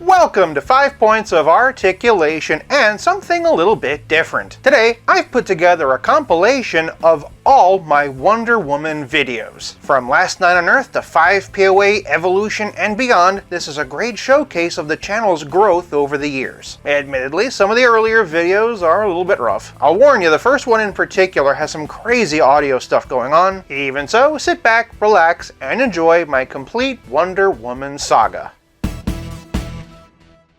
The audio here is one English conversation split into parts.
Welcome to 5 Points of Articulation and something a little bit different. Today, I've put together a compilation of all my Wonder Woman videos. From Last Night on Earth to 5 POA, Evolution, and beyond, this is a great showcase of the channel's growth over the years. Admittedly, some of the earlier videos are a little bit rough. I'll warn you, the first one in particular has some crazy audio stuff going on. Even so, sit back, relax, and enjoy my complete Wonder Woman saga.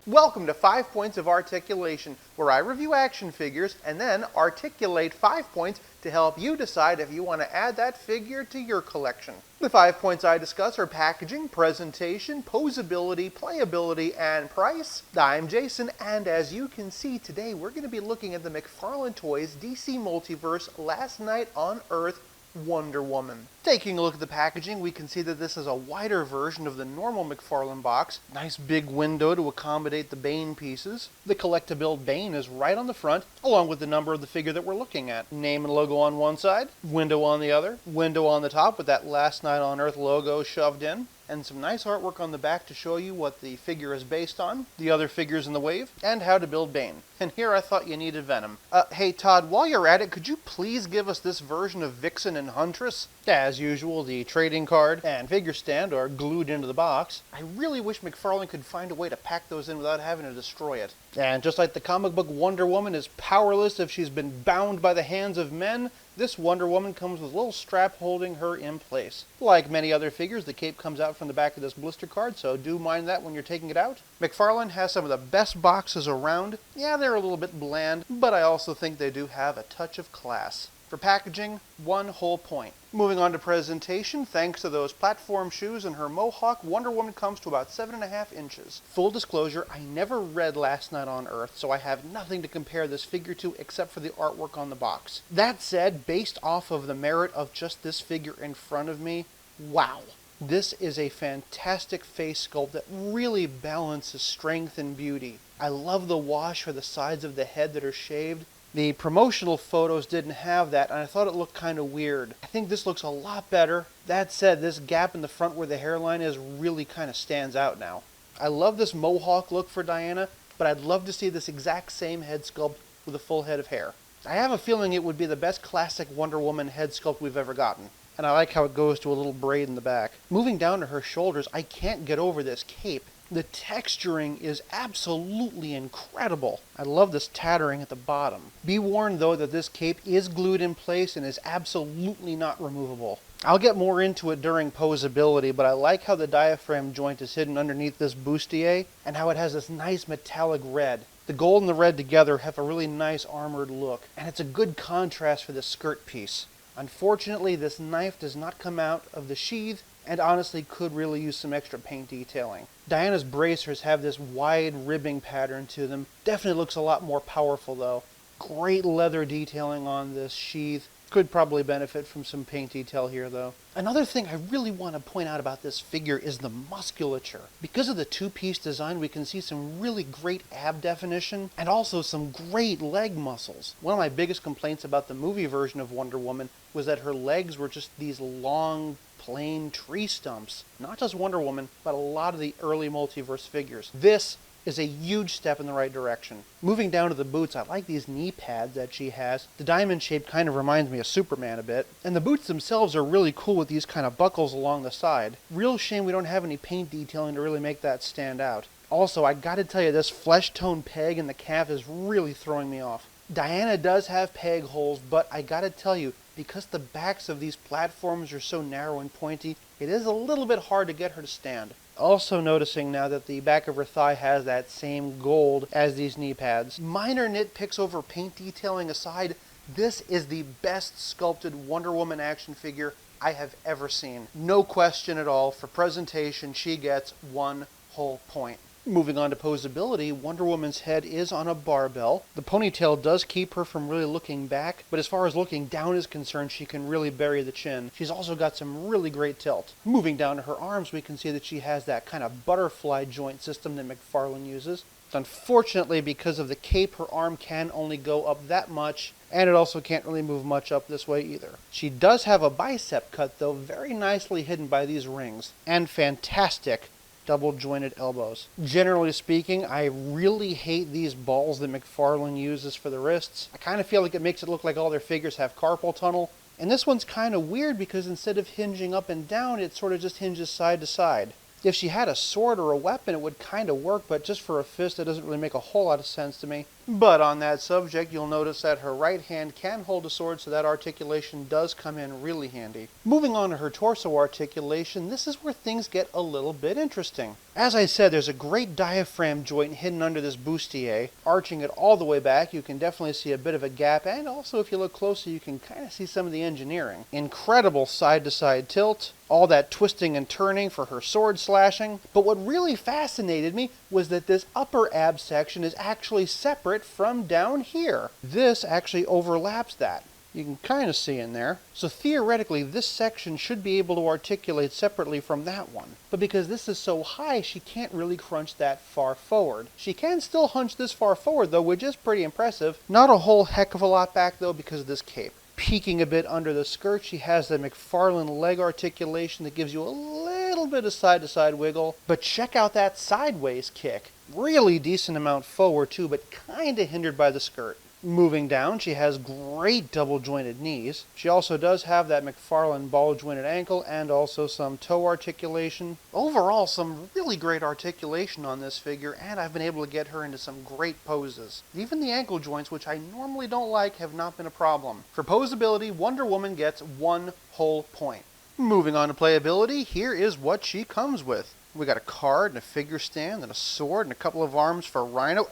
Welcome to 5 Points of Articulation, where I review action figures and then articulate 5 points to help you decide if you want to add that figure to your collection. The 5 points I discuss are packaging, presentation, posability, playability, and price. I'm Jason, and as you can see today, we're going to be looking at the McFarlane Toys DC Multiverse Last Night on Earth Wonder Woman. Taking a look at the packaging, we can see that this is a wider version of the normal McFarlane box. Nice big window to accommodate the Bane pieces. The collect-to-build Bane is right on the front, along with the number of the figure that we're looking at. Name and logo on one side, window on the other, window on the top with that Last Night on Earth logo shoved in, and some nice artwork on the back to show you what the figure is based on, the other figures in the wave, and how to build Bane. And here I thought you needed Venom. Hey Todd, while you're at it, could you please give us this version of Vixen and Huntress? As usual, the trading card and figure stand are glued into the box. I really wish McFarlane could find a way to pack those in without having to destroy it. And just like the comic book Wonder Woman is powerless if she's been bound by the hands of men, this Wonder Woman comes with a little strap holding her in place. Like many other figures, the cape comes out from the back of this blister card, so do mind that when you're taking it out. McFarlane has some of the best boxes around. Yeah, they're a little bit bland, but I also think they do have a touch of class. For packaging, 1 whole point. Moving on to presentation, thanks to those platform shoes and her mohawk, Wonder Woman comes to about 7.5 inches. Full disclosure, I never read Last Night on Earth, so I have nothing to compare this figure to except for the artwork on the box. That said, based off of the merit of just this figure in front of me, wow. This is a fantastic face sculpt that really balances strength and beauty. I love the wash for the sides of the head that are shaved. The promotional photos didn't have that, and I thought it looked kind of weird. I think this looks a lot better. That said, this gap in the front where the hairline is really kind of stands out now. I love this mohawk look for Diana, but I'd love to see this exact same head sculpt with a full head of hair. I have a feeling it would be the best classic Wonder Woman head sculpt we've ever gotten. And I like how it goes to a little braid in the back. Moving down to her shoulders, I can't get over this cape. The texturing is absolutely incredible. I love this tattering at the bottom. Be warned though that this cape is glued in place and is absolutely not removable. I'll get more into it during posability, but I like how the diaphragm joint is hidden underneath this bustier and how it has this nice metallic red. The gold and the red together have a really nice armored look, and it's a good contrast for the skirt piece. Unfortunately, this knife does not come out of the sheath and honestly could really use some extra paint detailing. Diana's bracers have this wide ribbing pattern to them. Definitely looks a lot more powerful though. Great leather detailing on this sheath. Could probably benefit from some paint detail here though. Another thing I really want to point out about this figure is the musculature. Because of the two-piece design, we can see some really great ab definition and also some great leg muscles. One of my biggest complaints about the movie version of Wonder Woman was that her legs were just these long, plain tree stumps. Not just Wonder Woman, but a lot of the early multiverse figures. This is a huge step in the right direction. Moving down to the boots, I like these knee pads that she has. The diamond shape kind of reminds me of Superman a bit. And the boots themselves are really cool with these kind of buckles along the side. Real shame we don't have any paint detailing to really make that stand out. Also, I gotta tell you, this flesh tone peg in the calf is really throwing me off. Diana does have peg holes, but I gotta tell you, because the backs of these platforms are so narrow and pointy, it is a little bit hard to get her to stand. Also noticing now that the back of her thigh has that same gold as these knee pads. Minor nitpicks over paint detailing aside, this is the best sculpted Wonder Woman action figure I have ever seen. No question at all, for presentation she gets 1 whole point. Moving on to posability, Wonder Woman's head is on a barbell. The ponytail does keep her from really looking back, but as far as looking down is concerned, she can really bury the chin. She's also got some really great tilt. Moving down to her arms, we can see that she has that kind of butterfly joint system that McFarlane uses. Unfortunately, because of the cape, her arm can only go up that much, and it also can't really move much up this way either. She does have a bicep cut, though, very nicely hidden by these rings. And fantastic double jointed elbows. Generally speaking, I really hate these balls that McFarlane uses for the wrists. I kind of feel like it makes it look like all their figures have carpal tunnel. And this one's kind of weird because instead of hinging up and down, it sort of just hinges side to side. If she had a sword or a weapon, it would kind of work, but just for a fist, it doesn't really make a whole lot of sense to me. But on that subject, you'll notice that her right hand can hold a sword, so that articulation does come in really handy. Moving on to her torso articulation, this is where things get a little bit interesting. As I said, there's a great diaphragm joint hidden under this bustier. Arching it all the way back, you can definitely see a bit of a gap, and also if you look closer, you can kind of see some of the engineering. Incredible side-to-side tilt, all that twisting and turning for her sword slashing. But what really fascinated me was that this upper ab section is actually separate from down here. This actually overlaps that. You can kind of see in there. So theoretically, this section should be able to articulate separately from that one. But because this is so high, she can't really crunch that far forward. She can still hunch this far forward though, which is pretty impressive. Not a whole heck of a lot back though because of this cape. Peeking a bit under the skirt, she has the McFarlane leg articulation that gives you a little bit of side-to-side wiggle. But check out that sideways kick. Really decent amount forward too, but kind of hindered by the skirt. Moving down, she has great double-jointed knees. She also does have that McFarlane ball-jointed ankle and also some toe articulation. Overall, some really great articulation on this figure, and I've been able to get her into some great poses. Even the ankle joints, which I normally don't like, have not been a problem. For posability, Wonder Woman gets 1 whole point. Moving on to playability, here is what she comes with. We got a card and a figure stand and a sword and a couple of arms for Rhino,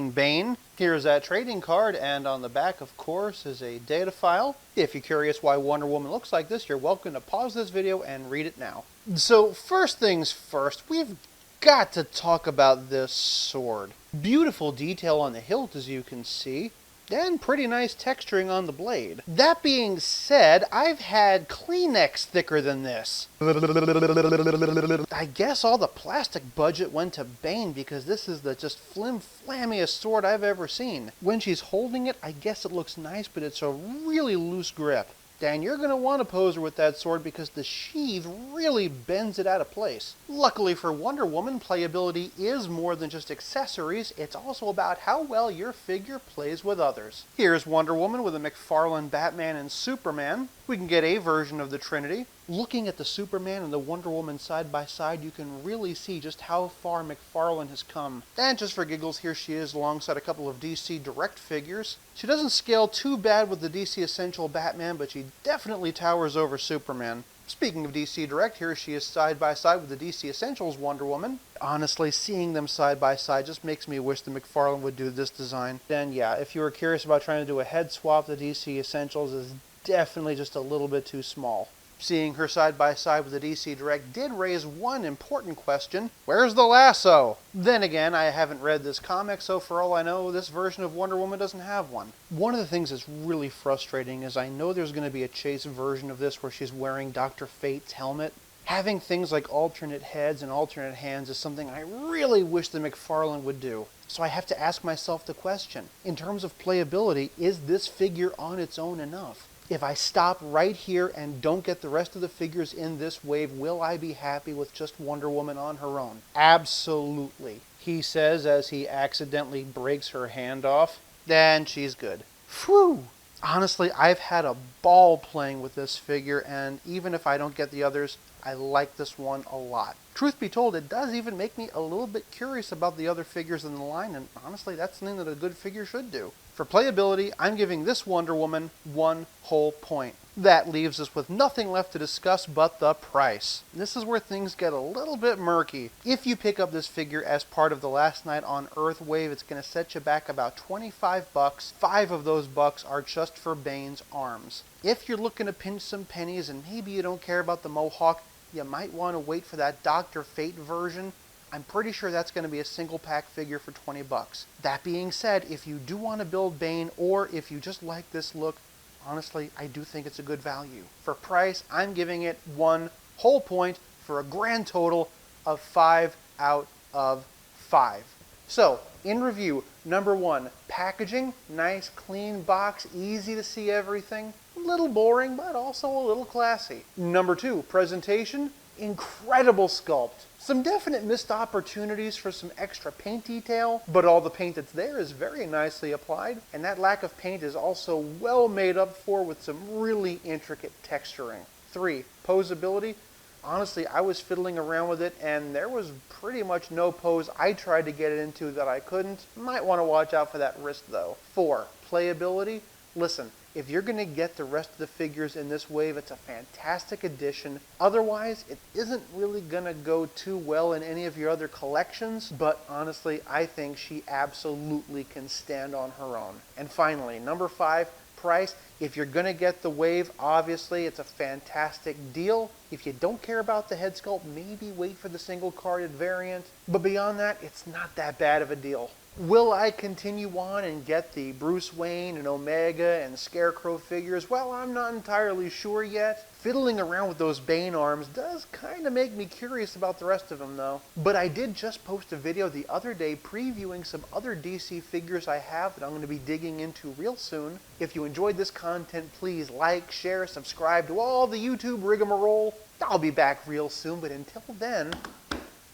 Bane. Here's that trading card, and on the back, of course, is a data file. If you're curious why Wonder Woman looks like this, you're welcome to pause this video and read it now. So first things first, we've got to talk about this sword. Beautiful detail on the hilt, as you can see. And pretty nice texturing on the blade. That being said, I've had Kleenex thicker than this. I guess all the plastic budget went to Bane because this is the just flim-flammiest sword I've ever seen. When she's holding it, I guess it looks nice, but it's a really loose grip. And you're going to want to pose her with that sword because the sheath really bends it out of place. Luckily for Wonder Woman, playability is more than just accessories. It's also about how well your figure plays with others. Here's Wonder Woman with a McFarlane Batman and Superman. We can get a version of the Trinity. Looking at the Superman and the Wonder Woman side by side, you can really see just how far McFarlane has come. And just for giggles, here she is alongside a couple of DC Direct figures. She doesn't scale too bad with the DC Essential Batman, but she definitely towers over Superman. Speaking of DC Direct, here she is side by side with the DC Essentials Wonder Woman. Honestly, seeing them side by side just makes me wish that McFarlane would do this design. And yeah, if you were curious about trying to do a head swap, the DC Essentials is definitely just a little bit too small. Seeing her side by side with the DC Direct did raise one important question. Where's the lasso? Then again, I haven't read this comic, so for all I know, this version of Wonder Woman doesn't have one. One of the things that's really frustrating is I know there's going to be a chase version of this where she's wearing Dr. Fate's helmet. Having things like alternate heads and alternate hands is something I really wish the McFarlane would do. So I have to ask myself the question, in terms of playability, is this figure on its own enough? If I stop right here and don't get the rest of the figures in this wave, will I be happy with just Wonder Woman on her own? Absolutely. He says as he accidentally breaks her hand off. Then she's good. Phew! Honestly, I've had a ball playing with this figure, and even if I don't get the others, I like this one a lot. Truth be told, it does even make me a little bit curious about the other figures in the line, and honestly, that's something that a good figure should do. For playability, I'm giving this Wonder Woman 1 whole point. That leaves us with nothing left to discuss but the price. This is where things get a little bit murky. If you pick up this figure as part of the Last Night on Earth wave, it's going to set you back about 25 bucks. 5 of those bucks are just for Bane's arms. If you're looking to pinch some pennies and maybe you don't care about the Mohawk, you might want to wait for that Dr. Fate version. I'm pretty sure that's going to be a single pack figure for 20 bucks. That being said, if you do want to build Bane, or if you just like this look, honestly, I do think it's a good value. For price, I'm giving it 1 whole point for a grand total of 5 out of 5. So, in review, number 1, packaging, nice clean box, easy to see everything. A little boring, but also a little classy. Number 2, presentation, incredible sculpt. Some definite missed opportunities for some extra paint detail, but all the paint that's there is very nicely applied, and that lack of paint is also well made up for with some really intricate texturing. 3. Posability. Honestly, I was fiddling around with it, and there was pretty much no pose I tried to get it into that I couldn't. Might want to watch out for that wrist though. 4. Playability. Listen, if you're going to get the rest of the figures in this wave, it's a fantastic addition. Otherwise, it isn't really going to go too well in any of your other collections, but honestly, I think she absolutely can stand on her own. And finally, number 5, price. If you're going to get the wave, obviously it's a fantastic deal. If you don't care about the head sculpt, maybe wait for the single carded variant. But beyond that, it's not that bad of a deal. Will I continue on and get the Bruce Wayne and Omega and Scarecrow figures? Well, I'm not entirely sure yet. Fiddling around with those Bane arms does kind of make me curious about the rest of them though. But I did just post a video the other day previewing some other DC figures I have that I'm going to be digging into real soon. If you enjoyed this content, please like, share, subscribe to all the YouTube rigmarole. I'll be back real soon, but until then,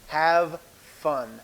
have fun.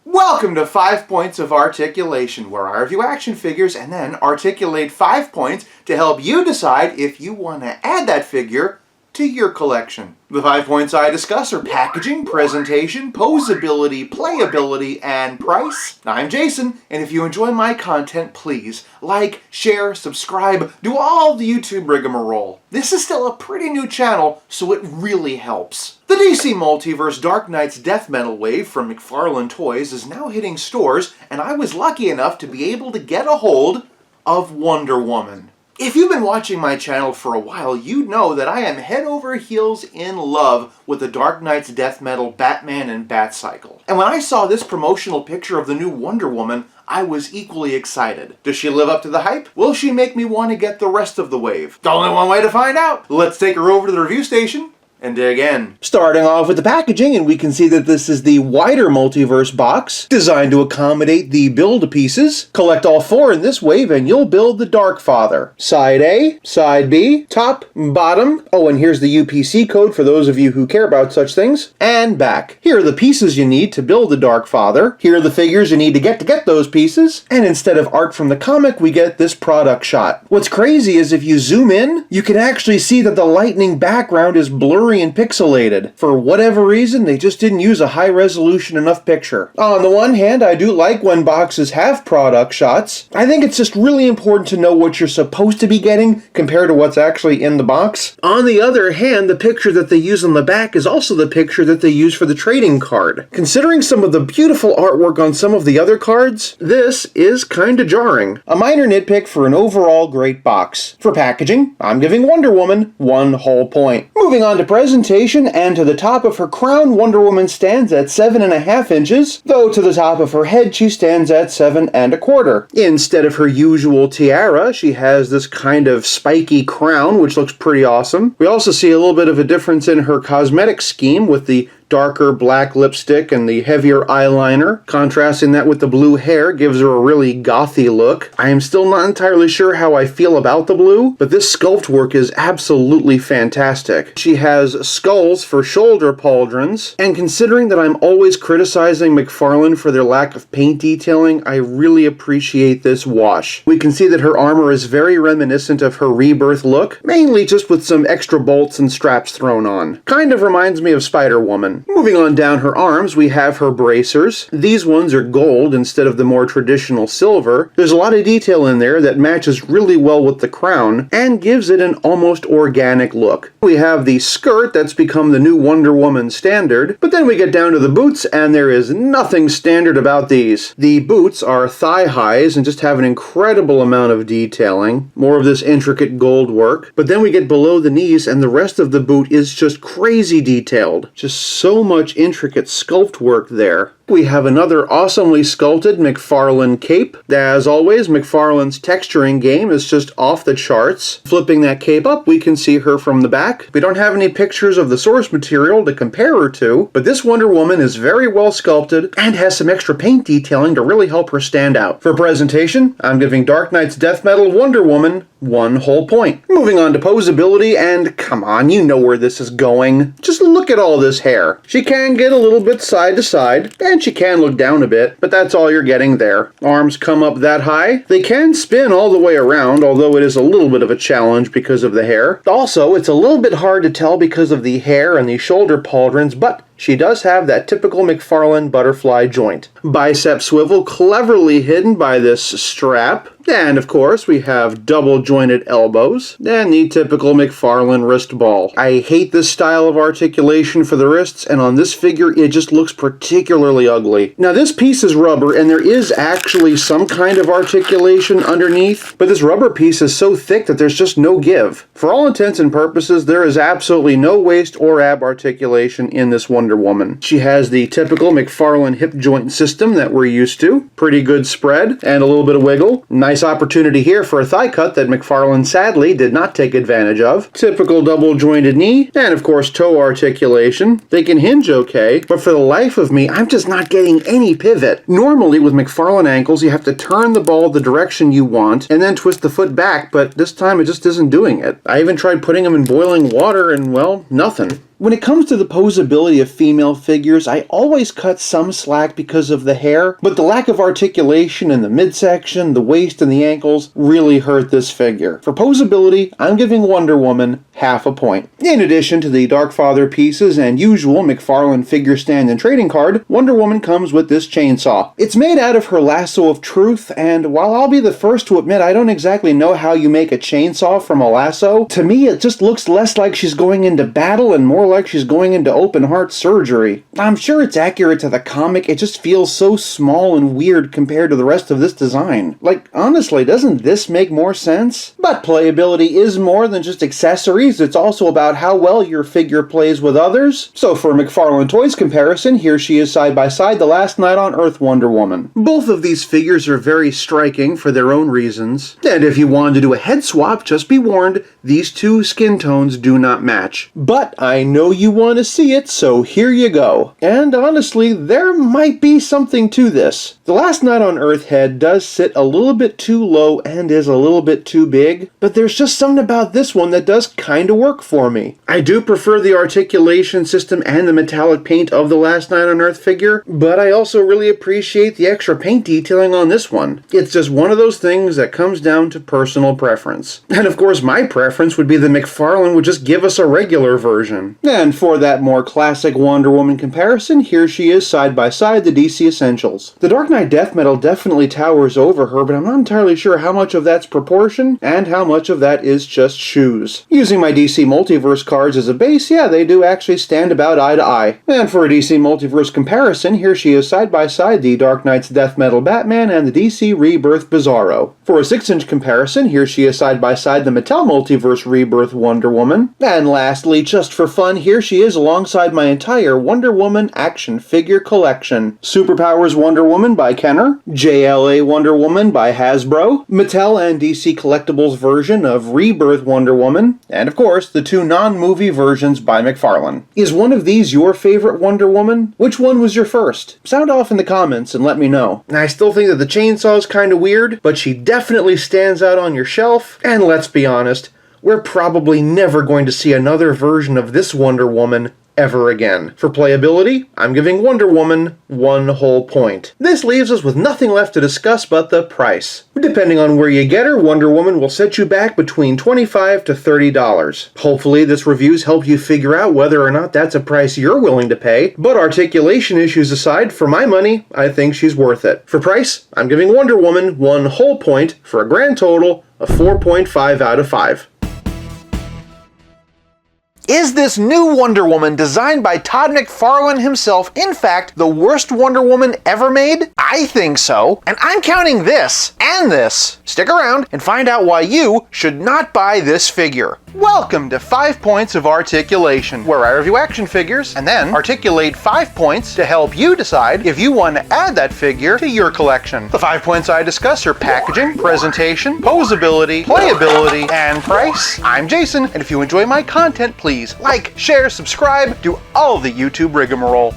Welcome to 5 Points of Articulation, where I review action figures and then articulate 5 points to help you decide if you want to add that figure to your collection. The 5 points I discuss are packaging, presentation, posability, playability, and price. I'm Jason, and if you enjoy my content, please like, share, subscribe, do all the YouTube rigmarole. This is still a pretty new channel, so it really helps. The DC Multiverse Dark Knight's Death Metal wave from McFarlane Toys is now hitting stores, and I was lucky enough to be able to get a hold of Wonder Woman. If you've been watching my channel for a while, you know that I am head over heels in love with the Dark Knight's Death Metal Batman and Batcycle. And when I saw this promotional picture of the new Wonder Woman, I was equally excited. Does she live up to the hype? Will she make me want to get the rest of the wave? There's only one way to find out. Let's take her over to the review station and dig in. Starting off with the packaging, and we can see that this is the wider Multiverse box, designed to accommodate the build pieces. Collect all 4 in this wave and you'll build the Dark Father. Side A, side B, top, bottom. Oh, and here's the UPC code for those of you who care about such things. And back. Here are the pieces you need to build the Dark Father. Here are the figures you need to get those pieces. And instead of art from the comic, we get this product shot. What's crazy is if you zoom in, you can actually see that the lightning background is blurry and pixelated. For whatever reason, they just didn't use a high-resolution enough picture. On the one hand, I do like when boxes have product shots. I think it's just really important to know what you're supposed to be getting compared to what's actually in the box. On the other hand, the picture that they use on the back is also the picture that they use for the trading card. Considering some of the beautiful artwork on some of the other cards, this is kinda jarring. A minor nitpick for an overall great box. For packaging, I'm giving Wonder Woman 1 whole point. Moving on to presentation, and to the top of her crown, Wonder Woman stands at 7.5 inches, though to the top of her head she stands at 7.25. Instead of her usual tiara, she has this kind of spiky crown, which looks pretty awesome. We also see a little bit of a difference in her cosmetic scheme with the darker black lipstick and the heavier eyeliner. Contrasting that with the blue hair gives her a really gothy look. I am still not entirely sure how I feel about the blue, but this sculpt work is absolutely fantastic. She has skulls for shoulder pauldrons, and considering that I'm always criticizing McFarlane for their lack of paint detailing, I really appreciate this wash. We can see that her armor is very reminiscent of her Rebirth look, mainly just with some extra bolts and straps thrown on. Kind of reminds me of Spider-Woman. Moving on down her arms, we have her bracers. These ones are gold instead of the more traditional silver. There's a lot of detail in there that matches really well with the crown and gives it an almost organic look. We have the skirt that's become the new Wonder Woman standard, but then we get down to the boots and there is nothing standard about these. The boots are thigh highs and just have an incredible amount of detailing, more of this intricate gold work, but then we get below the knees and the rest of the boot is just crazy detailed. Just so much intricate sculpt work there. We have another awesomely sculpted McFarlane cape. As always, McFarlane's texturing game is just off the charts. Flipping that cape up, we can see her from the back. We don't have any pictures of the source material to compare her to, but this Wonder Woman is very well sculpted and has some extra paint detailing to really help her stand out. For presentation, I'm giving Dark Knight's Death Metal Wonder Woman 1 whole point. Moving on to posability, and come on, you know where this is going. Just look at all this hair. She can get a little bit side to side, and she can look down a bit, but that's all you're getting there. Arms come up that high. They can spin all the way around, although it is a little bit of a challenge because of the hair. Also, it's a little bit hard to tell because of the hair and the shoulder pauldrons, but she does have that typical McFarlane butterfly joint. Bicep swivel cleverly hidden by this strap. And of course, we have double jointed elbows and the typical McFarlane wrist ball. I hate this style of articulation for the wrists, and on this figure, it just looks particularly ugly. Now, this piece is rubber, and there is actually some kind of articulation underneath, but this rubber piece is so thick that there's just no give. For all intents and purposes, there is absolutely no waist or ab articulation in this Wonder Woman. She has the typical McFarlane hip joint system that we're used to. Pretty good spread and a little bit of wiggle. Nice opportunity here for a thigh cut that McFarlane sadly did not take advantage of. Typical double jointed knee, and of course toe articulation. They can hinge okay, but for the life of me, I'm just not getting any pivot. Normally with McFarlane ankles, you have to turn the ball the direction you want and then twist the foot back, but this time it just isn't doing it. I even tried putting them in boiling water and, well, nothing. When it comes to the posability of female figures, I always cut some slack because of the hair, but the lack of articulation in the midsection, the waist, and the ankles really hurt this figure. For posability, I'm giving Wonder Woman half a point. In addition to the Darkfather pieces and usual McFarlane figure stand and trading card, Wonder Woman comes with this chainsaw. It's made out of her lasso of truth, and while I'll be the first to admit I don't exactly know how you make a chainsaw from a lasso, to me it just looks less like she's going into battle and more like she's going into open heart surgery. I'm sure it's accurate to the comic, it just feels so small and weird compared to the rest of this design. Like, honestly, doesn't this make more sense? But playability is more than just accessories, it's also about how well your figure plays with others. So for McFarlane Toys comparison, here she is side by side the Last Night on Earth Wonder Woman. Both of these figures are very striking for their own reasons, and if you wanted to do a head swap, just be warned, these two skin tones do not match. But I know you want to see it, so here you go. And honestly, there might be something to this. The Last Night on Earth head does sit a little bit too low and is a little bit too big, but there's just something about this one that does kinda work for me. I do prefer the articulation system and the metallic paint of the Last Night on Earth figure, but I also really appreciate the extra paint detailing on this one. It's just one of those things that comes down to personal preference. And of course, my preference would be that McFarlane would just give us a regular version. And for that more classic Wonder Woman comparison, here she is side by side the DC Essentials. The Dark Knight Death Metal definitely towers over her, but I'm not entirely sure how much of that's proportion and how much of that is just shoes. Using my DC Multiverse cards as a base, yeah, they do actually stand about eye to eye. And for a DC Multiverse comparison, here she is side by side the Dark Knight's Death Metal Batman and the DC Rebirth Bizarro. For a 6-inch comparison, here she is side by side the Mattel Multiverse Rebirth Wonder Woman. And lastly, just for fun, here she is alongside my entire Wonder Woman action figure collection. Superpowers Wonder Woman by Kenner, JLA Wonder Woman by Hasbro, Mattel and DC Collectibles version of Rebirth Wonder Woman, and of course, the two non-movie versions by McFarlane. Is one of these your favorite Wonder Woman? Which one was your first? Sound off in the comments and let me know. I still think that the chainsaw is kinda weird, but she definitely stands out on your shelf, and let's be honest, we're probably never going to see another version of this Wonder Woman ever again. For playability, I'm giving Wonder Woman 1 whole point. This leaves us with nothing left to discuss but the price. Depending on where you get her, Wonder Woman will set you back between $25 to $30. Hopefully this review's helped you figure out whether or not that's a price you're willing to pay, but articulation issues aside, for my money, I think she's worth it. For price, I'm giving Wonder Woman 1 whole point for a grand total of 4.5 out of 5. Is this new Wonder Woman designed by Todd McFarlane himself, in fact, the worst Wonder Woman ever made? I think so, and I'm counting this and this. Stick around and find out why you should not buy this figure. Welcome to 5 Points of Articulation, where I review action figures and then articulate 5 points to help you decide if you want to add that figure to your collection. The 5 points I discuss are packaging, presentation, posability, playability, and price. I'm Jason, and if you enjoy my content, please like, share, subscribe, do all the YouTube rigmarole.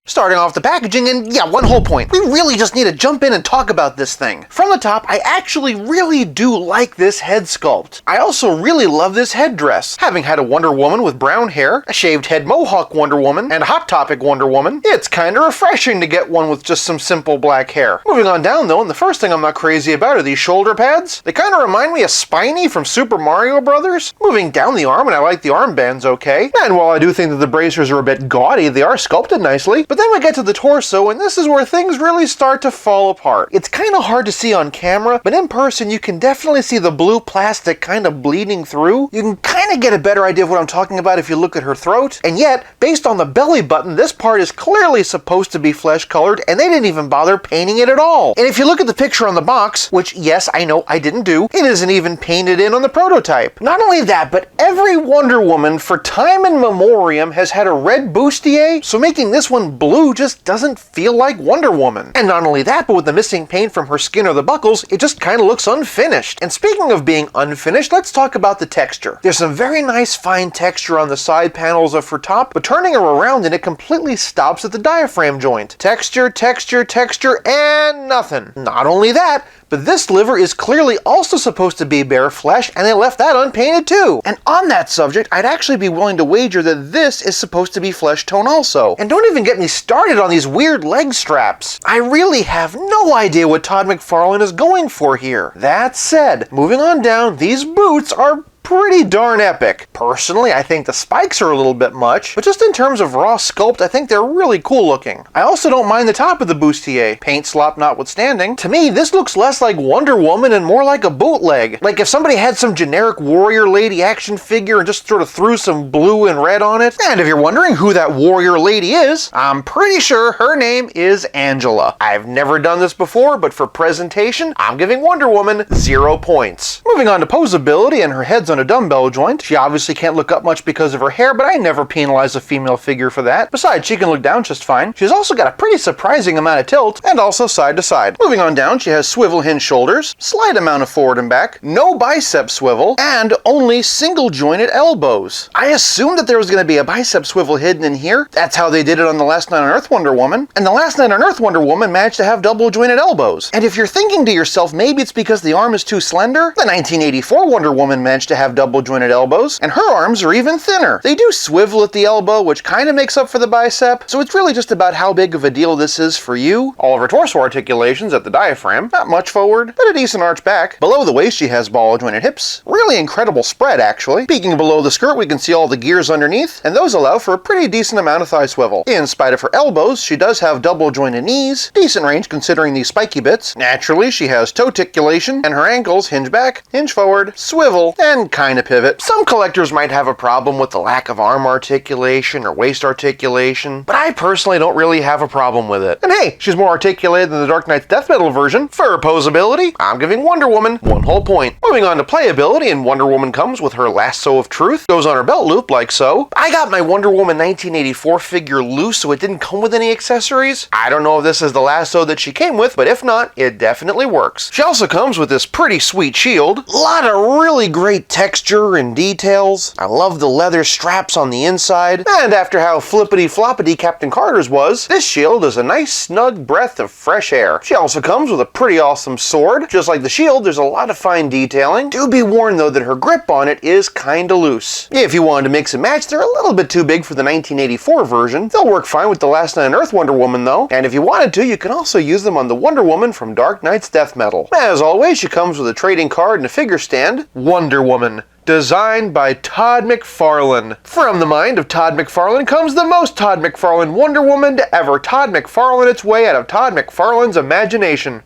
Starting off the packaging, and yeah, one whole point. We really just need to jump in and talk about this thing. From the top, I actually really do like this head sculpt. I also really love this headdress. Having had a Wonder Woman with brown hair, a shaved head mohawk Wonder Woman, and a Hot Topic Wonder Woman, it's kinda refreshing to get one with just some simple black hair. Moving on down though, and the first thing I'm not crazy about are these shoulder pads. They kinda remind me of Spiny from Super Mario Bros. Moving down the arm, and I like the armbands okay. And while I do think that the bracers are a bit gaudy, they are sculpted nicely. But then we get to the torso, and this is where things really start to fall apart. It's kind of hard to see on camera, but in person you can definitely see the blue plastic kind of bleeding through. You can kind of get a better idea of what I'm talking about if you look at her throat. And yet, based on the belly button, this part is clearly supposed to be flesh colored, and they didn't even bother painting it at all. And if you look at the picture on the box, which yes, I know I didn't do, it isn't even painted in on the prototype. Not only that, but every Wonder Woman for time in memoriam has had a red bustier, so making this one blue just doesn't feel like Wonder Woman. And not only that, but with the missing paint from her skin or the buckles, it just kind of looks unfinished. And speaking of being unfinished, let's talk about the texture. There's some very nice fine texture on the side panels of her top, but turning her around and it completely stops at the diaphragm joint. Texture, texture, texture, and nothing. Not only that, but this liver is clearly also supposed to be bare flesh, and they left that unpainted too. And on that subject, I'd actually be willing to wager that this is supposed to be flesh tone also. And don't even get me started on these weird leg straps. I really have no idea what Todd McFarlane is going for here. That said, moving on down, these boots are pretty darn epic. Personally, I think the spikes are a little bit much, but just in terms of raw sculpt, I think they're really cool looking. I also don't mind the top of the bustier, paint slop notwithstanding. To me, this looks less like Wonder Woman and more like a bootleg. Like if somebody had some generic warrior lady action figure and just sort of threw some blue and red on it. And if you're wondering who that warrior lady is, I'm pretty sure her name is Angela. I've never done this before, but for presentation, I'm giving Wonder Woman 0 points. Moving on to posability, and her head's on a dumbbell joint. She obviously can't look up much because of her hair, but I never penalize a female figure for that. Besides, she can look down just fine. She's also got a pretty surprising amount of tilt, and also side to side. Moving on down, she has swivel hinge shoulders, slight amount of forward and back, no bicep swivel, and only single jointed elbows. I assumed that there was going to be a bicep swivel hidden in here. That's how they did it on the Last Night on Earth Wonder Woman. And the Last Night on Earth Wonder Woman managed to have double jointed elbows. And if you're thinking to yourself, maybe it's because the arm is too slender, the 1984 Wonder Woman managed to have double jointed elbows, and her arms are even thinner. They do swivel at the elbow, which kind of makes up for the bicep, so it's really just about how big of a deal this is for you. All of her torso articulations at the diaphragm, not much forward, but a decent arch back. Below the waist, she has ball jointed hips. Really incredible spread, actually. Peeking below the skirt, we can see all the gears underneath, and those allow for a pretty decent amount of thigh swivel. In spite of her elbows, she does have double jointed knees, decent range considering these spiky bits. Naturally, she has toe articulation, and her ankles hinge back, hinge forward, swivel, and kind of pivot. Some collectors might have a problem with the lack of arm articulation or waist articulation, but I personally don't really have a problem with it. And hey, she's more articulated than the Dark Knight's Death Metal version. For posability, I'm giving Wonder Woman 1 whole point. Moving on to playability, and Wonder Woman comes with her lasso of truth, goes on her belt loop like so. I got my Wonder Woman 1984 figure loose, so it didn't come with any accessories. I don't know if this is the lasso that she came with, but if not, it definitely works. She also comes with this pretty sweet shield, a lot of really great texture and details. I love the leather straps on the inside, and after how flippity-floppity Captain Carter's was, this shield is a nice snug breath of fresh air. She also comes with a pretty awesome sword. Just like the shield, there's a lot of fine detailing. Do be warned though that her grip on it is kinda loose. If you wanted to mix and match, they're a little bit too big for the 1984 version. They'll work fine with the Last Night on Earth Wonder Woman though, and if you wanted to, you can also use them on the Wonder Woman from Dark Knight's Death Metal. As always, she comes with a trading card and a figure stand. Wonder Woman, designed by Todd McFarlane. From the mind of Todd McFarlane comes the most Todd McFarlane Wonder Woman to ever Todd McFarlane its way out of Todd McFarlane's imagination.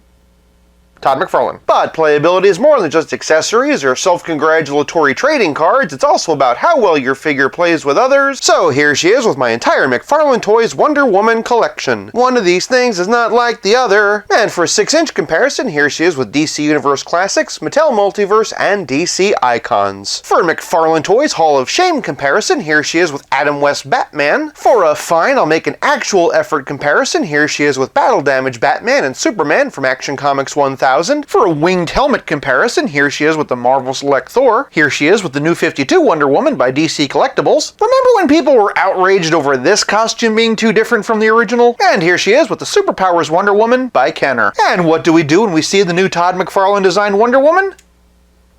Todd McFarlane. But playability is more than just accessories or self-congratulatory trading cards. It's also about how well your figure plays with others. So here she is with my entire McFarlane Toys Wonder Woman collection. One of these things is not like the other. And for a 6-inch comparison, here she is with DC Universe Classics, Mattel Multiverse, and DC Icons. For a McFarlane Toys Hall of Shame comparison, here she is with Adam West Batman. For a fine, I'll make an actual effort comparison. Here she is with Battle Damage Batman and Superman from Action Comics 1000. For a winged helmet comparison, here she is with the Marvel Select Thor. Here she is with the New 52 Wonder Woman by DC Collectibles. Remember when people were outraged over this costume being too different from the original? And here she is with the Superpowers Wonder Woman by Kenner. And what do we do when we see the new Todd McFarlane designed Wonder Woman?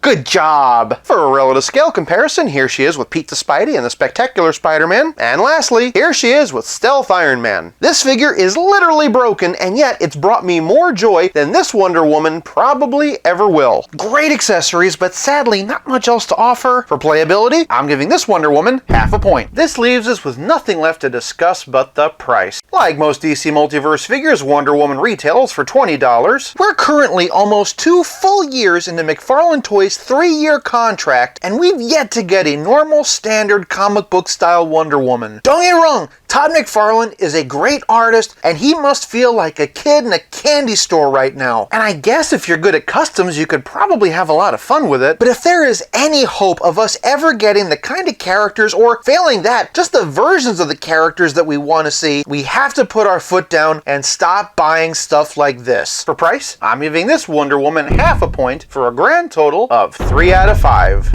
Good job! For a relative scale comparison, here she is with Pete the Spidey and the Spectacular Spider-Man. And lastly, here she is with Stealth Iron Man. This figure is literally broken, and yet it's brought me more joy than this Wonder Woman probably ever will. Great accessories, but sadly not much else to offer. For playability, I'm giving this Wonder Woman half a point. This leaves us with nothing left to discuss but the price. Like most DC Multiverse figures, Wonder Woman retails for $20. We're currently almost 2 full years into McFarlane Toys' 3-year contract, and we've yet to get a normal, standard comic book style Wonder Woman. Don't get me wrong, Todd McFarlane is a great artist, and he must feel like a kid in a candy store right now. And I guess if you're good at customs, you could probably have a lot of fun with it. But if there is any hope of us ever getting the kind of characters, or failing that, just the versions of the characters that we want to see, we have to put our foot down and stop buying stuff like this. For price, I'm giving this Wonder Woman half a point for a grand total of 3 out of 5.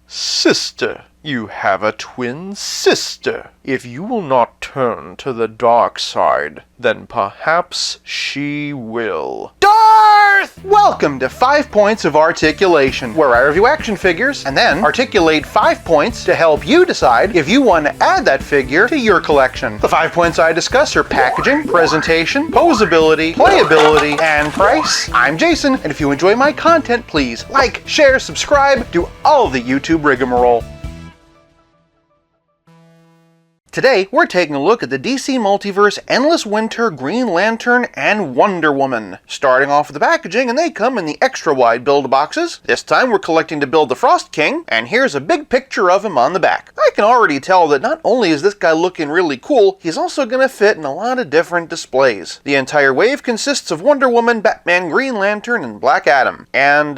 Sister, you have a twin sister. If you will not turn to the dark side, then perhaps she will. Darth! Welcome to 5 Points of Articulation, where I review action figures and then articulate 5 points to help you decide if you want to add that figure to your collection. The 5 points I discuss are packaging, presentation, posability, playability, and price. I'm Jason, and if you enjoy my content, please like, share, subscribe, do all the YouTube rigmarole. Today, we're taking a look at the DC Multiverse Endless Winter Green Lantern and Wonder Woman. Starting off with the packaging, and they come in the extra wide build boxes. This time we're collecting to build the Frost King, and here's a big picture of him on the back. I can already tell that not only is this guy looking really cool, he's also going to fit in a lot of different displays. The entire wave consists of Wonder Woman, Batman, Green Lantern, and Black Adam. And,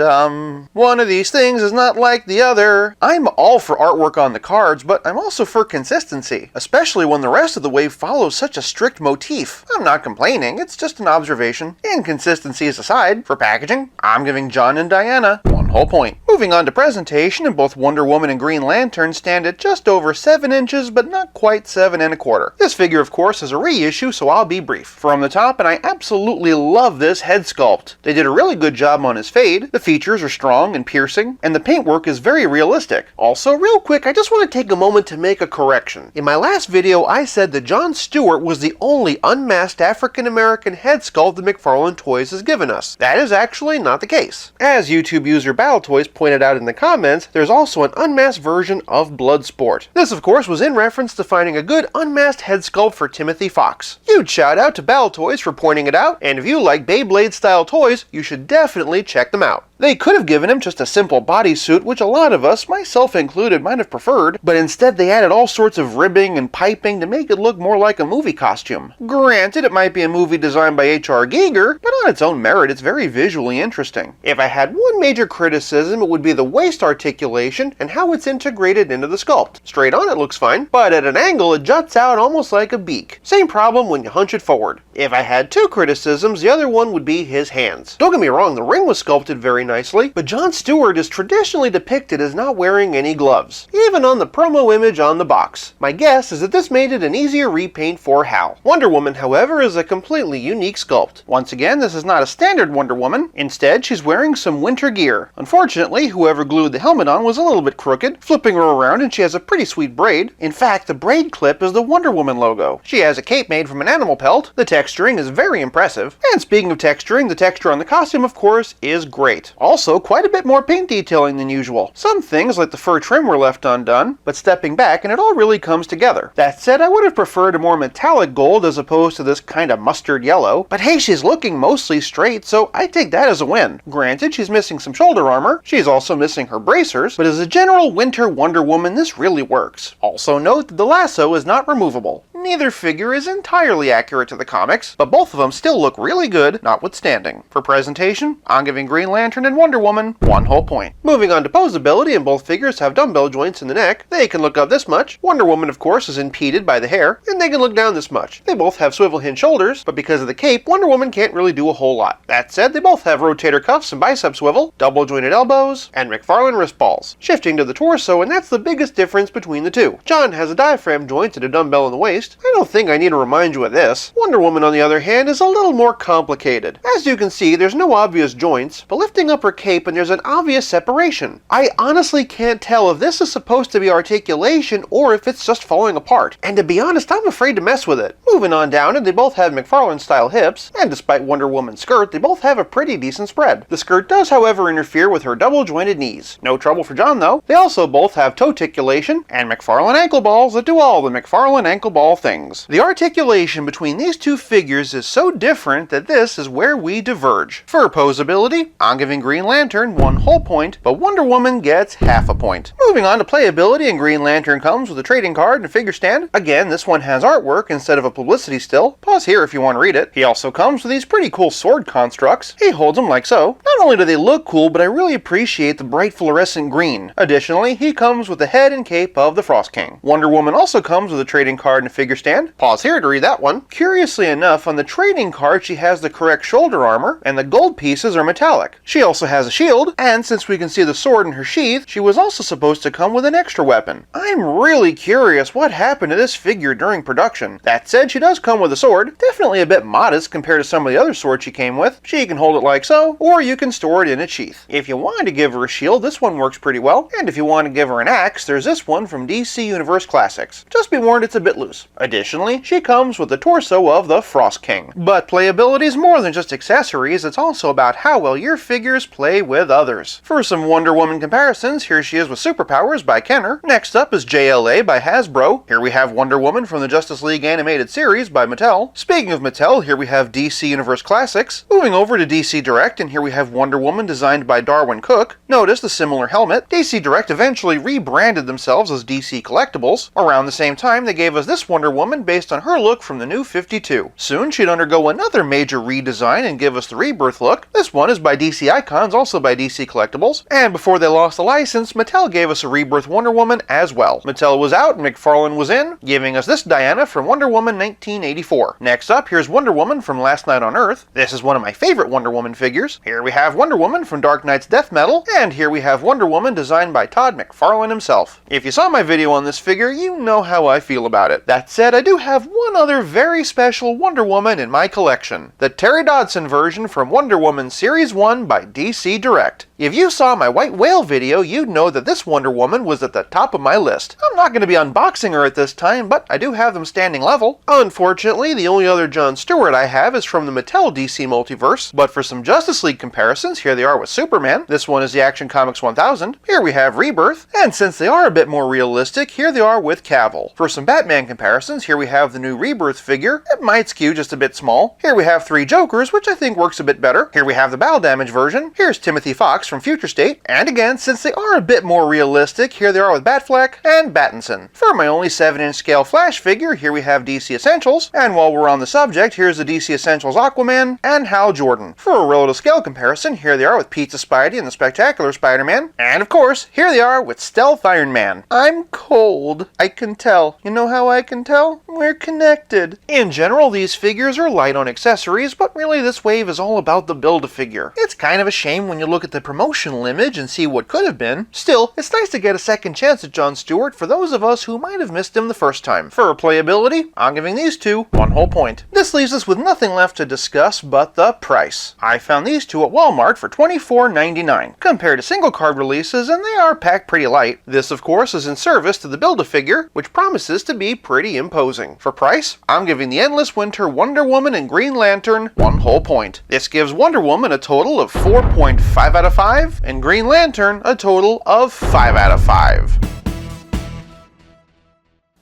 one of these things is not like the other. I'm all for artwork on the cards, but I'm also for consistency, especially when the rest of the wave follows such a strict motif. I'm not complaining, it's just an observation. Inconsistencies aside, for packaging, I'm giving John and Diana 1 whole point. Moving on to presentation, and both Wonder Woman and Green Lantern stand at just over 7 inches, but not quite 7 1/4. This figure, of course, is a reissue, so I'll be brief. From the top, and I absolutely love this head sculpt. They did a really good job on his fade, the features are strong and piercing, and the paintwork is very realistic. Also, real quick, I just want to take a moment to make a correction. In my last video, I said that Jon Stewart was the only unmasked African-American head sculpt that McFarlane Toys has given us. That is actually not the case. As YouTube user Battle Toys pointed out in the comments, there's also an unmasked version of Bloodsport. This, of course, was in reference to finding a good unmasked head sculpt for Timothy Fox. Huge shout out to Battle Toys for pointing it out, and if you like Beyblade-style toys, you should definitely check them out. They could have given him just a simple bodysuit, which a lot of us, myself included, might have preferred, but instead they added all sorts of ribbing and piping to make it look more like a movie costume. Granted, it might be a movie designed by H.R. Giger, but on its own merit, it's very visually interesting. If I had one major criticism, it would be the waist articulation and how it's integrated into the sculpt. Straight on it looks fine, but at an angle it juts out almost like a beak. Same problem when you hunch it forward. If I had 2 criticisms, the other one would be his hands. Don't get me wrong, the ring was sculpted very nicely, but Jon Stewart is traditionally depicted as not wearing any gloves, even on the promo image on the box. My guess is that this made it an easier repaint for Hal. Wonder Woman, however, is a completely unique sculpt. Once again, this is not a standard Wonder Woman. Instead, she's wearing some winter gear. Unfortunately, whoever glued the helmet on was a little bit crooked, flipping her around, and she has a pretty sweet braid. In fact, the braid clip is the Wonder Woman logo. She has a cape made from an animal pelt. The texture texturing is very impressive. And speaking of texturing, the texture on the costume, of course, is great. Also, quite a bit more paint detailing than usual. Some things, like the fur trim, were left undone, but stepping back and it all really comes together. That said, I would have preferred a more metallic gold as opposed to this kind of mustard yellow, but hey, she's looking mostly straight, so I take that as a win. Granted, she's missing some shoulder armor, she's also missing her bracers, but as a general winter Wonder Woman, this really works. Also note that the lasso is not removable. Neither figure is entirely accurate to the comics, but both of them still look really good, notwithstanding. For presentation, I'm giving Green Lantern and Wonder Woman 1 whole point. Moving on to posability, and both figures have dumbbell joints in the neck. They can look up this much. Wonder Woman, of course, is impeded by the hair, and they can look down this much. They both have swivel hinge shoulders, but because of the cape, Wonder Woman can't really do a whole lot. That said, they both have rotator cuffs and bicep swivel, double jointed elbows, and McFarlane wrist balls. Shifting to the torso, and that's the biggest difference between the two. John has a diaphragm joint and a dumbbell in the waist. I don't think I need to remind you of this. Wonder Woman, on the other hand, is a little more complicated. As you can see, there's no obvious joints, but lifting up her cape and there's an obvious separation. I honestly can't tell if this is supposed to be articulation or if it's just falling apart. And to be honest, I'm afraid to mess with it. Moving on down, and they both have McFarlane-style hips, and despite Wonder Woman's skirt, they both have a pretty decent spread. The skirt does, however, interfere with her double-jointed knees. No trouble for John, though. They also both have toe-ticulation and McFarlane ankle balls that do all the McFarlane ankle ball things. The articulation between these two figures is so different that this is where we diverge. For posability, I'm giving Green Lantern 1 whole point, but Wonder Woman gets half a point. Moving on to playability, and Green Lantern comes with a trading card and a figure stand. Again, this one has artwork instead of a publicity still. Pause here if you want to read it. He also comes with these pretty cool sword constructs. He holds them like so. Not only do they look cool, but I really appreciate the bright fluorescent green. Additionally, he comes with the head and cape of the Frost King. Wonder Woman also comes with a trading card and a figure stand. Pause here to read that one. Curiously enough, on the trading card she has the correct shoulder armor, and the gold pieces are metallic. She also has a shield, and since we can see the sword in her sheath, she was also supposed to come with an extra weapon. I'm really curious what happened to this figure during production. That said, she does come with a sword, definitely a bit modest compared to some of the other swords she came with. She can hold it like so, or you can store it in its sheath. If you wanted to give her a shield, this one works pretty well, and if you want to give her an axe, there's this one from DC Universe Classics. Just be warned, it's a bit loose. Additionally, she comes with the torso of the Frost King. But playability is more than just accessories, it's also about how well your figures play with others. For some Wonder Woman comparisons, here she is with Superpowers by Kenner. Next up is JLA by Hasbro. Here we have Wonder Woman from the Justice League animated series by Mattel. Speaking of Mattel, here we have DC Universe Classics. Moving over to DC Direct, and here we have Wonder Woman designed by Darwin Cook. Notice the similar helmet. DC Direct eventually rebranded themselves as DC Collectibles. Around the same time, they gave us this Wonder Woman based on her look from the New 52. Soon she'd undergo another major redesign and give us the Rebirth look. This one is by DC Icons, also by DC Collectibles. And before they lost the license, Mattel gave us a Rebirth Wonder Woman as well. Mattel was out and McFarlane was in, giving us this Diana from Wonder Woman 1984. Next up, here's Wonder Woman from Last Night on Earth. This is one of my favorite Wonder Woman figures. Here we have Wonder Woman from Dark Knight's Death Metal, and here we have Wonder Woman designed by Todd McFarlane himself. If you saw my video on this figure, you know how I feel about it. That said, I do have one other very special Wonder Woman in my collection. The Terry Dodson version from Wonder Woman Series 1 by DC Direct. If you saw my White Whale video, you'd know that this Wonder Woman was at the top of my list. I'm not going to be unboxing her at this time, but I do have them standing level. Unfortunately, the only other John Stewart I have is from the Mattel DC Multiverse, but for some Justice League comparisons, here they are with Superman. This one is the Action Comics 1000. Here we have Rebirth, and since they are a bit more realistic, here they are with Cavill. For some Batman comparisons, here we have the new Rebirth figure. It might skew just a bit small. Here we have 3 Jokers, which I think works a bit better. Here we have the Battle Damage version. Here's Timothy Fox from Future State. And again, since they are a bit more realistic, here they are with Batfleck and Battinson. For my only 7-inch scale Flash figure, here we have DC Essentials. And while we're on the subject, here's the DC Essentials Aquaman and Hal Jordan. For a relative scale comparison, here they are with Pizza Spidey and the Spectacular Spider-Man. And of course, here they are with Stealth Iron Man. I'm cold. I can tell. You know how I can tell? We're connected. In general, these figures are light on accessories, but really this wave is all about the Build-A-Figure. It's kind of a shame when you look at the promotional image and see what could have been. Still, it's nice to get a second chance at John Stewart for those of us who might have missed him the first time. For replayability, I'm giving these two 1 whole point. This leaves us with nothing left to discuss but the price. I found these two at Walmart for $24.99. Compared to single card releases, and they are packed pretty light. This, of course, is in service to the Build-A-Figure, which promises to be pretty imposing. doing. For price, I'm giving the Endless Winter Wonder Woman and Green Lantern 1 whole point. This gives Wonder Woman a total of 4.5 out of 5, and Green Lantern a total of 5 out of 5.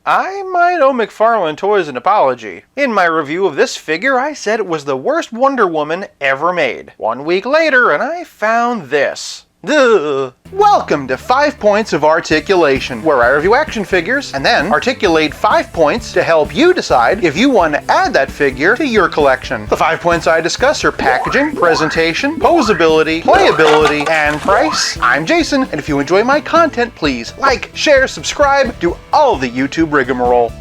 I might owe McFarlane Toys an apology. In my review of this figure, I said it was the worst Wonder Woman ever made. 1 week later, and I found this. Duh. Welcome to 5 Points of Articulation, where I review action figures and then articulate 5 points to help you decide if you want to add that figure to your collection. The 5 points I discuss are packaging, presentation, posability, playability, and price. I'm Jason, and if you enjoy my content, please like, share, subscribe, do all the YouTube rigmarole.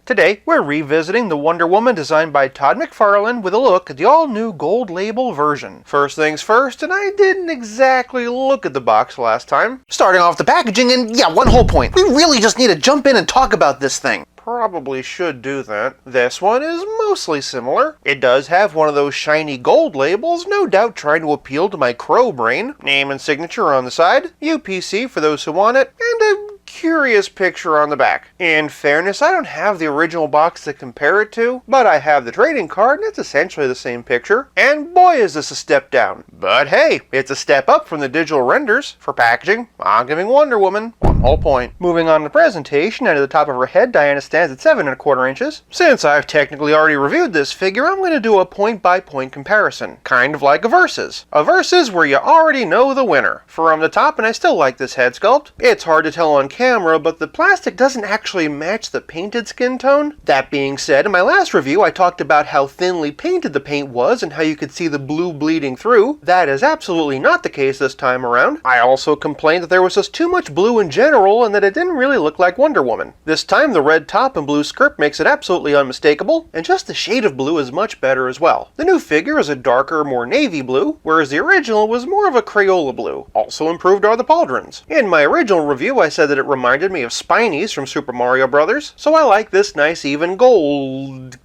Today, we're revisiting the Wonder Woman designed by Todd McFarlane with a look at the all-new gold label version. First things first, and I didn't exactly look at the box last time. Starting off the packaging, and yeah, 1 whole point. We really just need to jump in and talk about this thing. Probably should do that. This one is mostly similar. It does have one of those shiny gold labels, no doubt trying to appeal to my crow brain. Name and signature on the side, UPC for those who want it, and a curious picture on the back. In fairness, I don't have the original box to compare it to, but I have the trading card and it's essentially the same picture. And boy is this a step down. But hey, it's a step up from the digital renders. For packaging, I'm giving Wonder Woman 1 whole point. Moving on to presentation, and at the top of her head, Diana stands at 7 1/4 inches. Since I've technically already reviewed this figure, I'm going to do a point-by-point comparison. Kind of like a versus. A versus where you already know the winner. From the top, and I still like this head sculpt. It's hard to tell on camera, but the plastic doesn't actually match the painted skin tone. That being said, in my last review I talked about how thinly painted the paint was and how you could see the blue bleeding through. That is absolutely not the case this time around. I also complained that there was just too much blue in general and that it didn't really look like Wonder Woman. This time the red top and blue skirt makes it absolutely unmistakable, and just the shade of blue is much better as well. The new figure is a darker, more navy blue, whereas the original was more of a Crayola blue. Also improved are the pauldrons. In my original review I said that it reminded me of Spinies from Super Mario Bros., so I like this nice even gold-ish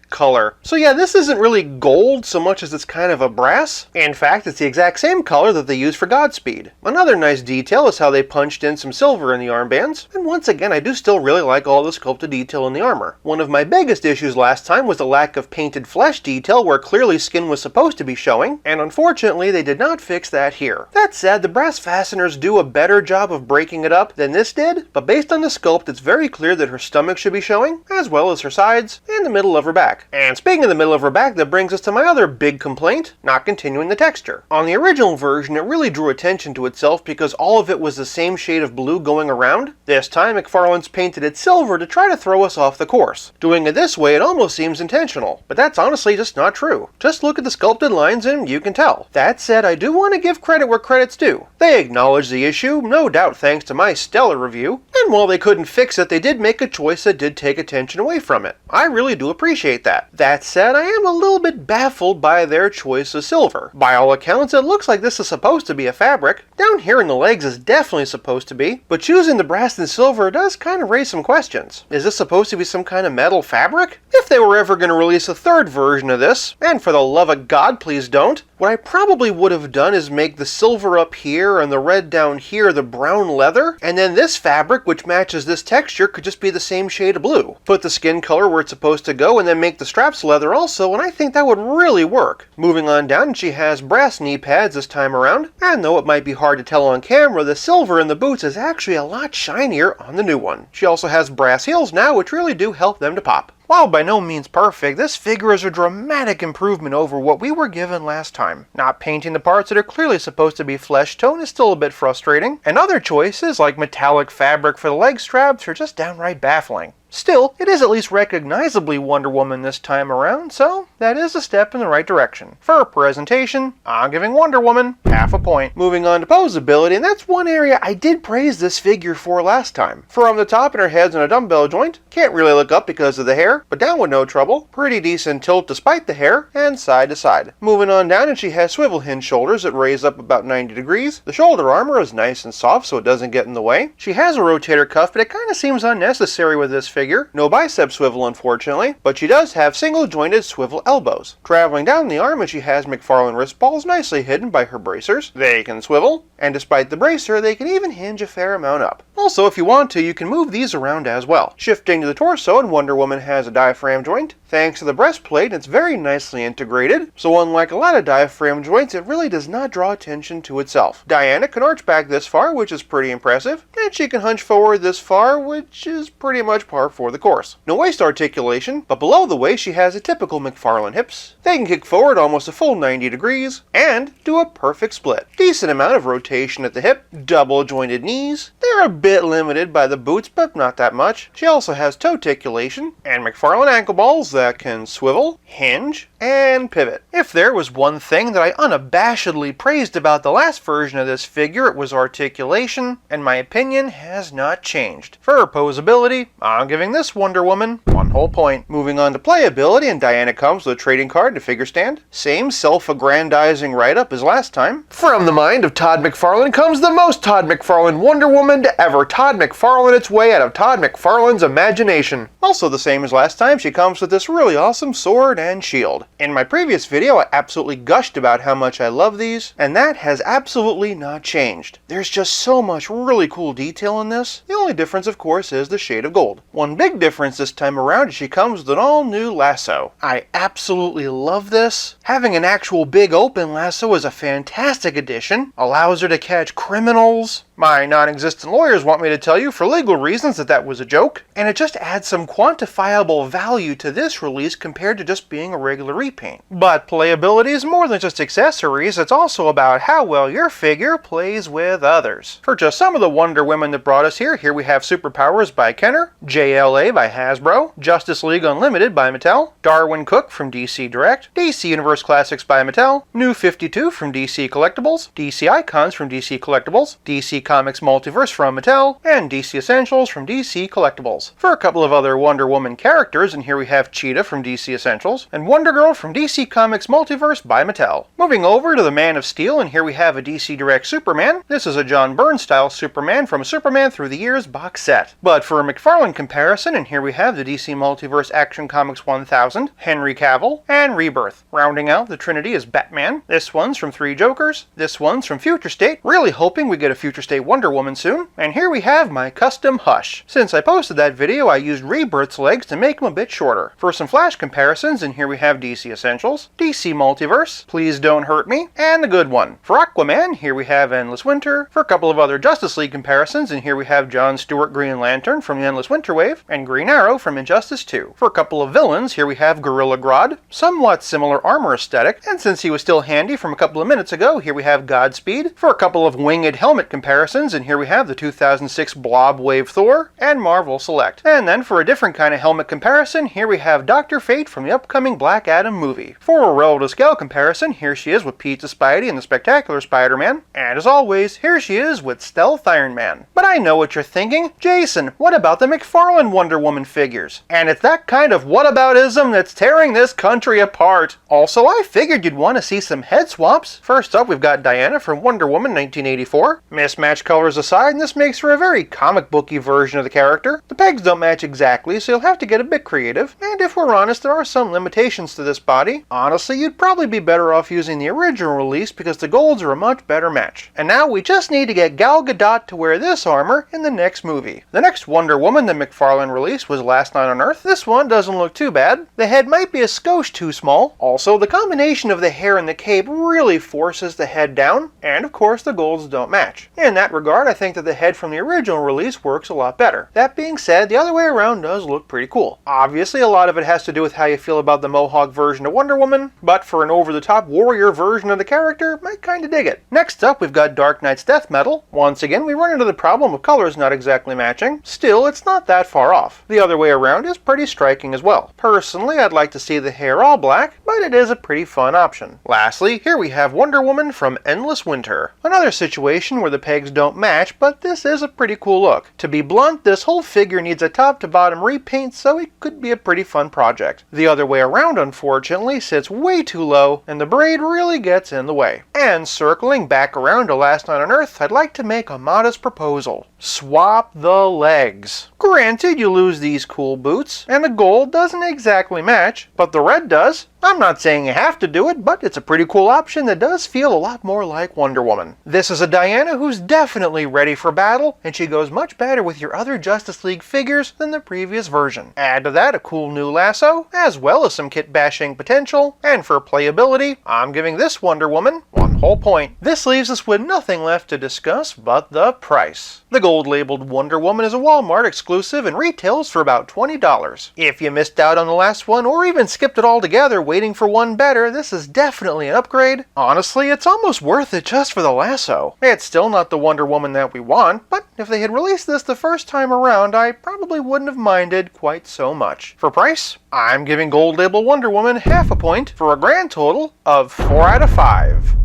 color. So yeah, this isn't really gold so much as it's kind of a brass. In fact, it's the exact same color that they use for Godspeed. Another nice detail is how they punched in some silver in the armbands, and once again I do still really like all the sculpted detail in the armor. One of my biggest issues last time was the lack of painted flesh detail where clearly skin was supposed to be showing, and unfortunately they did not fix that here. That said, the brass fasteners do a better job of breaking it up than this did, but based on the sculpt it's very clear that her stomach should be showing, as well as her sides and the middle of her back. And speaking of the middle of her back, that brings us to my other big complaint, not continuing the texture. On the original version, it really drew attention to itself because all of it was the same shade of blue going around. This time, McFarlane's painted it silver to try to throw us off the course. Doing it this way, it almost seems intentional, but that's honestly just not true. Just look at the sculpted lines and you can tell. That said, I do want to give credit where credit's due. They acknowledged the issue, no doubt thanks to my stellar review, and while they couldn't fix it, they did make a choice that did take attention away from it. I really do appreciate that. That said, I am a little bit baffled by their choice of silver. By all accounts, it looks like this is supposed to be a fabric. Down here in the legs is definitely supposed to be, but choosing the brass and silver does kind of raise some questions. Is this supposed to be some kind of metal fabric? If they were ever going to release a third version of this, and for the love of God, please don't, what I probably would have done is make the silver up here and the red down here the brown leather, and then this fabric, which matches this texture, could just be the same shade of blue. Put the skin color where it's supposed to go, and then make the straps leather also, and I think that would really work. Moving on down, she has brass knee pads this time around, and though it might be hard to tell on camera, the silver in the boots is actually a lot shinier on the new one. She also has brass heels now, which really do help them to pop. While by no means perfect, this figure is a dramatic improvement over what we were given last time. Not painting the parts that are clearly supposed to be flesh tone is still a bit frustrating, and other choices like metallic fabric for the leg straps are just downright baffling. Still, it is at least recognizably Wonder Woman this time around, so that is a step in the right direction. For presentation, I'm giving Wonder Woman half a point. Moving on to posability, and that's one area I did praise this figure for last time. From the top, and her head's in a dumbbell joint. Can't really look up because of the hair. hair, but down with no trouble. Pretty decent tilt despite the hair, and side to side. Moving on down, and she has swivel hinge shoulders that raise up about 90 degrees. The shoulder armor is nice and soft so it doesn't get in the way. She has a rotator cuff, but it kind of seems unnecessary with this figure. No bicep swivel unfortunately, but she does have single jointed swivel elbows. Traveling down the arm, and she has McFarlane wrist balls nicely hidden by her bracers. They can swivel, and despite the bracer, they can even hinge a fair amount up. Also, if you want to, you can move these around as well. Shifting to the torso, and Wonder Woman has a diaphragm joint. Thanks to the breastplate, it's very nicely integrated, so unlike a lot of diaphragm joints, it really does not draw attention to itself. Diana can arch back this far, which is pretty impressive, and she can hunch forward this far, which is pretty much par for the course. No waist articulation, but below the waist she has a typical McFarlane hips. They can kick forward almost a full 90 degrees, and do a perfect split. Decent amount of rotation at the hip, double jointed knees. They're a bit limited by the boots, but not that much. She also has toe articulation, and McFarlane ankle balls that can swivel, hinge, and pivot. If there was one thing that I unabashedly praised about the last version of this figure, it was articulation, and my opinion has not changed. For her posability, I'm giving this Wonder Woman 1 whole point. Moving on to playability, and Diana comes with a trading card to figure stand. Same self-aggrandizing write-up as last time. From the mind of Todd McFarlane comes the most Todd McFarlane Wonder Woman to ever Todd McFarlane its way out of Todd McFarlane's imagination. Also the same as last time, she comes with this really awesome sword and shield. In my previous video, I absolutely gushed about how much I love these, and that has absolutely not changed. There's just so much really cool detail in this. The only difference, of course, is the shade of gold. One big difference this time around is she comes with an all-new lasso. I absolutely love this. Having an actual big open lasso is a fantastic addition. Allows her to catch criminals. My non-existent lawyers want me to tell you for legal reasons that was a joke, and it just adds some quantifiable value to this release compared to just being a regular repaint. But playability is more than just accessories, it's also about how well your figure plays with others. For just some of the Wonder Women that brought us here we have Superpowers by Kenner, JLA by Hasbro, Justice League Unlimited by Mattel, Darwin Cook from DC Direct, DC Universe Classics by Mattel, New 52 from DC Collectibles, DC Icons from DC Collectibles, DC Comics Multiverse from Mattel, and DC Essentials from DC Collectibles. For a couple of other Wonder Woman characters, and here we have Cheetah from DC Essentials, and Wonder Girl from DC Comics Multiverse by Mattel. Moving over to the Man of Steel, and here we have a DC Direct Superman. This is a John Byrne style Superman from a Superman Through the Years box set. But for a McFarlane comparison, and here we have the DC Multiverse Action Comics 1000, Henry Cavill, and Rebirth. Rounding out the Trinity is Batman. This one's from Three Jokers. This one's from Future State. Really hoping we get a Future State Wonder Woman soon. And here we have my custom Hush. Since I posted that video, I used Rebirth's legs to make them a bit shorter. For some flash comparisons, and here we have DC Essentials, DC Multiverse, Please Don't Hurt Me, and the good one. For Aquaman, here we have Endless Winter. For a couple of other Justice League comparisons, and here we have John Stewart Green Lantern from the Endless Winter Wave, and Green Arrow from Injustice 2. For a couple of villains, here we have Gorilla Grodd, somewhat similar armor aesthetic, and since he was still handy from a couple of minutes ago, here we have Godspeed. For a couple of winged helmet comparisons, and here we have the 2006 Blob Wave Thor, and Marvel Select. And then for a different kind of helmet comparison, here we have Dr. Fate from the upcoming Black Adam movie. For a relative scale comparison, here she is with Pizza Spidey and the Spectacular Spider-Man, and as always, here she is with Stealth Iron Man. But I know what you're thinking, Jason, what about the McFarlane Wonder Woman figures? And it's that kind of whataboutism that's tearing this country apart. Also, I figured you'd want to see some head swaps. First up, we've got Diana from Wonder Woman 1984. Mismatched colors aside, this makes for a very comic booky version of the character. The pegs don't match exactly, so you'll have to get a bit creative. And if we're honest, there are some limitations to this body. Honestly, you'd probably be better off using the original release because the golds are a much better match. And now we just need to get Gal Gadot to wear this armor in the next movie. The next Wonder Woman that McFarlane released was Last Night on Earth. This one doesn't look too bad. The head might be a skosh too small. Also, the combination of the hair and the cape really forces the head down, and of course the golds don't match. In that regard, I think that the head from the original release works a lot better. That being said, the other way around does look pretty cool. Obviously, a lot of it has to do with how you feel about the Mohawk version of Wonder Woman, but for an over-the-top warrior version of the character, I kinda dig it. Next up, we've got Dark Knight's Death Metal. Once again, we run into the problem of colors not exactly matching. Still, it's not that far off. The other way around is pretty striking as well. Personally, I'd like to see the hair all black, but it is a pretty fun option. Lastly, here we have Wonder Woman from Endless Winter. Another situation where the pegs legs don't match, but this is a pretty cool look. To be blunt, this whole figure needs a top to bottom repaint, so it could be a pretty fun project. The other way around, unfortunately, sits way too low, and the braid really gets in the way. And circling back around to Last Night on Earth, I'd like to make a modest proposal. Swap the legs. Granted, you lose these cool boots, and the gold doesn't exactly match, but the red does. I'm not saying you have to do it, but it's a pretty cool option that does feel a lot more like Wonder Woman. This is a Diana who's definitely ready for battle, and she goes much better with your other Justice League figures than the previous version. Add to that a cool new lasso, as well as some kit bashing potential, and for playability, I'm giving this Wonder Woman 1 whole point. This leaves us with nothing left to discuss but the price. The gold-labeled Wonder Woman is a Walmart exclusive and retails for about $20. If you missed out on the last one, or even skipped it altogether waiting for one better, this is definitely an upgrade. Honestly, it's almost worth it just for the lasso. It's still not the Wonder Woman that we want, but if they had released this the first time around, I probably wouldn't have minded quite so much. For price, I'm giving gold-label Wonder Woman half a point for a grand total of 4 out of 5.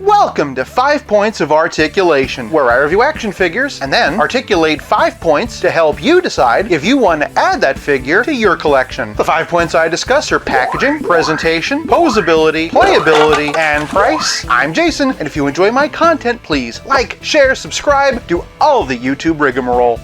Welcome to 5 Points of Articulation, where I review action figures and then articulate 5 points to help you decide if you want to add that figure to your collection. The 5 points I discuss are packaging, presentation, posability, playability, and price. I'm Jason, and if you enjoy my content, please like, share, subscribe, do all the YouTube rigmarole.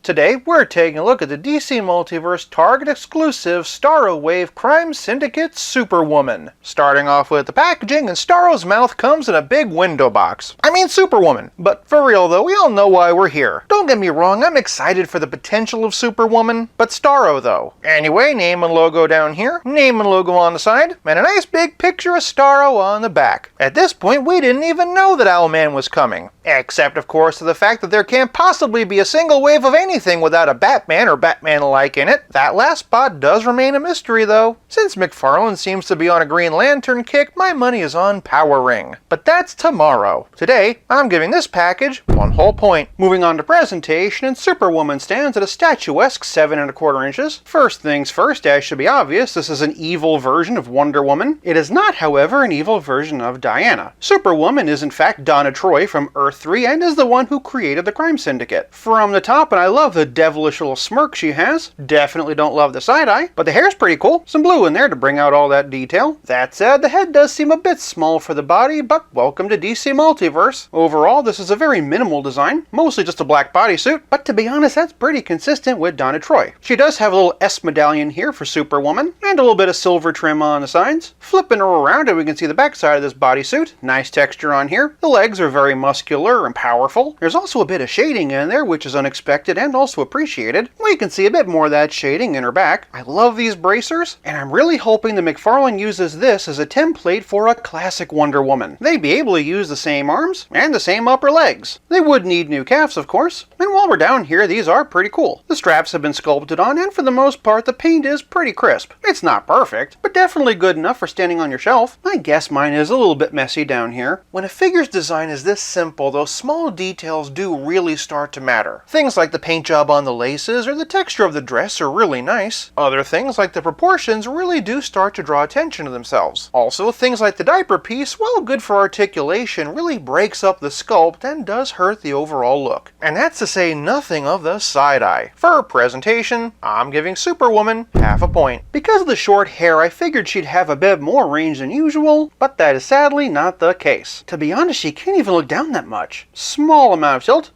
Today, we're taking a look at the DC Multiverse Target exclusive Starro Wave Crime Syndicate Superwoman. Starting off with the packaging, and Starro's mouth comes in a big window box. I mean Superwoman. But for real though, we all know why we're here. Don't get me wrong, I'm excited for the potential of Superwoman, but Starro though. Anyway, name and logo down here, name and logo on the side, and a nice big picture of Starro on the back. At this point, we didn't even know that Owlman was coming. Except, of course, to the fact that there can't possibly be a single wave of anything without a Batman or Batman-alike in it. That last spot does remain a mystery, though. Since McFarlane seems to be on a Green Lantern kick, my money is on Power Ring. But that's tomorrow. Today, I'm giving this package 1 whole point. Moving on to presentation, and Superwoman stands at a statuesque 7 1/4 inches. First things first, as should be obvious, this is an evil version of Wonder Woman. It is not, however, an evil version of Diana. Superwoman is in fact Donna Troy from Earth 3 and is the one who created the crime syndicate. From the top, and I love the devilish little smirk she has. Definitely don't love the side eye, but the hair's pretty cool. Some blue in there to bring out all that detail. That said, the head does seem a bit small for the body, but welcome to DC Multiverse. Overall, this is a very minimal design, mostly just a black bodysuit, but to be honest, that's pretty consistent with Donna Troy. She does have a little S medallion here for Superwoman, and a little bit of silver trim on the sides. Flipping her around, and we can see the backside of this bodysuit. Nice texture on here. The legs are very muscular and powerful. There's also a bit of shading in there, which is unexpected and also appreciated. We can see a bit more of that shading in her back. I love these bracers, and I'm really hoping that McFarlane uses this as a template for a classic Wonder Woman. They'd be able to use the same arms and the same upper legs. They would need new calves, of course, and while we're down here, these are pretty cool. The straps have been sculpted on, and for the most part, the paint is pretty crisp. It's not perfect, but definitely good enough for standing on your shelf. I guess mine is a little bit messy down here. When a figure's design is this simple, those small details do really start to matter. Things like the paint job on the laces or the texture of the dress are really nice. Other things like the proportions really do start to draw attention to themselves. Also, things like the diaper piece, while good for articulation, really breaks up the sculpt and does hurt the overall look. And that's to say nothing of the side eye. For presentation, I'm giving Superwoman half a point. Because of the short hair, I figured she'd have a bit more range than usual, but that is sadly not the case. To be honest, she can't even look down that much. Small amount of tilt,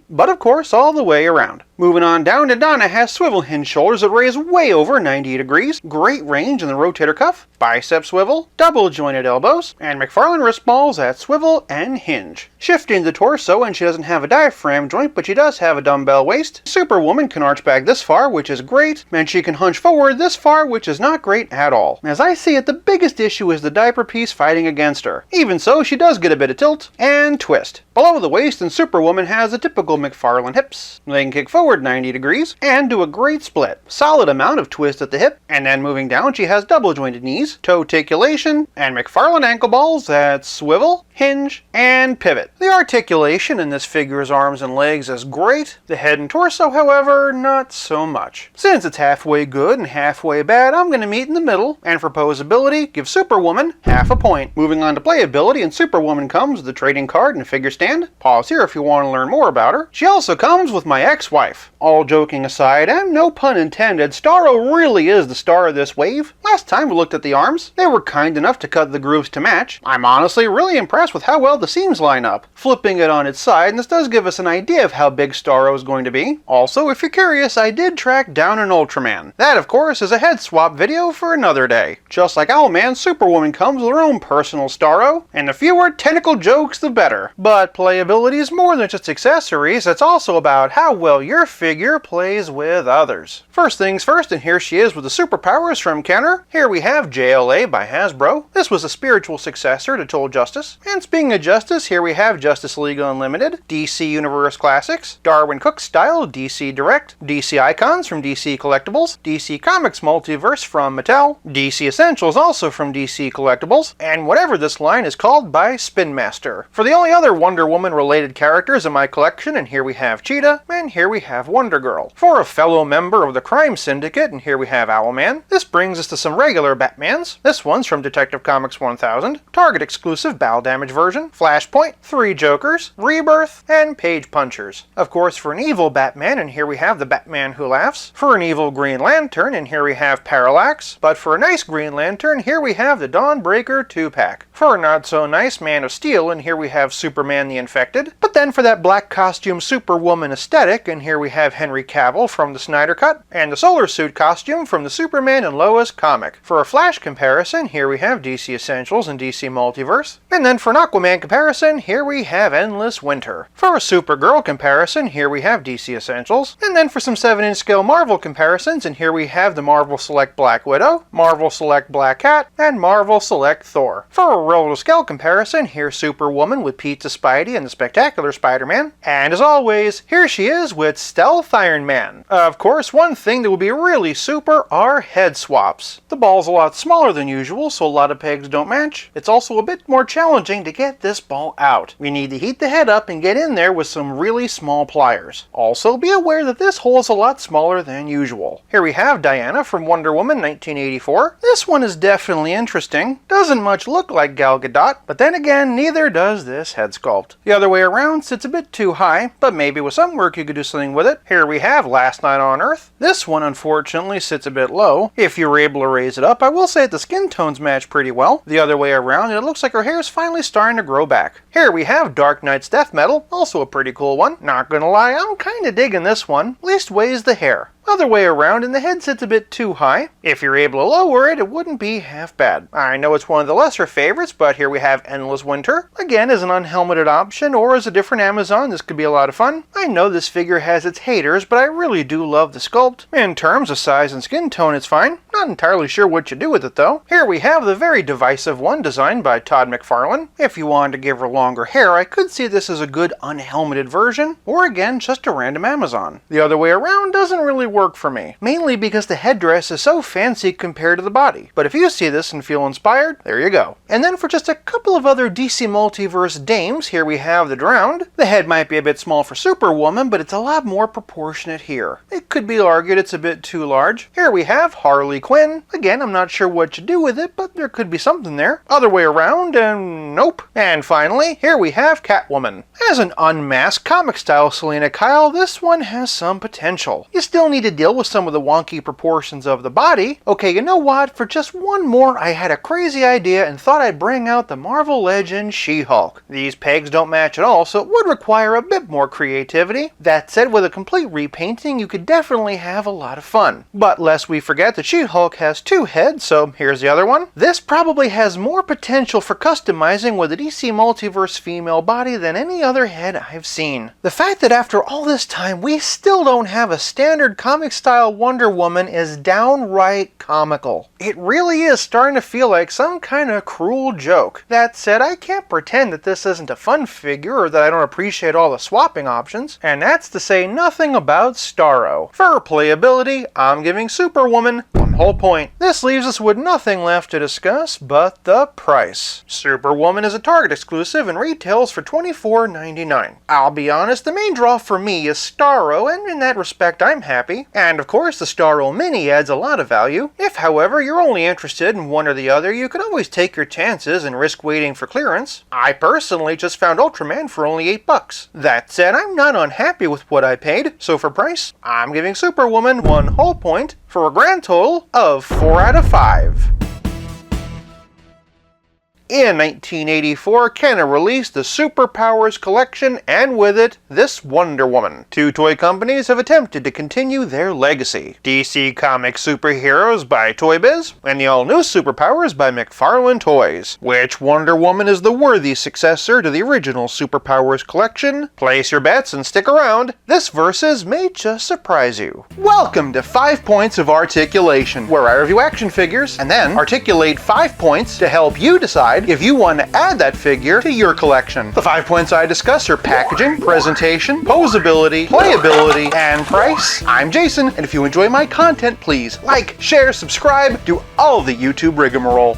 but of course all the way around. Moving on down, to Donna has swivel hinge shoulders that raise way over 90 degrees, great range in the rotator cuff, bicep swivel, double jointed elbows, and McFarlane wrist balls at swivel and hinge. Shifting the torso, and she doesn't have a diaphragm joint, but she does have a dumbbell waist. Superwoman can arch back this far, which is great, and she can hunch forward this far, which is not great at all. As I see it, the biggest issue is the diaper piece fighting against her. Even so, she does get a bit of tilt and twist. Below the waist, and Superwoman Superwoman has a typical McFarlane hips. They can kick forward 90 degrees and do a great split. Solid amount of twist at the hip, and then moving down she has double jointed knees, toe articulation, and McFarlane ankle balls that swivel, hinge, and pivot. The articulation in this figure's arms and legs is great. The head and torso, however, not so much. Since it's halfway good and halfway bad, I'm going to meet in the middle, and for posability, give Superwoman half a point. Moving on to playability, and Superwoman comes with the trading card and figure stand. Pause here if you want to learn more about her. She also comes with my ex-wife. All joking aside, and no pun intended, Starro really is the star of this wave. Last time we looked at the arms, they were kind enough to cut the grooves to match. I'm honestly really impressed with how well the seams line up. Flipping it on its side, and this does give us an idea of how big Starro is going to be. Also, if you're curious, I did track down an Ultraman. That, of course, is a head swap video for another day. Just like Owlman, Superwoman comes with her own personal Starro, and the fewer technical jokes, the better. But playability is more than just accessories, it's also about how well your figure plays with others. First things first, and here she is with the Superpowers from Kenner. Here we have JLA by Hasbro. This was a spiritual successor to Total Justice. And speaking of Justice, here we have Justice League Unlimited, DC Universe Classics, Darwin Cook Style, DC Direct, DC Icons from DC Collectibles, DC Comics Multiverse from Mattel, DC Essentials also from DC Collectibles, and whatever this line is called by Spin Master. For the only other Wonder Woman related characters in my collection, and here we have Cheetah, and here we have Wonder Girl. For a fellow member of the Crime Syndicate, and here we have Owlman. This brings us to some regular Batmans. This one's from Detective Comics 1000, Target exclusive Battle Damage version, Flashpoint, 3 Jokers, Rebirth, and Page Punchers. Of course, for an evil Batman, and here we have the Batman Who Laughs. For an evil Green Lantern, and here we have Parallax. But for a nice Green Lantern, here we have the Dawnbreaker 2-pack. For a not so nice Man of Steel, and here we have Superman the Infected. But then for that black costume Superwoman aesthetic, and here we have Henry Cavill from the Snyder Cut, and the Solar Suit costume from the Superman and Lois comic. For a Flash comparison, here we have DC Essentials and DC Multiverse. And then for an Aquaman comparison, here we have Endless Winter. For a Supergirl comparison, here we have DC Essentials. And then for some 7-inch scale Marvel comparisons, and here we have the Marvel Select Black Widow, Marvel Select Black Cat, and Marvel Select Thor. For a roller scale comparison, here's Superwoman with Pizza Spidey and the Spectacular Spider-Man. And as always, here she is with Stealth Iron Man. Of course, one thing that would be really super are head swaps. The ball's a lot smaller than usual, so a lot of pegs don't match. It's also a bit more challenging to get this ball out. We need to heat the head up and get in there with some really small pliers. Also, be aware that this hole is a lot smaller than usual. Here we have Diana from Wonder Woman 1984. This one is definitely interesting. Doesn't much look like Gal Gadot, but then again, neither does this head sculpt. The other way around sits a bit too high, but maybe with some work you could do something with it. Here we have Last Night on Earth. This one unfortunately sits a bit low. If you were able to raise it up, I will say that the skin tones match pretty well. The other way around, it looks like her hair is finally starting to grow back. Here we have Dark Knight's Death Metal, also a pretty cool one. Not gonna lie, I'm kinda digging this one. Least weighs the hair. Other way around, and the head sits a bit too high. If you're able to lower it, it wouldn't be half bad. I know it's one of the lesser favorites, but here we have Endless Winter. Again, as an unhelmeted option, or as a different Amazon, this could be a lot of fun. I know this figure has its haters, but I really do love the sculpt. In terms of size and skin tone, it's fine. Not entirely sure what you do with it though. Here we have the very divisive one designed by Todd McFarlane. If you wanted to give her longer hair, I could see this as a good unhelmeted version, or again, just a random Amazon. The other way around doesn't really work for me, mainly because the headdress is so fancy compared to the body. But if you see this and feel inspired, there you go. And then for just a couple of other DC Multiverse dames, here we have the Drowned. The head might be a bit small for Superwoman, but it's a lot more proportionate here. It could be argued it's a bit too large. Here we have Harley Quinn. Again, I'm not sure what you do with it, but there could be something there. Other way around, and nope. And finally, here we have Catwoman. As an unmasked comic-style Selena Kyle, this one has some potential. You still need to deal with some of the wonky proportions of the body. Okay, you know what? For just one more, I had a crazy idea and thought I'd bring out the Marvel Legend She-Hulk. These pegs don't match at all, so it would require a bit more creativity. That said, with a complete repainting, you could definitely have a lot of fun. But lest we forget that She-Hulk has 2 heads, so here's the other one. This probably has more potential for customizing with a DC Multiverse female body than any other head I've seen. The fact that after all this time, we still don't have a standard comic-style Wonder Woman is downright comical. It really is starting to feel like some kind of cruel joke. That said, I can't pretend that this isn't a fun figure or that I don't appreciate all the swapping options, and that's to say nothing about Starro. For playability, I'm giving Superwoman 1 whole point. This leaves us with nothing left to discuss but the price. Superwoman is a Target exclusive and retails for $24.99. I'll be honest, the main draw for me is Starro, and in that respect I'm happy. And of course the Starro Mini adds a lot of value. If however you're only interested in one or the other, you can always take your chances and risk waiting for clearance. I personally just found Ultraman for only $8. That said, I'm not unhappy with what I paid, so for price, I'm giving Superwoman 1 whole point for a grand total of 4 out of 5. In 1984, Kenner released the Superpowers collection, and with it, this Wonder Woman. Two toy companies have attempted to continue their legacy. DC Comics Superheroes by Toy Biz, and the all-new Superpowers by McFarlane Toys. Which Wonder Woman is the worthy successor to the original Superpowers collection? Place your bets and stick around. This versus may just surprise you. Welcome to 5 Points of Articulation, where I review action figures, and then articulate 5 points to help you decide if you want to add that figure to your collection. The 5 points I discuss are packaging, presentation, posability, playability, and price. I'm Jason, and if you enjoy my content, please like, share, subscribe, do all the YouTube rigmarole.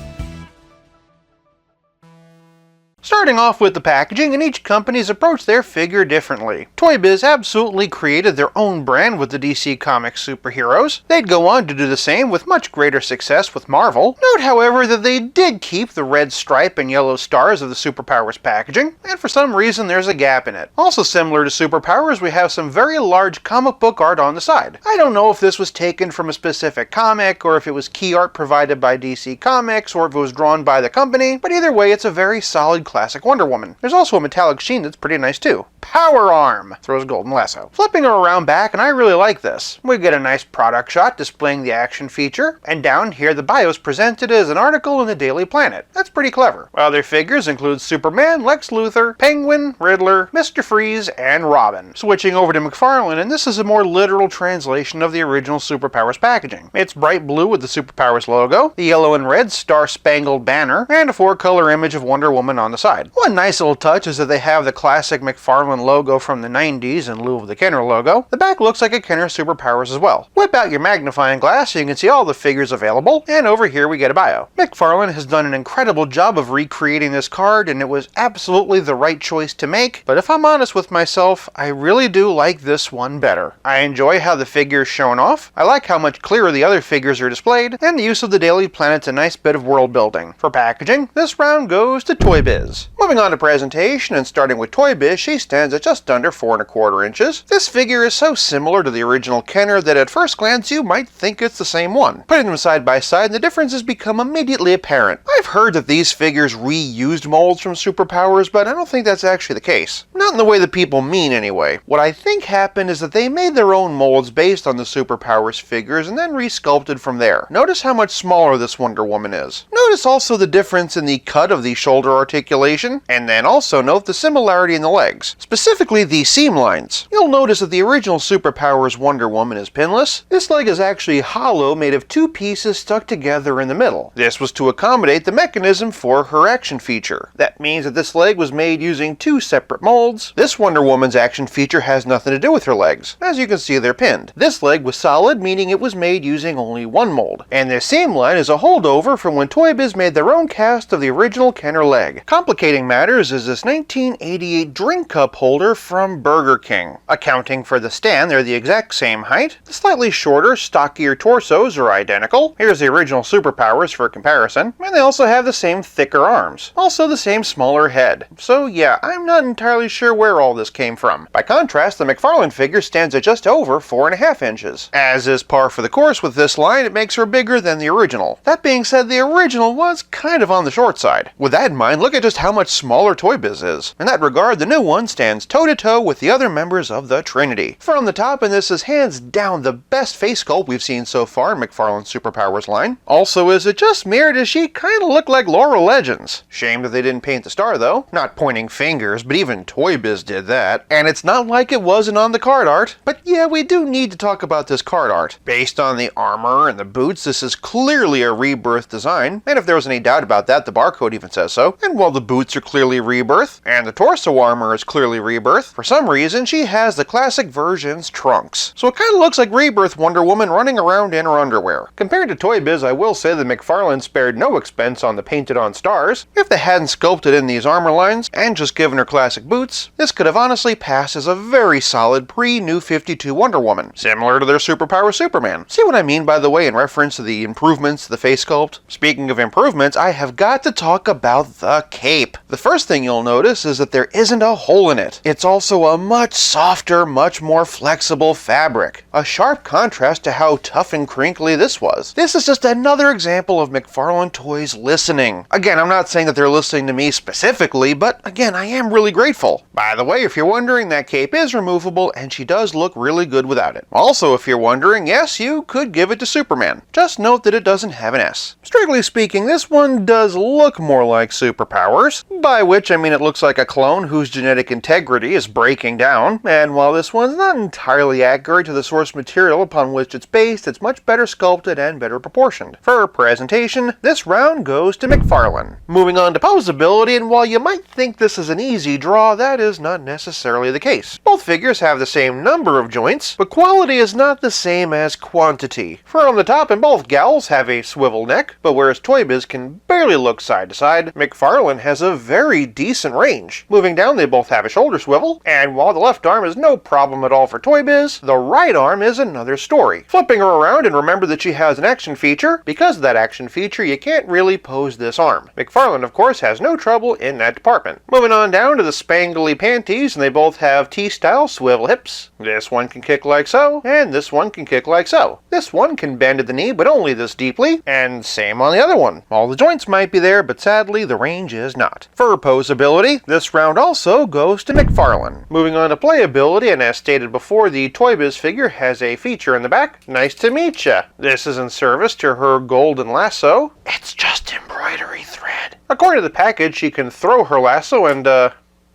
Starting off with the packaging, and each company's approached their figure differently. Toy Biz absolutely created their own brand with the DC Comics superheroes. They'd go on to do the same with much greater success with Marvel. Note, however, that they did keep the red stripe and yellow stars of the Superpowers packaging, and for some reason there's a gap in it. Also similar to Superpowers, we have some very large comic book art on the side. I don't know if this was taken from a specific comic, or if it was key art provided by DC Comics, or if it was drawn by the company, but either way it's a very solid classic Wonder Woman. There's also a metallic sheen that's pretty nice too. Power Arm throws golden lasso. Flipping her around back, and I really like this. We get a nice product shot displaying the action feature, and down here the bio is presented as an article in the Daily Planet. That's pretty clever. Other figures include Superman, Lex Luthor, Penguin, Riddler, Mr. Freeze, and Robin. Switching over to McFarlane, and this is a more literal translation of the original Superpowers packaging. It's bright blue with the Superpowers logo, the yellow and red star-spangled banner, and a 4-color image of Wonder Woman on the side. One nice little touch is that they have the classic McFarlane logo from the 90s in lieu of the Kenner logo. The back looks like a Kenner Superpowers as well. Whip out your magnifying glass so you can see all the figures available, and over here we get a bio. McFarlane has done an incredible job of recreating this card, and it was absolutely the right choice to make, but if I'm honest with myself, I really do like this one better. I enjoy how the figure is shown off, I like how much clearer the other figures are displayed, and the use of the Daily Planet's a nice bit of world building. For packaging, this round goes to Toy Biz. Moving on to presentation, and starting with Toy Biz, she stands at just under 4¼ inches. This figure is so similar to the original Kenner that at first glance you might think it's the same one. Putting them side by side, the differences become immediately apparent. I've heard that these figures reused molds from Superpowers, but I don't think that's actually the case. Not in the way that people mean anyway. What I think happened is that they made their own molds based on the Superpowers figures and then resculpted from there. Notice how much smaller this Wonder Woman is. Notice also the difference in the cut of the shoulder articulation, and then also note the similarity in the legs, specifically the seam lines. You'll notice that the original Superpowers Wonder Woman is pinless. This leg is actually hollow, made of 2 pieces stuck together in the middle. This was to accommodate the mechanism for her action feature. That means that this leg was made using 2 separate molds. This Wonder Woman's action feature has nothing to do with her legs. As you can see, they're pinned. This leg was solid, meaning it was made using only 1 mold. And this seam line is a holdover from when Toy Biz made their own cast of the original Kenner leg. Complicating matters is this 1988 drink cup holder from Burger King. Accounting for the stand, they're the exact same height. The slightly shorter, stockier torsos are identical. Here's the original Superpowers for comparison. And they also have the same thicker arms. Also the same smaller head. So yeah, I'm not entirely sure where all this came from. By contrast, the McFarlane figure stands at just over 4½ inches. As is par for the course with this line, it makes her bigger than the original. That being said, the original was kind of on the short side. With that in mind, look at just how much smaller Toy Biz is. In that regard, the new one stands toe-to-toe with the other members of the Trinity. From the top, and this is hands down the best face sculpt we've seen so far in McFarlane's Superpowers line. Also, is it just me, or does she kinda look like Laura Legends? Shame that they didn't paint the star though. Not pointing fingers, but even Toy Toy Biz did that, and it's not like it wasn't on the card art. But yeah, we do need to talk about this card art. Based on the armor and the boots, this is clearly a Rebirth design, and if there was any doubt about that, the barcode even says so. And while the boots are clearly Rebirth, and the torso armor is clearly Rebirth, for some reason she has the classic version's trunks. So it kind of looks like Rebirth Wonder Woman running around in her underwear. Compared to Toy Biz, I will say that McFarlane spared no expense on the painted on stars. If they hadn't sculpted in these armor lines, and just given her classic boots, this could have honestly passed as a very solid pre-New 52 Wonder Woman, similar to their Superpower Superman. See what I mean, by the way, in reference to the improvements to the face sculpt? Speaking of improvements, I have got to talk about the cape. The first thing you'll notice is that there isn't a hole in it. It's also a much softer, much more flexible fabric. A sharp contrast to how tough and crinkly this was. This is just another example of McFarlane Toys listening. Again, I'm not saying that they're listening to me specifically, but again, I am really grateful. By the way, if you're wondering, that cape is removable and she does look really good without it. Also, if you're wondering, yes, you could give it to Superman. Just note that it doesn't have an S. Strictly speaking, this one does look more like Superpowers, by which I mean it looks like a clone whose genetic integrity is breaking down, and while this one's not entirely accurate to the source material upon which it's based, it's much better sculpted and better proportioned. For presentation, this round goes to McFarlane. Moving on to posability, and while you might think this is an easy draw, that is not necessarily the case. Both figures have the same number of joints, but quality is not the same as quantity. From the top, and both gals have a swivel neck, but whereas Toy Biz can barely look side to side, McFarlane has a very decent range. Moving down, they both have a shoulder swivel, and while the left arm is no problem at all for Toy Biz, the right arm is another story. Flipping her around, and remember that she has an action feature, because of that action feature you can't really pose this arm. McFarlane of course has no trouble in that department. Moving on down to the spangly panties, and they both have T-style swivel hips. This one can kick like so, and this one can kick like so. This one can bend at the knee, but only this deeply, and same on the other one. All the joints might be there, but sadly the range is not. For posability, this round also goes to McFarlane. Moving on to playability, and as stated before, the Toy Biz figure has a feature in the back. Nice to meet ya. This is in service to her golden lasso. It's just embroidery thread. According to the package, she can throw her lasso and,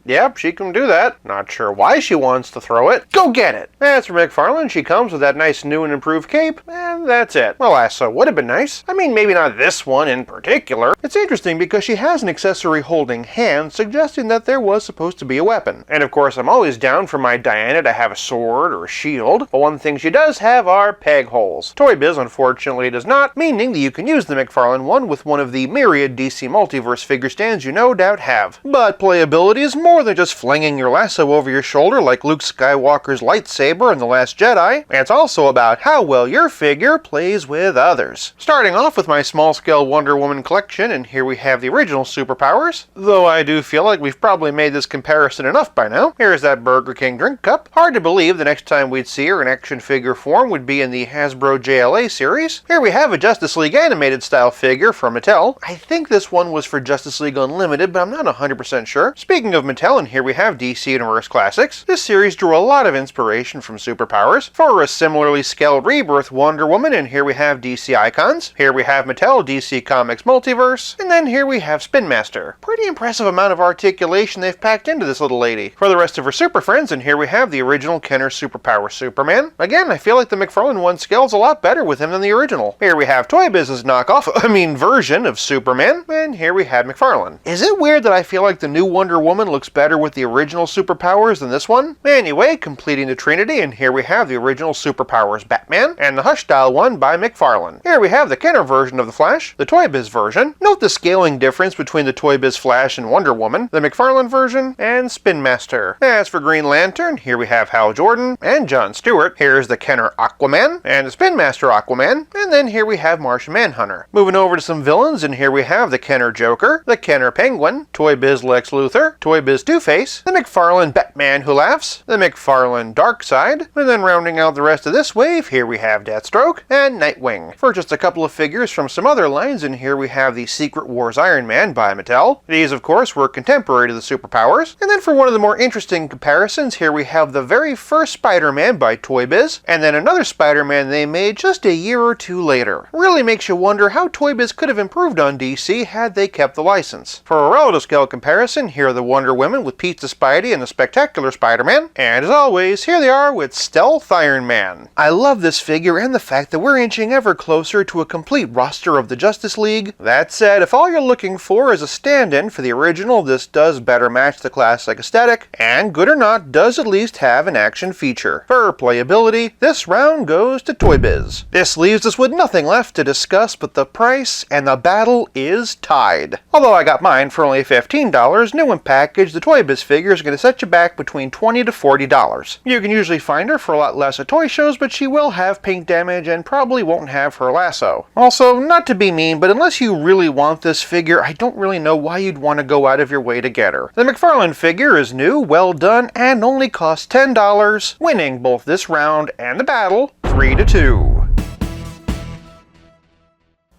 yep, she can do that. Not sure why she wants to throw it. Go get it! As for McFarlane, she comes with that nice new and improved cape, and that's it. The lasso would have been nice. I mean, maybe not this one in particular. It's interesting because she has an accessory holding hand, suggesting that there was supposed to be a weapon. And of course, I'm always down for my Diana to have a sword or a shield, but one thing she does have are peg holes. Toy Biz, unfortunately, does not, meaning that you can use the McFarlane one with one of the myriad DC Multiverse figure stands you no doubt have. But playability is more than just flinging your lasso over your shoulder like Luke Skywalker's lightsaber in The Last Jedi. It's also about how well your figure plays with others. Starting off with my small-scale Wonder Woman collection, and here we have the original Superpowers, though I do feel like we've probably made this comparison enough by now. Here's that Burger King drink cup. Hard to believe the next time we'd see her in action figure form would be in the Hasbro JLA series. Here we have a Justice League animated style figure from Mattel. I think this one was for Justice League Unlimited, but I'm not 100% sure. Speaking of Mattel, and here we have DC Universe Classics. This series drew a lot of inspiration from Superpowers. For a similarly scaled Rebirth Wonder Woman, and here we have DC Icons. Here we have Mattel DC Comics Multiverse, and then here we have Spin Master. Pretty impressive amount of articulation they've packed into this little lady. For the rest of her super friends, and here we have the original Kenner Superpower Superman. Again, I feel like the McFarlane one scales a lot better with him than the original. Here we have Toy Biz's version of Superman, and here we have McFarlane. Is it weird that I feel like the new Wonder Woman looks better with the original Superpowers than this one? Anyway, completing the Trinity, and here we have the original Superpowers Batman, and the Hush Style one by McFarlane. Here we have the Kenner version of the Flash, the Toy Biz version. Note the scaling difference between the Toy Biz Flash and Wonder Woman, the McFarlane version, and Spin Master. As for Green Lantern, here we have Hal Jordan and John Stewart. Here's the Kenner Aquaman, and the Spin Master Aquaman, and then here we have Martian Manhunter. Moving over to some villains, and here we have the Kenner Joker, the Kenner Penguin, Toy Biz Lex Luthor, Toy Biz Two-Face, the McFarlane Batman Who Laughs, the McFarlane Darkseid, and then rounding out the rest of this wave, here we have Deathstroke and Nightwing. For just a couple of figures from some other lines, and here we have the Secret Wars Iron Man by Mattel. These, of course, were contemporary to the Superpowers. And then for one of the more interesting comparisons, here we have the very first Spider-Man by Toy Biz, and then another Spider-Man they made just a year or two later. Really makes you wonder how Toy Biz could have improved on DC had they kept the license. For a relative scale comparison, here are the Wonder Women Superwoman with Pizza Spidey and the Spectacular Spider-Man. And as always, here they are with Stealth Iron Man. I love this figure and the fact that we're inching ever closer to a complete roster of the Justice League. That said, if all you're looking for is a stand-in for the original, this does better match the classic aesthetic, and good or not, does at least have an action feature. For playability, this round goes to Toy Biz. This leaves us with nothing left to discuss but the price, and the battle is tied. Although I got mine for only $15, new and packaged, the Toy Biz figure is going to set you back between $20 to $40. You can usually find her for a lot less at toy shows, but she will have paint damage and probably won't have her lasso. Also, not to be mean, but unless you really want this figure, I don't really know why you'd want to go out of your way to get her. The McFarlane figure is new, well done, and only costs $10, winning both this round and the battle 3-2.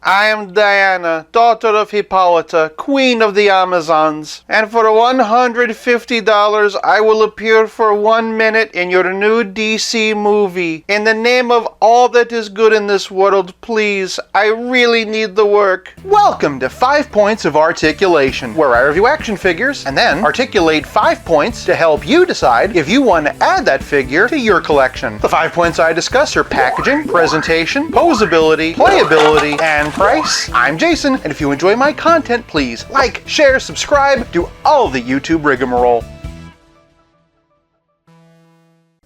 I am Diana, daughter of Hippolyta, queen of the Amazons, and for $150 I will appear for 1 minute in your new DC movie. In the name of all that is good in this world, please, I really need the work. Welcome to 5 Points of Articulation, where I review action figures and then articulate 5 points to help you decide if you want to add that figure to your collection. The 5 points I discuss are packaging, presentation, posability, playability, and price. I'm Jason, and if you enjoy my content, please like, share, subscribe, do all the YouTube rigmarole.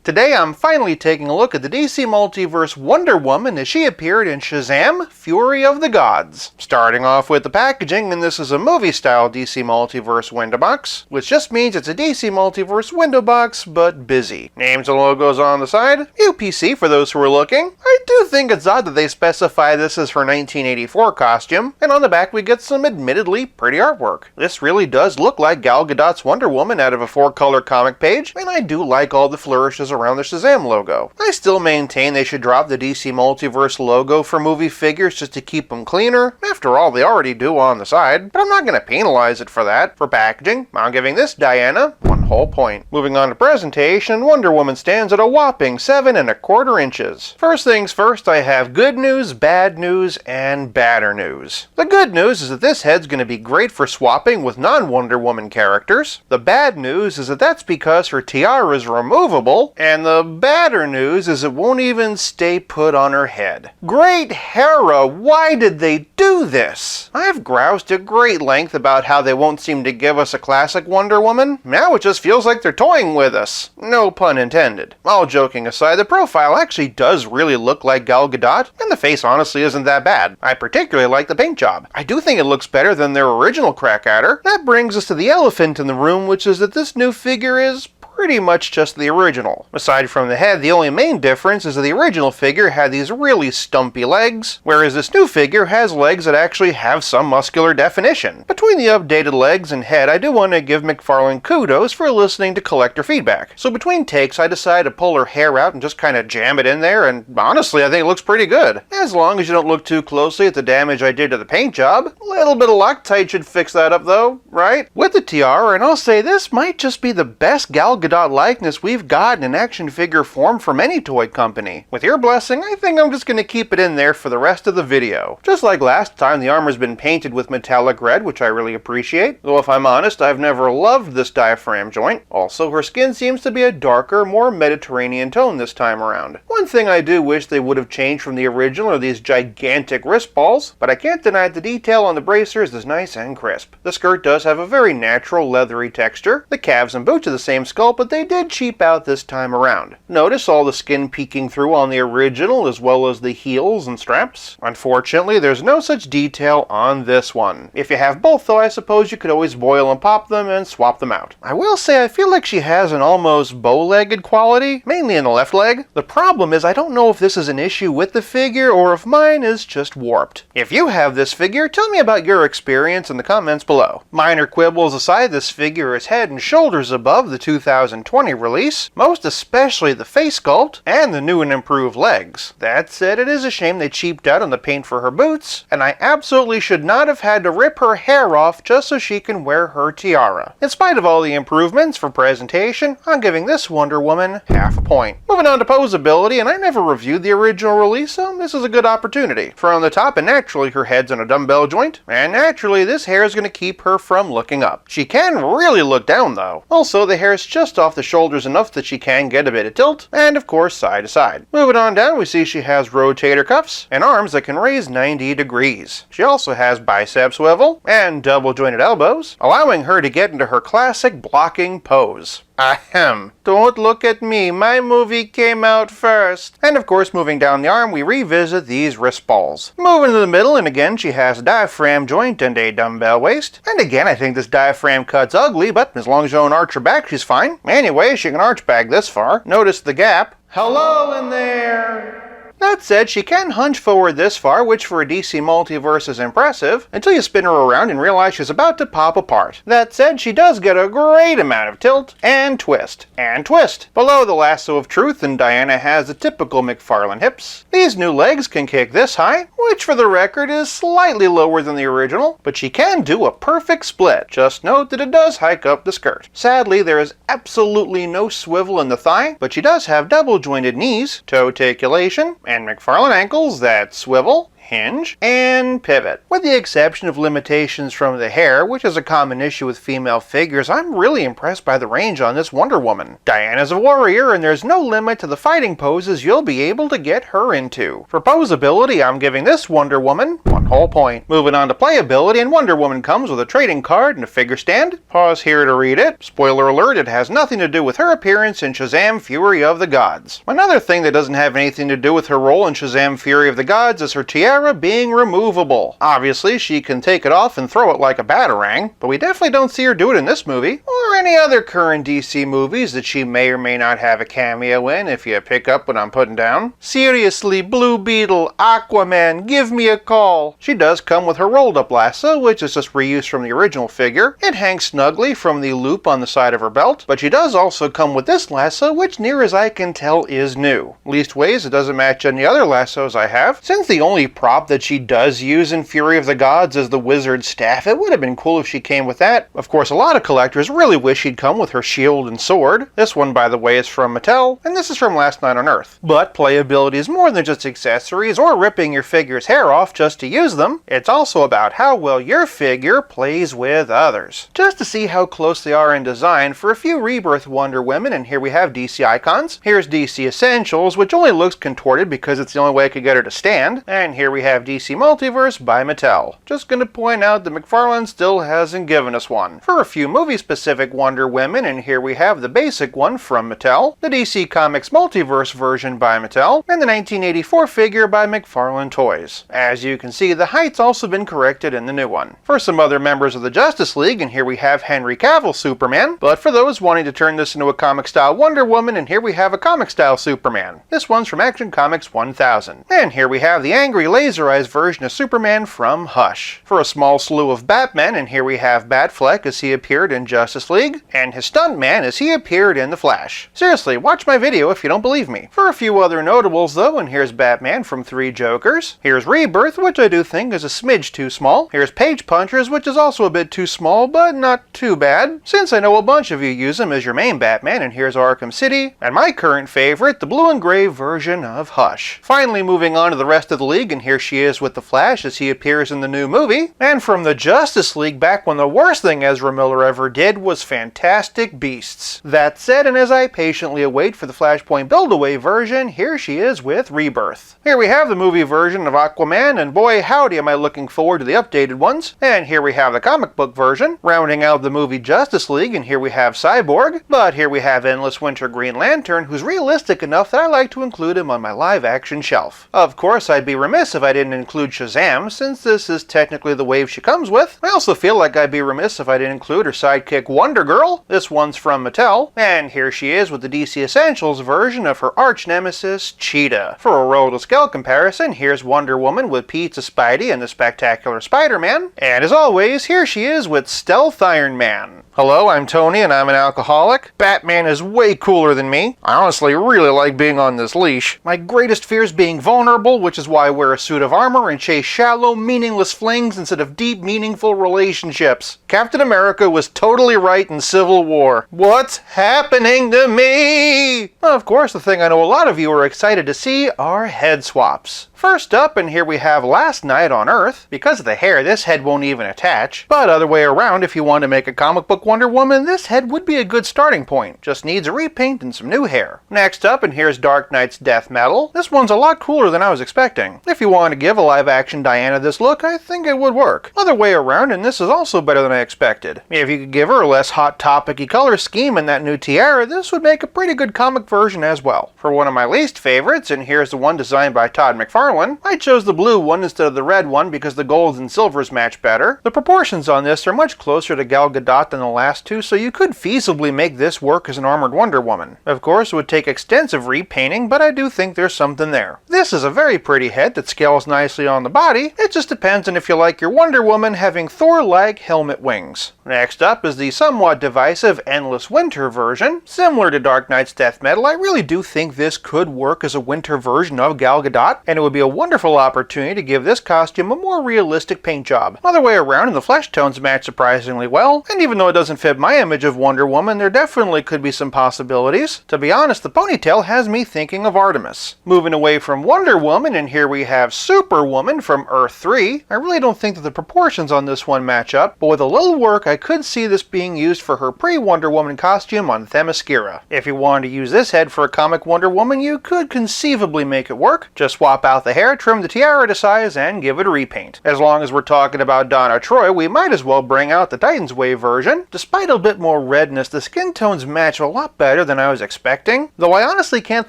Today I'm finally taking a look at the DC Multiverse Wonder Woman as she appeared in Shazam Fury of the Gods. Starting off with the packaging, and this is a movie-style DC Multiverse window box, which just means it's a DC Multiverse window box, but busy. Names and logos on the side, UPC for those who are looking. I do think it's odd that they specify this as her 1984 costume, and on the back we get some admittedly pretty artwork. This really does look like Gal Gadot's Wonder Woman out of a 4-color comic page, and I do like all the flourishes around the Shazam logo. I still maintain they should drop the DC Multiverse logo for movie figures just to keep them cleaner. After all, they already do on the side, but I'm not going to penalize it for that. For packaging, I'm giving this Diana 1 whole point. Moving on to presentation, Wonder Woman stands at a whopping 7¼ inches. First things first, I have good news, bad news, and badder news. The good news is that this head's going to be great for swapping with non-Wonder Woman characters. The bad news is that that's because her tiara is removable, and the badder news is it won't even stay put on her head. Great Hera, why did they do this? I've groused at great length about how they won't seem to give us a classic Wonder Woman. Now it just feels like they're toying with us. No pun intended. All joking aside, the profile actually does really look like Gal Gadot, and the face honestly isn't that bad. I particularly like the paint job. I do think it looks better than their original crack at her. That brings us to the elephant in the room, which is that this new figure is pretty much just the original. Aside from the head, the only main difference is that the original figure had these really stumpy legs, whereas this new figure has legs that actually have some muscular definition. Between the updated legs and head, I do want to give McFarlane kudos for listening to collector feedback. So between takes, I decided to pull her hair out and just kind of jam it in there, and honestly, I think it looks pretty good. As long as you don't look too closely at the damage I did to the paint job. A little bit of Loctite should fix that up though, right? With the tiara, and I'll say this might just be the best Gal Gadot likeness we've got in action figure form from any toy company. With your blessing, I think I'm just going to keep it in there for the rest of the video. Just like last time, the armor's been painted with metallic red, which I really appreciate. Though if I'm honest, I've never loved this diaphragm joint. Also, her skin seems to be a darker, more Mediterranean tone this time around. One thing I do wish they would have changed from the original are these gigantic wrist balls, but I can't deny the detail on the bracers is nice and crisp. The skirt does have a very natural leathery texture. The calves and boots are the same sculpt, but they did cheap out this time around. Notice all the skin peeking through on the original as well as the heels and straps. Unfortunately, there's no such detail on this one. If you have both though, I suppose you could always boil and pop them and swap them out. I will say I feel like she has an almost bow-legged quality, mainly in the left leg. The problem is I don't know if this is an issue with the figure or if mine is just warped. If you have this figure, tell me about your experience in the comments below. Minor quibbles aside, this figure is head and shoulders above the 2000 2020 release, most especially the face sculpt and the new and improved legs. That said, it is a shame they cheaped out on the paint for her boots, and I absolutely should not have had to rip her hair off just so she can wear her tiara. In spite of all the improvements for presentation, I'm giving this Wonder Woman half a point. Moving on to posability, and I never reviewed the original release, so this is a good opportunity. From the top, and naturally her head's on a dumbbell joint, and naturally this hair is going to keep her from looking up. She can really look down though. Also, the hair is just off the shoulders enough that she can get a bit of tilt, and of course side to side. Moving on down, we see she has rotator cuffs and arms that can raise 90 degrees. She also has bicep swivel and double jointed elbows, allowing her to get into her classic blocking pose. Ahem. Don't look at me, my movie came out first. And of course, moving down the arm, we revisit these wrist balls. Moving to the middle, and again, she has a diaphragm joint and a dumbbell waist. And again, I think this diaphragm cut's ugly, but as long as you don't arch her back, she's fine. Anyway, she can arch back this far. Notice the gap. Hello in there! That said, she can hunch forward this far, which for a DC Multiverse is impressive, until you spin her around and realize she's about to pop apart. That said, she does get a great amount of tilt, and twist, and twist. Below the lasso of truth, and Diana has the typical McFarlane hips. These new legs can kick this high, which for the record is slightly lower than the original, but she can do a perfect split. Just note that it does hike up the skirt. Sadly, there is absolutely no swivel in the thigh, but she does have double jointed knees, toe articulation, and McFarlane ankles that swivel, hinge, and pivot. With the exception of limitations from the hair, which is a common issue with female figures, I'm really impressed by the range on this Wonder Woman. Diana's a warrior, and there's no limit to the fighting poses you'll be able to get her into. For posability, I'm giving this Wonder Woman 1 whole point. Moving on to playability, and Wonder Woman comes with a trading card and a figure stand. Pause here to read it. Spoiler alert, it has nothing to do with her appearance in Shazam Fury of the Gods. Another thing that doesn't have anything to do with her role in Shazam Fury of the Gods is her tiara being removable. Obviously, she can take it off and throw it like a batarang, but we definitely don't see her do it in this movie, or any other current DC movies that she may or may not have a cameo in, if you pick up what I'm putting down. Seriously, Blue Beetle, Aquaman, give me a call. She does come with her rolled up lasso, which is just reused from the original figure. It hangs snugly from the loop on the side of her belt, but she does also come with this lasso, which near as I can tell is new. Leastways, it doesn't match any other lassos I have. Since the only prop that she does use in Fury of the Gods is the wizard staff, it would have been cool if she came with that. Of course, a lot of collectors really wish she'd come with her shield and sword. This one, by the way, is from Mattel, and this is from Last Night on Earth. But playability is more than just accessories or ripping your figure's hair off just to use them. It's also about how well your figure plays with others. Just to see how close they are in design, for a few Rebirth Wonder Women, and here we have DC Icons. Here's DC Essentials, which only looks contorted because it's the only way I could get her to stand. And here we have DC Multiverse by Mattel. Just gonna point out that McFarlane still hasn't given us one. For a few movie-specific Wonder Women, and here we have the basic one from Mattel, the DC Comics Multiverse version by Mattel, and the 1984 figure by McFarlane Toys. As you can see, the height's also been corrected in the new one. For some other members of the Justice League, and here we have Henry Cavill Superman, but for those wanting to turn this into a comic-style Wonder Woman, and here we have a comic-style Superman. This one's from Action Comics 1000. And here we have the angry laserized version of Superman from Hush. For a small slew of Batmen, and here we have Batfleck as he appeared in Justice League, and his stuntman as he appeared in The Flash. Seriously, watch my video if you don't believe me. For a few other notables though, and here's Batman from 3 Jokers. Here's Rebirth, which I do think is a smidge too small. Here's Page Punchers, which is also a bit too small, but not too bad, since I know a bunch of you use him as your main Batman. And here's Arkham City, and my current favorite, the blue and gray version of Hush. Finally, moving on to the rest of the league, and here she is with the Flash as he appears in the new movie. And from the Justice League, back when the worst thing Ezra Miller ever did was Fantastic Beasts. That said, and as I patiently await for the Flashpoint Build-Away version, here she is with Rebirth. Here we have the movie version of Aquaman, and boy howdy am I looking forward to the updated ones. And here we have the comic book version, rounding out the movie Justice League, and here we have Cyborg. But here we have Endless Winter Green Lantern, who's realistic enough that I like to include him on my live-action shelf. Of course, I'd be remiss if if I didn't include Shazam, since this is technically the wave she comes with. I also feel like I'd be remiss if I didn't include her sidekick Wonder Girl. This one's from Mattel, and here she is with the DC Essentials version of her arch nemesis, Cheetah. For a roll-to-scale comparison, here's Wonder Woman with Pizza Spidey and the Spectacular Spider-Man, and as always, here she is with Stealth Iron Man. Hello, I'm Tony and I'm an alcoholic. Batman is way cooler than me. I honestly really like being on this leash. My greatest fear is being vulnerable, which is why I wear a suit of armor and chase shallow, meaningless flings instead of deep, meaningful relationships. Captain America was totally right in Civil War. What's happening to me? Well, of course, the thing I know a lot of you are excited to see are head swaps. First up, and here we have Last Night on Earth. Because of the hair, this head won't even attach. But other way around, if you want to make a comic book Wonder Woman, this head would be a good starting point. Just needs a repaint and some new hair. Next up, and here's Dark Knight's Death Metal. This one's a lot cooler than I was expecting. If you want to give a live-action Diana this look, I think it would work. Other way around, and this is also better than I expected. If you could give her a less hot topic-y color scheme and that new tiara, this would make a pretty good comic version as well. For one of my least favorites, and here's the one designed by Todd McFarlane, I chose the blue one instead of the red one because the golds and silvers match better. The proportions on this are much closer to Gal Gadot than the last two, so you could feasibly make this work as an armored Wonder Woman. Of course, it would take extensive repainting, but I do think there's something there. This is a very pretty head that scales nicely on the body. It just depends on if you like your Wonder Woman having Thor-like helmet wings. Next up is the somewhat divisive Endless Winter version. Similar to Dark Knight's Death Metal, I really do think this could work as a winter version of Gal Gadot, and it would be a wonderful opportunity to give this costume a more realistic paint job. Other way around, and the flesh tones match surprisingly well, and even though it doesn't fit my image of Wonder Woman, there definitely could be some possibilities. To be honest, the ponytail has me thinking of Artemis. Moving away from Wonder Woman, and here we have Superwoman from Earth 3. I really don't think that the proportions on this one match up, but with a little work, I could see this being used for her pre-Wonder Woman costume on Themyscira. If you wanted to use this head for a comic Wonder Woman, you could conceivably make it work. Just swap out the hair, trim the tiara to size, and give it a repaint. As long as we're talking about Donna Troy, we might as well bring out the Titans Wave version. Despite a bit more redness, the skin tones match a lot better than I was expecting, though I honestly can't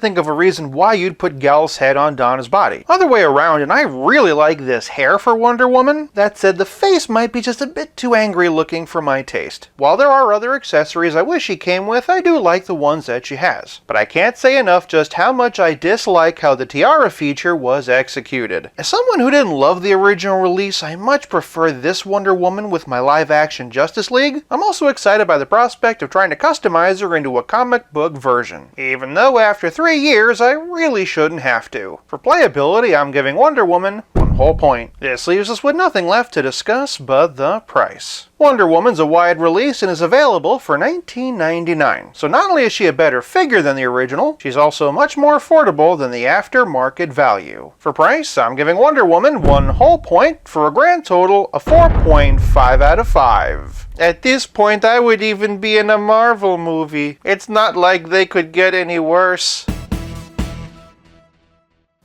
think of a reason why you'd put Gal's head on Donna's body. Other way around, and I really like this hair for Wonder Woman. That said, the face might be just a bit too angry looking for my taste. While there are other accessories I wish she came with, I do like the ones that she has. But I can't say enough just how much I dislike how the tiara feature was executed. As someone who didn't love the original release, I much prefer this Wonder Woman with my live-action Justice League. I'm also excited by the prospect of trying to customize her into a comic book version, even though after 3 years I really shouldn't have to. For playability, I'm giving Wonder Woman 1 whole point. This leaves us with nothing left to discuss but the price. Wonder Woman's a wide release and is available for $19.99. So not only is she a better figure than the original, she's also much more affordable than the aftermarket value. For price, I'm giving Wonder Woman 1 whole point for a grand total of 4.5 out of 5. At this point, I would even be in a Marvel movie. It's not like they could get any worse.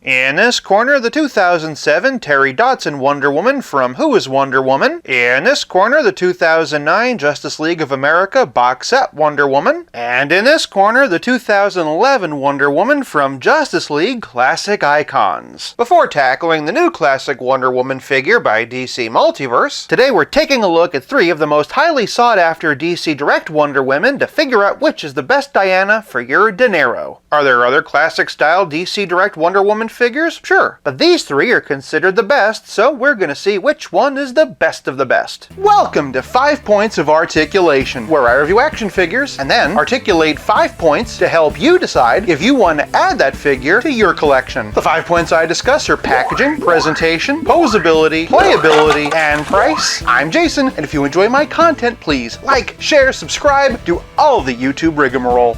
In this corner, the 2007 Terry Dodson Wonder Woman from Who is Wonder Woman. In this corner, the 2009 Justice League of America box set Wonder Woman. And in this corner, the 2011 Wonder Woman from Justice League Classic Icons. Before tackling the new classic Wonder Woman figure by DC Multiverse, today we're taking a look at 3 of the most highly sought after DC Direct Wonder Women to figure out which is the best Diana for your dinero. Are there other classic style DC Direct Wonder Woman figures? Sure, but these 3 are considered the best, so we're gonna see which one is the best of the best. Welcome to 5 Points of Articulation, where I review action figures and then articulate 5 points to help you decide if you want to add that figure to your collection. The 5 points I discuss are packaging, presentation, posability, playability, and price. I'm Jason, and if you enjoy my content, please like, share, subscribe, do all the YouTube rigmarole.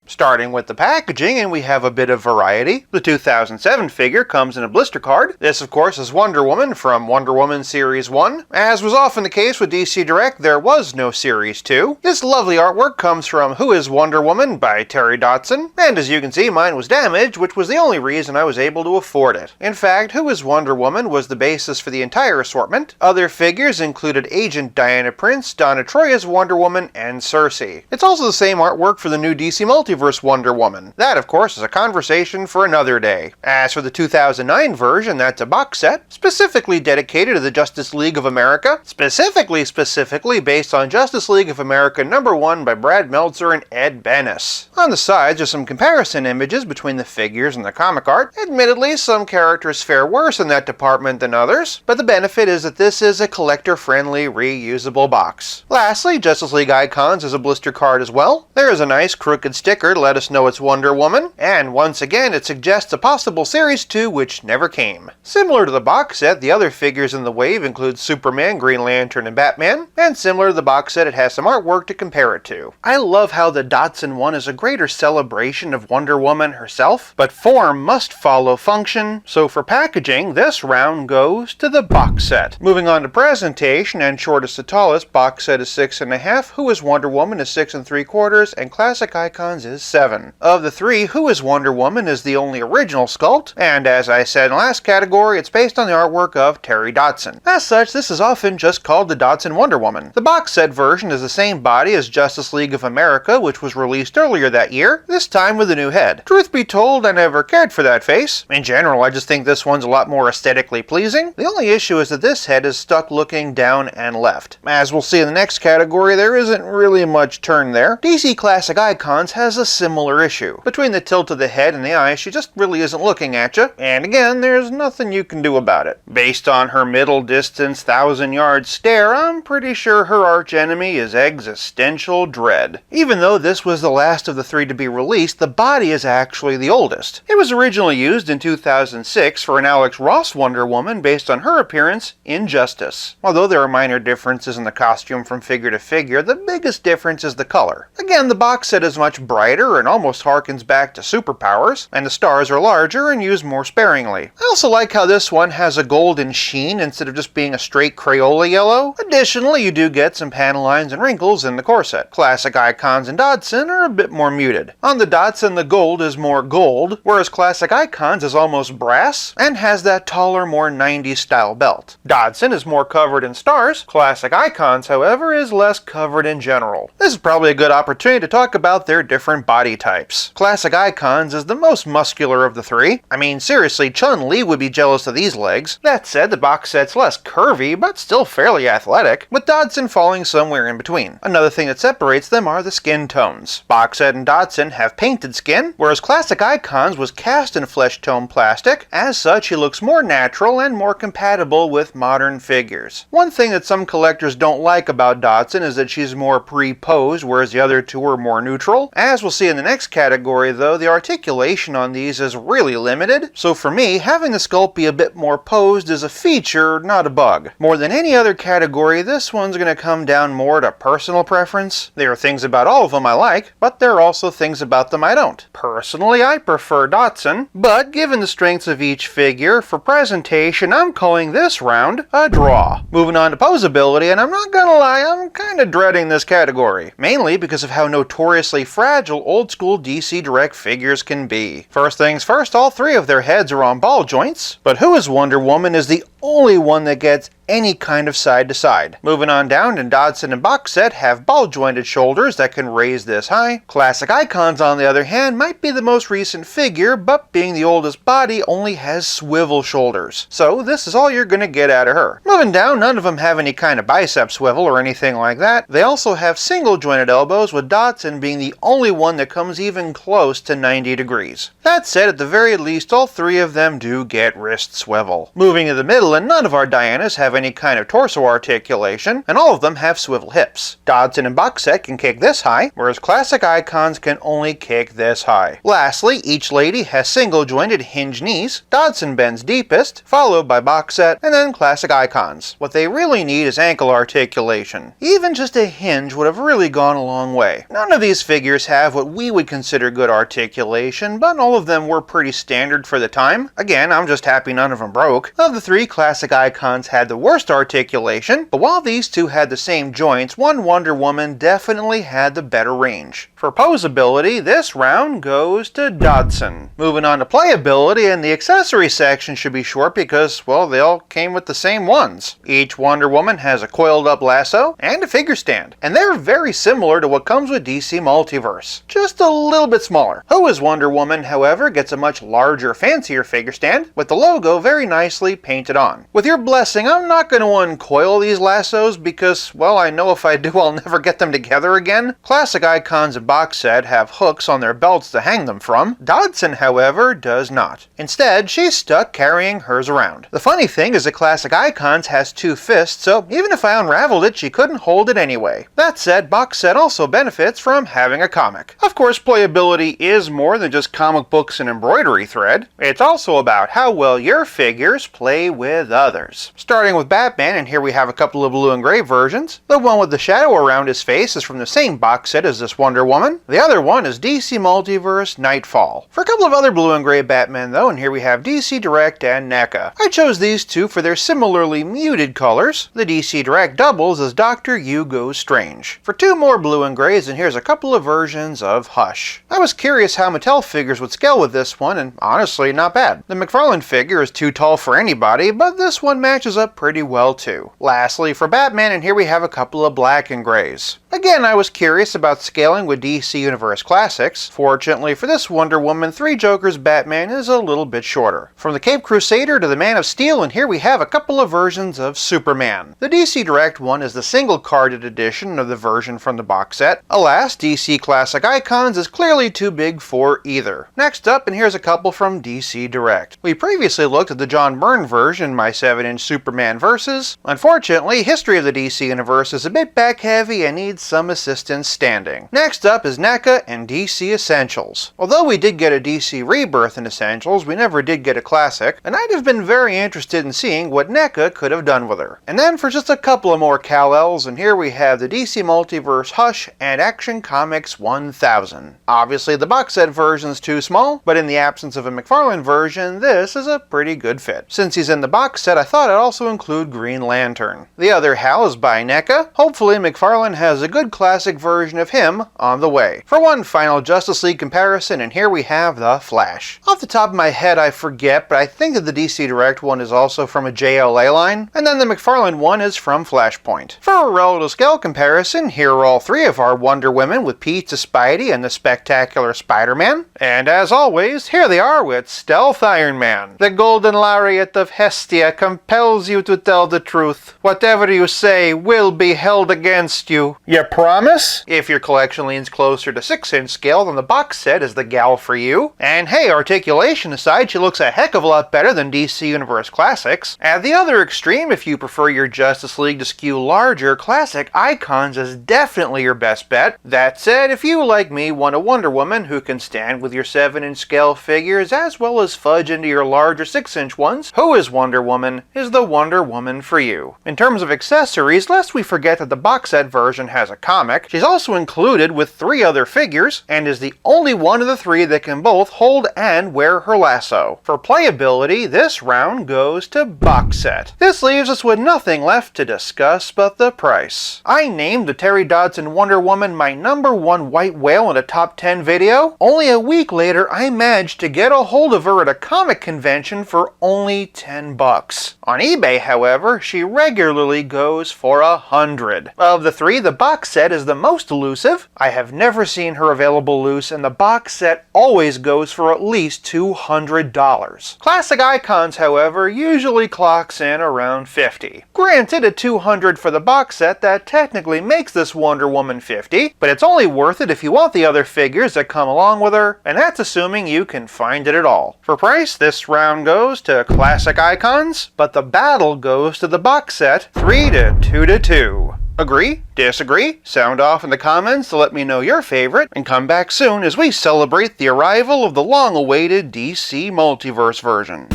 Starting with the packaging, and we have a bit of variety. The 2007 figure comes in a blister card. This, of course, is Wonder Woman from Wonder Woman Series 1. As was often the case with DC Direct, there was no Series 2. This lovely artwork comes from Who is Wonder Woman by Terry Dodson, and as you can see, mine was damaged, which was the only reason I was able to afford it. In fact, Who is Wonder Woman was the basis for the entire assortment. Other figures included Agent Diana Prince, Donna Troy as Wonder Woman, and Cersei. It's also the same artwork for the new DC Multiverse Multiverse Wonder Woman. That, of course, is a conversation for another day. As for the 2009 version, that's a box set, specifically dedicated to the Justice League of America, specifically based on Justice League of America #1 by Brad Meltzer and Ed Benes. On the sides are some comparison images between the figures and the comic art. Admittedly, some characters fare worse in that department than others, but the benefit is that this is a collector-friendly, reusable box. Lastly, Justice League Icons is a blister card as well. There is a nice crooked sticker to let us know it's Wonder Woman, and once again it suggests a possible Series 2 which never came. Similar to the box set, the other figures in the wave include Superman, Green Lantern, and Batman, and similar to the box set, it has some artwork to compare it to. I love how the Dodson one is a greater celebration of Wonder Woman herself, but form must follow function, so for packaging, this round goes to the box set. Moving on to presentation, and shortest to tallest, box set is 6.5, Who is Wonder Woman is 6.75, and Classic Icons is 7. Of the three, Who is Wonder Woman is the only original sculpt, and as I said in the last category, it's based on the artwork of Terry Dodson. As such, this is often just called the Dodson Wonder Woman. The box set version is the same body as Justice League of America, which was released earlier that year, this time with a new head. Truth be told, I never cared for that face. In general, I just think this one's a lot more aesthetically pleasing. The only issue is that this head is stuck looking down and left. As we'll see in the next category, there isn't really much turn there. DC Classic Icons has a similar issue. Between the tilt of the head and the eyes, she just really isn't looking at you, and again, there's nothing you can do about it. Based on her middle distance, 1,000-yard stare, I'm pretty sure her archenemy is existential dread. Even though this was the last of the three to be released, the body is actually the oldest. It was originally used in 2006 for an Alex Ross Wonder Woman based on her appearance in Justice. Although there are minor differences in the costume from figure to figure, the biggest difference is the color. Again, the box set is much brighter and almost harkens back to Superpowers, and the stars are larger and used more sparingly. I also like how this one has a golden sheen instead of just being a straight Crayola yellow. Additionally, you do get some panel lines and wrinkles in the corset. Classic Icons and Dodson are a bit more muted. On the Dodson, the gold is more gold, whereas Classic Icons is almost brass and has that taller, more 90s style belt. Dodson is more covered in stars. Classic Icons, however, is less covered in general. This is probably a good opportunity to talk about their different body types. Classic Icons is the most muscular of the three. I mean, seriously, Chun-Li would be jealous of these legs. That said, the box set's less curvy, but still fairly athletic, with Dodson falling somewhere in between. Another thing that separates them are the skin tones. Box set and Dodson have painted skin, whereas Classic Icons was cast in flesh tone plastic. As such, he looks more natural and more compatible with modern figures. One thing that some collectors don't like about Dodson is that she's more pre-posed, whereas the other two are more neutral. As we'll see in the next category though, the articulation on these is really limited, so for me, having the sculpt be a bit more posed is a feature, not a bug. More than any other category, this one's going to come down more to personal preference. There are things about all of them I like, but there are also things about them I don't. Personally, I prefer Dodson, but given the strengths of each figure, for presentation, I'm calling this round a draw. Moving on to posability, and I'm not gonna lie, I'm kinda dreading this category. Mainly because of how notoriously fragile old-school DC Direct figures can be. First things first, all three of their heads are on ball joints, but Who is Wonder Woman is the only one that gets any kind of side to side. Moving on down, and Dodson and box set have ball jointed shoulders that can raise this high. Classic Icons, on the other hand, might be the most recent figure, but being the oldest body, only has swivel shoulders. So this is all you're gonna get out of her. Moving down, none of them have any kind of bicep swivel or anything like that. They also have single jointed elbows, with Dodson being the only one that comes even close to 90 degrees. That said, at the very least, all three of them do get wrist swivel. Moving to the middle, and none of our Dianas have any kind of torso articulation, and all of them have swivel hips. Dodson and box set can kick this high, whereas Classic Icons can only kick this high. Lastly, each lady has single jointed hinge knees. Dodson bends deepest, followed by box set, and then Classic Icons. What they really need is ankle articulation. Even just a hinge would have really gone a long way. None of these figures have what we would consider good articulation, but all of them were pretty standard for the time. Again, I'm just happy none of them broke. Of the three, Classic Icons had the worst worst articulation, but while these two had the same joints, one Wonder Woman definitely had the better range. For posability, this round goes to Dodson. Moving on to playability, and the accessory section should be short because, well, they all came with the same ones. Each Wonder Woman has a coiled up lasso and a figure stand, and they're very similar to what comes with DC Multiverse, just a little bit smaller. Who is Wonder Woman, however, gets a much larger, fancier figure stand with the logo very nicely painted on. With your blessing, I'm not going to uncoil these lassos because, well, I know if I do I'll never get them together again. Classic Icons and box set have hooks on their belts to hang them from. Dodson, however, does not. Instead, she's stuck carrying hers around. The funny thing is that Classic Icons has two fists, so even if I unraveled it, she couldn't hold it anyway. That said, box set also benefits from having a comic. Of course, playability is more than just comic books and embroidery thread. It's also about how well your figures play with others. Starting with Batman, and here we have a couple of blue and gray versions. The one with the shadow around his face is from the same box set as this Wonder Woman. The other one is DC Multiverse Nightfall. For a couple of other blue and gray Batman though, and here we have DC Direct and NECA. I chose these two for their similarly muted colors. The DC Direct doubles as Dr. Hugo Strange. For two more blue and grays, and here's a couple of versions of Hush. I was curious how Mattel figures would scale with this one, and honestly, not bad. The McFarlane figure is too tall for anybody, but this one matches up pretty well too. Lastly, for Batman, and here we have a couple of black and grays. Again, I was curious about scaling with DC Universe Classics. Fortunately for this Wonder Woman, Three Jokers Batman is a little bit shorter. From the Cape Crusader to the Man of Steel, and here we have a couple of versions of Superman. The DC Direct one is the single carded edition of the version from the box set. Alas, DC Classic Icons is clearly too big for either. Next up, and here's a couple from DC Direct. We previously looked at the John Byrne version in my 7-inch Superman Versus. Unfortunately, History of the DC Universe is a bit back heavy and needs some assistance standing. Next up is NECA and DC Essentials. Although we did get a DC Rebirth in Essentials, we never did get a Classic, and I'd have been very interested in seeing what NECA could have done with her. And then for just a couple of more Kal-Els, and here we have the DC Multiverse Hush and Action Comics 1000. Obviously the box set version's too small, but in the absence of a McFarlane version, this is a pretty good fit. Since he's in the box set, I thought I'd also include Green Lantern. The other Hal is by NECA. Hopefully McFarlane has a good classic version of him on the way. For one final Justice League comparison, and here we have the Flash. Off the top of my head I forget, but I think that the DC Direct one is also from a JLA line, and then the McFarlane one is from Flashpoint. For a relative scale comparison, here are all three of our Wonder Women with Pete to Spidey and the Spectacular Spider-Man. And as always, here they are with Stealth Iron Man. The golden lariat of Hestia compels you to tell the truth. Whatever you say will be held against you. You promise? If your collection leans closer to 6-inch scale, then the box set is the gal for you. And hey, articulation aside, she looks a heck of a lot better than DC Universe Classics. At the other extreme, if you prefer your Justice League to skew larger, Classic Icons is definitely your best bet. That said, if you, like me, want a Wonder Woman who can stand with your 7-inch scale figures as well as fudge into your larger 6-inch ones, Who is Wonder Woman is the Wonder Woman for you. In terms of accessories, lest we forget that the box set version has a comic, she's also included with 3 other figures, and is the only one of the 3 that can both hold and wear her lasso. For playability, this round goes to box set. This leaves us with nothing left to discuss but the price. I named the Terry Dodson Wonder Woman my #1 white whale in a top 10 video. Only a week later, I managed to get a hold of her at a comic convention for only $10. On eBay, however, she regularly goes for $100. Of the 3, the box set is the most elusive. I have never seen her available loose, and the box set always goes for at least $200. Classic Icons, however, usually clocks in around $50. Granted, at $200 for the box set, that technically makes this Wonder Woman $50, but it's only worth it if you want the other figures that come along with her, and that's assuming you can find it at all. For price, this round goes to Classic Icons, but the battle goes to the box set, 3-2-2. Agree? Disagree? Sound off in the comments to let me know your favorite, and come back soon as we celebrate the arrival of the long-awaited DC Multiverse version.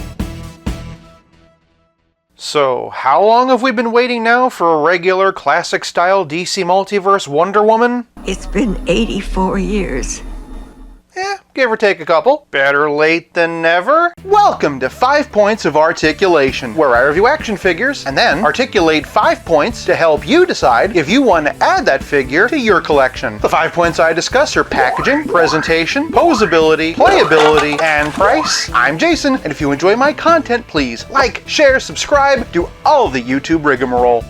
So, how long have we been waiting now for a regular classic-style DC Multiverse Wonder Woman? It's been 84 years. give or take a couple. Better late than never. Welcome to 5 Points of Articulation, where I review action figures and then articulate 5 points to help you decide if you want to add that figure to your collection. The 5 points I discuss are packaging, presentation, posability, playability, and price. I'm Jason, and if you enjoy my content, please like, share, subscribe, do all the YouTube rigmarole.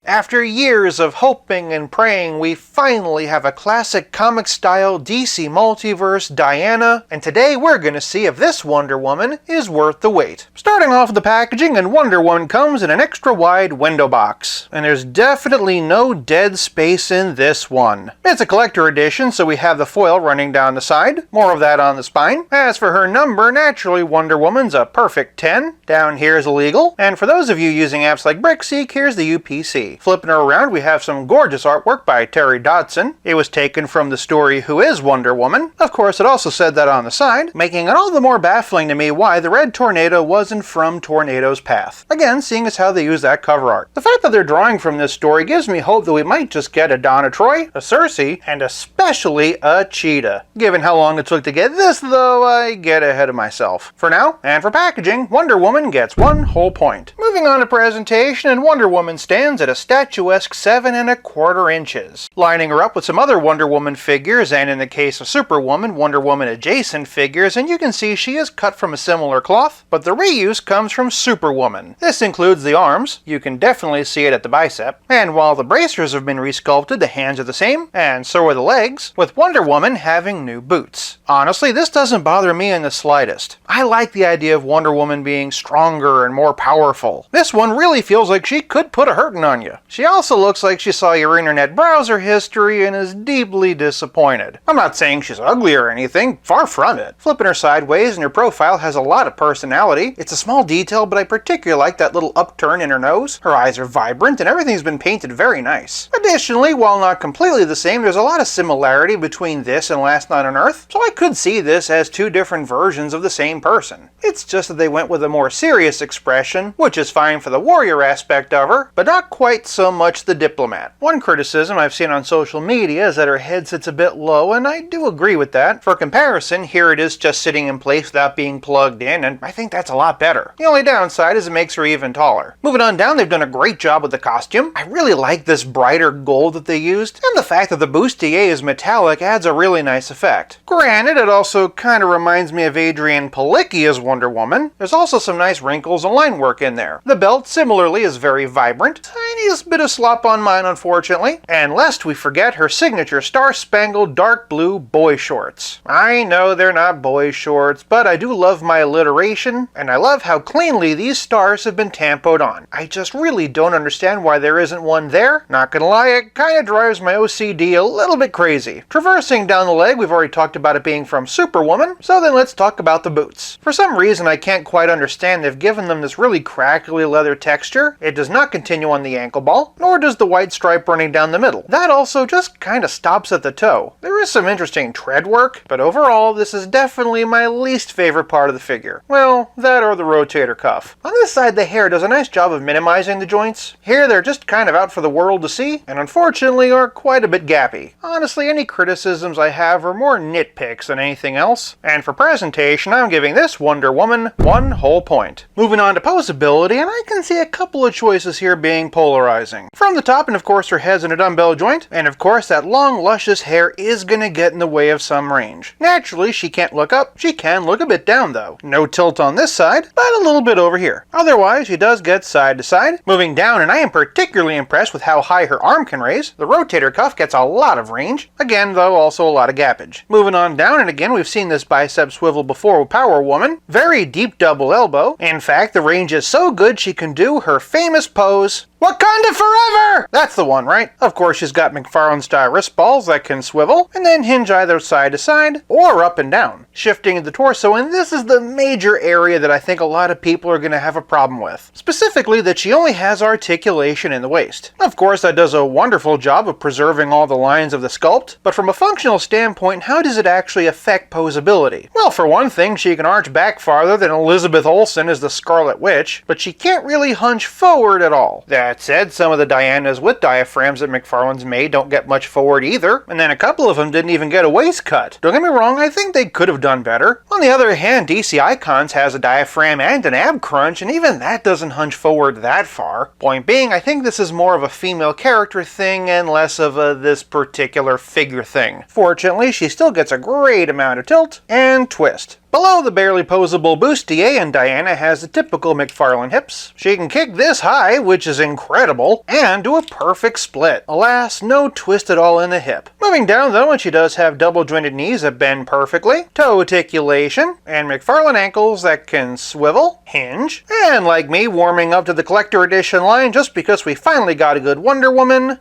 After years of hoping and praying, we finally have a classic comic-style DC Multiverse Diana, and today we're gonna see if this Wonder Woman is worth the wait. Starting off with the packaging, and Wonder Woman comes in an extra-wide window box, and there's definitely no dead space in this one. It's a collector edition, so we have the foil running down the side, more of that on the spine. As for her number, naturally Wonder Woman's a perfect 10. Down here is illegal, and for those of you using apps like Brickseek, here's the UPC. Flipping her around, we have some gorgeous artwork by Terry Dodson. It was taken from the story Who is Wonder Woman? Of course, it also said that on the side, making it all the more baffling to me why the red tornado wasn't from Tornado's Path. Again, seeing as how they use that cover art. The fact that they're drawing from this story gives me hope that we might just get a Donna Troy, a Cersei, and especially a Cheetah. Given how long it took to get this, though, I get ahead of myself. For now, and for packaging, Wonder Woman gets 1 whole point. Moving on to presentation, and Wonder Woman stands at a statuesque 7¼ inches. Lining her up with some other Wonder Woman figures, and in the case of Superwoman, Wonder Woman adjacent figures, and you can see she is cut from a similar cloth, but the reuse comes from Superwoman. This includes the arms, you can definitely see it at the bicep, and while the bracers have been resculpted, the hands are the same, and so are the legs, with Wonder Woman having new boots. Honestly, this doesn't bother me in the slightest. I like the idea of Wonder Woman being stronger and more powerful. This one really feels like she could put a hurting on you. She also looks like she saw your internet browser history and is deeply disappointed. I'm not saying she's ugly or anything, far from it. Flipping her sideways and her profile has a lot of personality. It's a small detail, but I particularly like that little upturn in her nose. Her eyes are vibrant and everything's been painted very nice. Additionally, while not completely the same, there's a lot of similarity between this and Last Night on Earth, so I could see this as 2 different versions of the same person. It's just that they went with a more serious expression, which is fine for the warrior aspect of her, but not quite so much the diplomat. One criticism I've seen on social media is that her head sits a bit low, and I do agree with that. For comparison, here it is just sitting in place without being plugged in, and I think that's a lot better. The only downside is it makes her even taller. Moving on down, they've done a great job with the costume. I really like this brighter gold that they used, and the fact that the bustier is metallic adds a really nice effect. Granted, it also kind of reminds me of Adrienne Palicki's Wonder Woman. There's also some nice wrinkles and line work in there. The belt, similarly, is very vibrant. Tiniest bit of slop on mine, unfortunately. And lest we forget her signature star-spangled dark blue boy shorts. I know they're not boy shorts, but I do love my alliteration, and I love how cleanly these stars have been tampoed on. I just really don't understand why there isn't one there. Not gonna lie, it kinda drives my OCD a little bit crazy. Traversing down the leg, we've already talked about it being from Superwoman, so then let's talk about the boots. For some reason I can't quite understand they've given them this really crackly leather texture. It does not continue on the ankle ball, nor does the white stripe running down the middle. That also just kinda stops at the toe. There is some interesting tread work, but overall this is definitely my least favorite part of the figure. Well, that or the rotator cuff. On this side, the hair does a nice job of minimizing the joints. Here they're just kind of out for the world to see, and unfortunately are quite a bit gappy. Honestly, any criticisms I have are more nitpicks than anything else, and for presentation I'm giving this Wonder Woman 1 whole point. Moving on to posability, and I can see a couple of choices here being polarizing. From the top, and of course her head's in a dumbbell joint, and of course that long luscious hair is gonna get in the way of some range. Naturally she can't look up, she can look a bit down though. No tilt on this side, but a little bit over here. Otherwise she does get side to side. Moving down, and I am particularly impressed with how high her arm can raise. The rotator cuff gets a lot of range. Again though, also a lot of gappage. Moving on down, and again we've seen this bicep swivel before with Power Woman. Very deep double elbow. In fact, the range is so good she can do her famous pose, Wakanda forever! That's the one, right? Of course, she's got McFarlane-style wrist balls that can swivel, and then hinge either side to side, or up and down, shifting the torso, and this is the major area that I think a lot of people are going to have a problem with. Specifically, that she only has articulation in the waist. Of course, that does a wonderful job of preserving all the lines of the sculpt, but from a functional standpoint, how does it actually affect posability? Well, for one thing, she can arch back farther than Elizabeth Olsen as the Scarlet Witch, but she can't really hunch forward at all. That's That said, some of the Dianas with diaphragms that McFarlane's made don't get much forward either, and then a couple of them didn't even get a waist cut. Don't get me wrong, I think they could have done better. On the other hand, DC Icons has a diaphragm and an ab crunch, and even that doesn't hunch forward that far. Point being, I think this is more of a female character thing and less of a this particular figure thing. Fortunately, she still gets a great amount of tilt and twist. Below the barely posable bustier, and Diana has the typical McFarlane hips. She can kick this high, which is incredible, and do a perfect split. Alas, no twist at all in the hip. Moving down though, and she does have double jointed knees that bend perfectly, toe articulation, and McFarlane ankles that can swivel, hinge, and like me, warming up to the collector edition line just because we finally got a good Wonder Woman.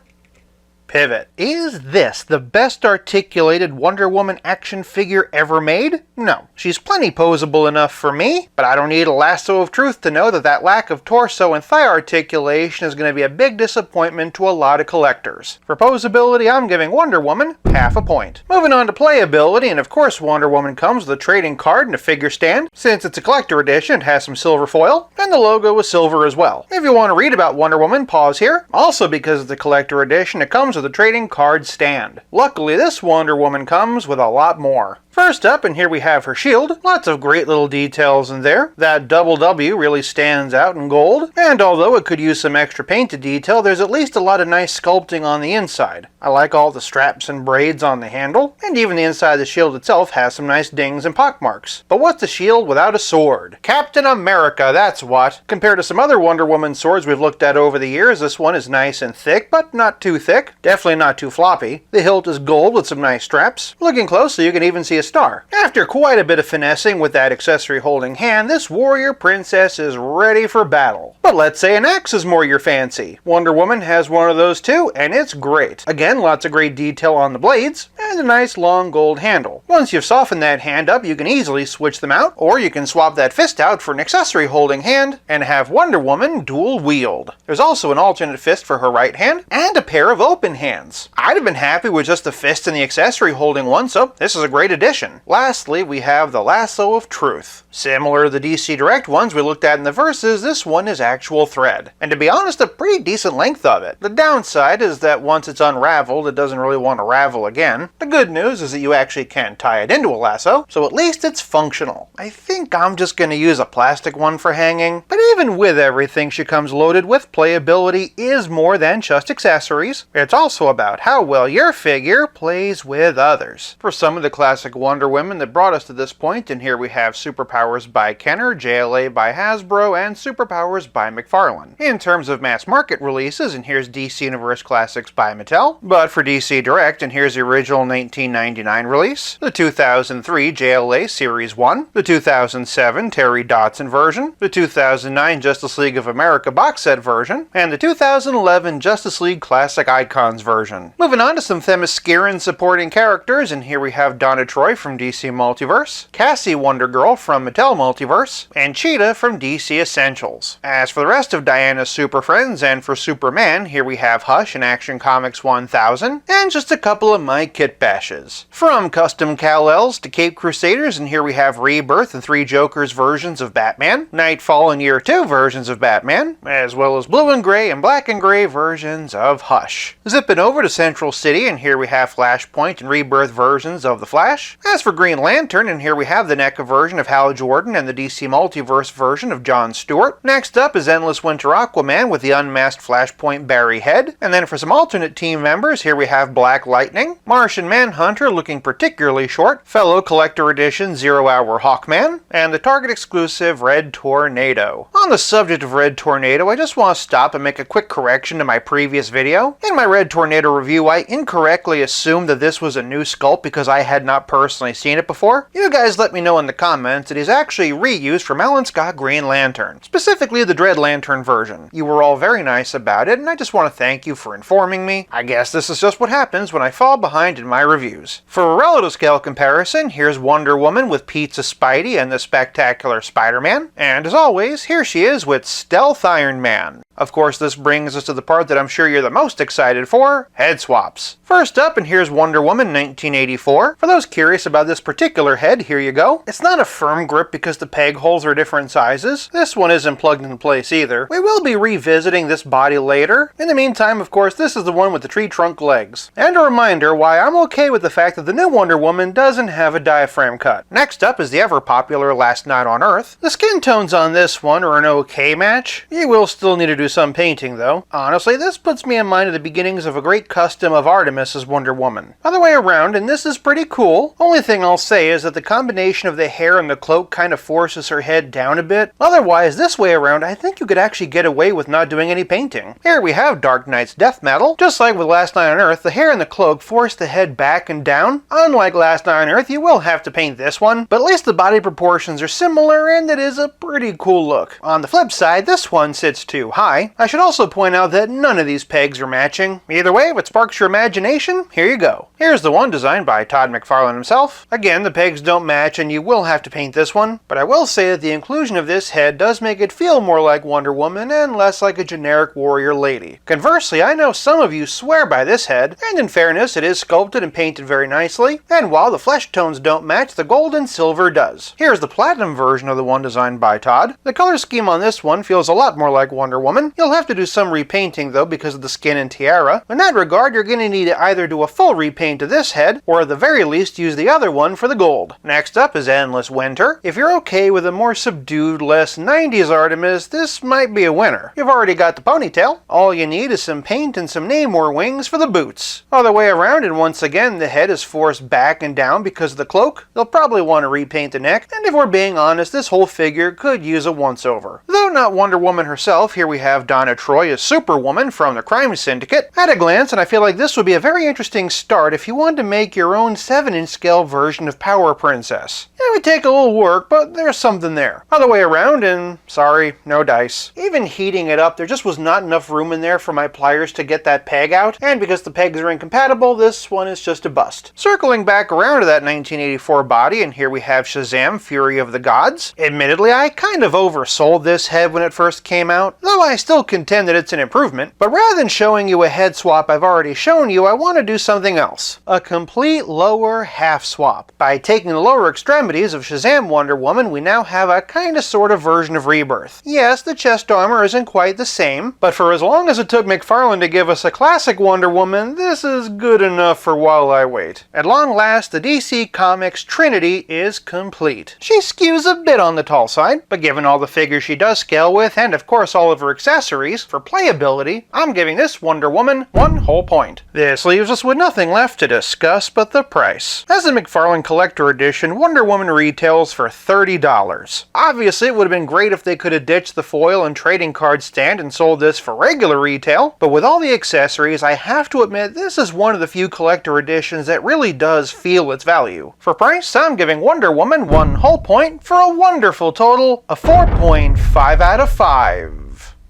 Pivot. Is this the best articulated Wonder Woman action figure ever made? No. She's plenty posable enough for me, but I don't need a lasso of truth to know that that lack of torso and thigh articulation is going to be a big disappointment to a lot of collectors. For posability, I'm giving Wonder Woman half a point. Moving on to playability, and of course Wonder Woman comes with a trading card and a figure stand. Since it's a collector edition, it has some silver foil, and the logo is silver as well. If you want to read about Wonder Woman, pause here. Also, because it's the collector edition, it comes with a trading card stand. Luckily, this Wonder Woman comes with a lot more. First up, and here we have her shield. Lots of great little details in there. That double W really stands out in gold, and although it could use some extra painted detail, there's at least a lot of nice sculpting on the inside. I like all the straps and braids on the handle, and even the inside of the shield itself has some nice dings and pockmarks. But what's a shield without a sword? Captain America, that's what. Compared to some other Wonder Woman swords we've looked at over the years, this one is nice and thick, but not too thick. Definitely not too floppy. The hilt is gold with some nice straps. Looking closely, you can even see a star. After quite a bit of finessing with that accessory holding hand, this warrior princess is ready for battle. But let's say an axe is more your fancy. Wonder Woman has one of those too, and it's great. Again, lots of great detail on the blades, and a nice long gold handle. Once you've softened that hand up, you can easily switch them out, or you can swap that fist out for an accessory holding hand, and have Wonder Woman dual wield. There's also an alternate fist for her right hand, and a pair of open hands. I'd have been happy with just the fist and the accessory holding one, so this is a great addition. Lastly, we have the Lasso of Truth. Similar to the DC Direct ones we looked at in the Verses, this one is actual thread. And to be honest, a pretty decent length of it. The downside is that once it's unraveled, it doesn't really want to ravel again. The good news is that you actually can tie it into a lasso, so at least it's functional. I think I'm just going to use a plastic one for hanging, but even with everything she comes loaded with, playability is more than just accessories. It's also about how well your figure plays with others. For some of the classic Wonder Women that brought us to this point, and here we have Superpowers by Kenner, JLA by Hasbro, and Superpowers by McFarlane. In terms of mass market releases, and here's DC Universe Classics by Mattel, but for DC Direct, and here's the original 1999 release, the 2003 JLA Series 1, the 2007 Terry Dodson version, the 2009 Justice League of America box set version, and the 2011 Justice League Classic Icons version. Moving on to some Themysciran supporting characters, and here we have Donna Troy from DC Multiverse, Cassie Wonder Girl from Mattel Multiverse, and Cheetah from DC Essentials. As for the rest of Diana's Super Friends, and for Superman, here we have Hush in Action Comics 1000, and just a couple of my kit bashes. From Custom Kal-Els to Cape Crusaders, and here we have Rebirth and 3 Jokers versions of Batman, Nightfall and Year 2 versions of Batman, as well as Blue and Gray and Black and Gray versions of Hush. Zipping over to Central City, and here we have Flashpoint and Rebirth versions of The Flash. As for Green Lantern, and here we have the NECA version of Hal Jordan and the DC Multiverse version of John Stewart. Next up is Endless Winter Aquaman with the unmasked Flashpoint Barry Head. And then for some alternate team members, here we have Black Lightning, Martian Manhunter looking particularly short, fellow Collector Edition Zero Hour Hawkman, and the Target exclusive Red Tornado. On the subject of Red Tornado, I just want to stop and make a quick correction to my previous video. In my Red Tornado review, I incorrectly assumed that this was a new sculpt because I had not personally seen it before. You guys let me know in the comments that he's actually reused from Alan Scott Green Lantern, specifically the Dread Lantern version. You were all very nice about it, and I just want to thank you for informing me. I guess this is just what happens when I fall behind in my reviews. For a relative scale comparison, here's Wonder Woman with Pizza Spidey and the Spectacular Spider-Man, and as always, here she is with Stealth Iron Man. Of course, this brings us to the part that I'm sure you're the most excited for, head swaps. First up, and here's Wonder Woman 1984. For those curious about this particular head, here you go. It's not a firm grip because the peg holes are different sizes. This one isn't plugged into place either. We will be revisiting this body later. In the meantime, of course, this is the one with the tree trunk legs. And a reminder why I'm okay with the fact that the new Wonder Woman doesn't have a diaphragm cut. Next up is the ever popular Last Night on Earth. The skin tones on this one are an okay match. You will still need to do some painting though. Honestly, this puts me in mind of the beginnings of a great custom of Artemis as Wonder Woman. Other way around, and this is pretty cool. Only thing I'll say is that the combination of the hair and the cloak kind of forces her head down a bit. Otherwise, this way around, I think you could actually get away with not doing any painting. Here we have Dark Knight's death metal. Just like with Last Night on Earth, the hair and the cloak force the head back and down. Unlike Last Night on Earth, you will have to paint this one, but at least the body proportions are similar and it is a pretty cool look. On the flip side, this one sits too high. I should also point out that none of these pegs are matching. Either way, if it sparks your imagination, here you go. Here's the one designed by Todd McFarlane himself. Again, the pegs don't match and you will have to paint this one, but I will say that the inclusion of this head does make it feel more like Wonder Woman and less like a generic warrior lady. Conversely, I know some of you swear by this head, and in fairness, it is sculpted and painted very nicely, and while the flesh tones don't match, the gold and silver does. Here's the platinum version of the one designed by Todd. The color scheme on this one feels a lot more like Wonder Woman. You'll have to do some repainting though because of the skin and tiara. In that regard, you're going to need to either do a full repaint of this head, or at the very least use the other one for the gold. Next up is Endless Winter. If you're okay with a more subdued, less 90s Artemis, this might be a winner. You've already got the ponytail. All you need is some paint and some Namor wings for the boots. Other way around, and once again, the head is forced back and down because of the cloak. You'll probably want to repaint the neck, and if we're being honest, this whole figure could use a once-over. Though not Wonder Woman herself, here we have Donna Troy as Superwoman from the Crime Syndicate. At a glance, and I feel like this would be a very interesting start if you wanted to make your own 7-inch scale version of Power Princess. It would take a little work, but there's something there. Other way around, and sorry, no dice. Even heating it up, there just was not enough room in there for my pliers to get that peg out, and because the pegs are incompatible, this one is just a bust. Circling back around to that 1984 body, and here we have Shazam Fury of the Gods. Admittedly, I kind of oversold this head when it first came out, though I still contend that it's an improvement. But rather than showing you a head swap I've already shown you, I want to do something else. A complete lower half swap. By taking the lower extremities of Shazam Wonder Woman, we now have a kinda sorta version of Rebirth. Yes, the chest armor isn't quite the same, but for as long as it took McFarlane to give us a classic Wonder Woman, this is good enough for while I wait. At long last, the DC Comics Trinity is complete. She skews a bit on the tall side, but given all the figures she does scale with, and of course all of her accessories, for playability, I'm giving this Wonder Woman 1 whole point. This leaves us with nothing left to discuss but the price. As the McFarlane Collector Edition, Wonder Woman retails for $30. Obviously, it would have been great if they could have ditched the foil and trading card stand and sold this for regular retail, but with all the accessories, I have to admit this is one of the few collector editions that really does feel its value. For price, I'm giving Wonder Woman 1 whole point for a wonderful total of 4.5 out of 5.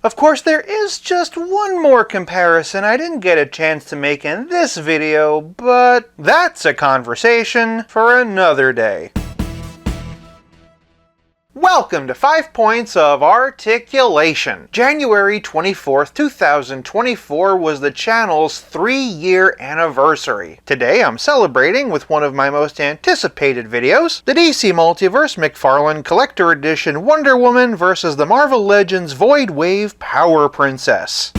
Of course, there is just one more comparison I didn't get a chance to make in this video, but that's a conversation for another day. Welcome to 5 Points of Articulation. January 24th, 2024 was the channel's 3-year anniversary. Today I'm celebrating with one of my most anticipated videos, the DC Multiverse McFarlane Collector Edition Wonder Woman vs. the Marvel Legends Void Wave Power Princess.